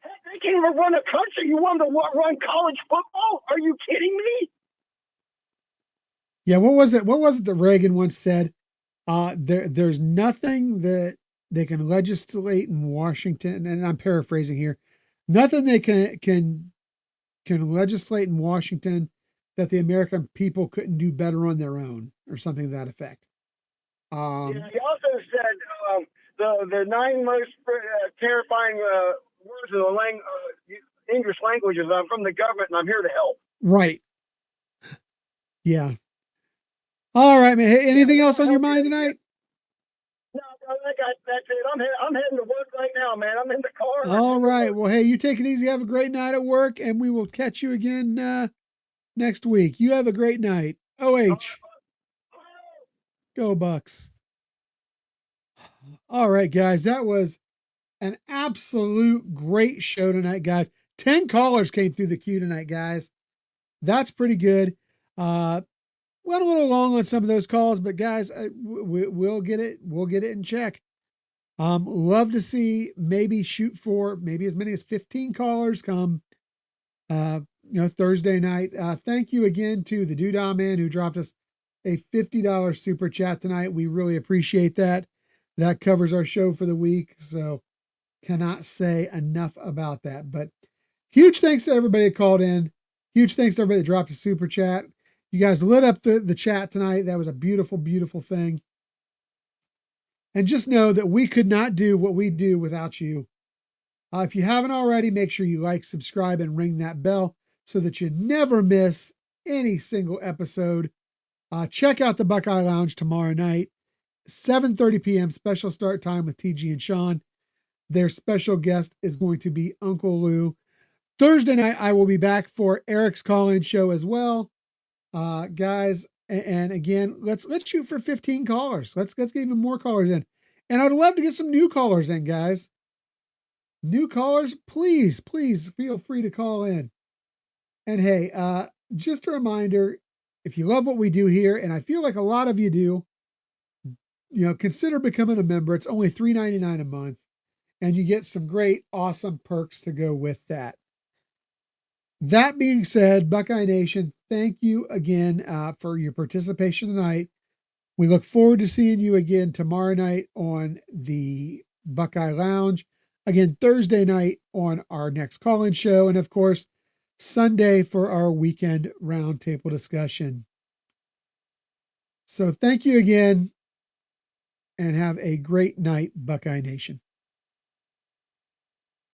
Heck, they can't even run a country. You want them to run college football? Are you kidding me? Yeah, what was it that Reagan once said? There's nothing that they can legislate in Washington, and I'm paraphrasing here. Nothing they can legislate in Washington that the American people couldn't do better on their own, or something to that effect. He also said the 9 most terrifying words in the English language is, "I'm from the government and I'm here to help." Right. Yeah. All right, man. Hey, anything else on your mind tonight? No, that's it. I'm heading to work right now, man. I'm in the car. All right. Well, hey, you take it easy. Have a great night at work, and we will catch you again next week. You have a great night. OH. Go Bucks. All right, guys. That was an absolute great show tonight, guys. 10 callers came through the queue tonight, guys. That's pretty good. Went a little long on some of those calls, but guys, we'll get it. We'll get it in check. Love to see maybe shoot for maybe as many as 15 callers come, Thursday night. Thank you again to the Doodah Man who dropped us a $50 super chat tonight. We really appreciate that. That covers our show for the week. So cannot say enough about that, but huge thanks to everybody that called in. Huge thanks to everybody that dropped a super chat. You guys lit up the chat tonight. That was a beautiful, beautiful thing. And just know that we could not do what we do without you. If you haven't already, make sure you like, subscribe, and ring that bell so that you never miss any single episode. Check out the Buckeye Lounge tomorrow night, 7:30 p.m. special start time with TG and Sean. Their special guest is going to be Uncle Lou. Thursday night, I will be back for Eric's call-in show as well. Guys, and again, let's shoot for 15 callers. Let's get even more callers in. And I'd love to get some new callers in, guys. New callers, please feel free to call in. And hey, just a reminder, if you love what we do here, and I feel like a lot of you do, consider becoming a member. It's only $3.99 a month, and you get some great, awesome perks to go with that. That being said, Buckeye Nation, thank you again for your participation tonight. We look forward to seeing you again tomorrow night on the Buckeye Lounge. Again, Thursday night on our next call-in show. And of course, Sunday for our weekend roundtable discussion. So thank you again. and have a great night, Buckeye Nation.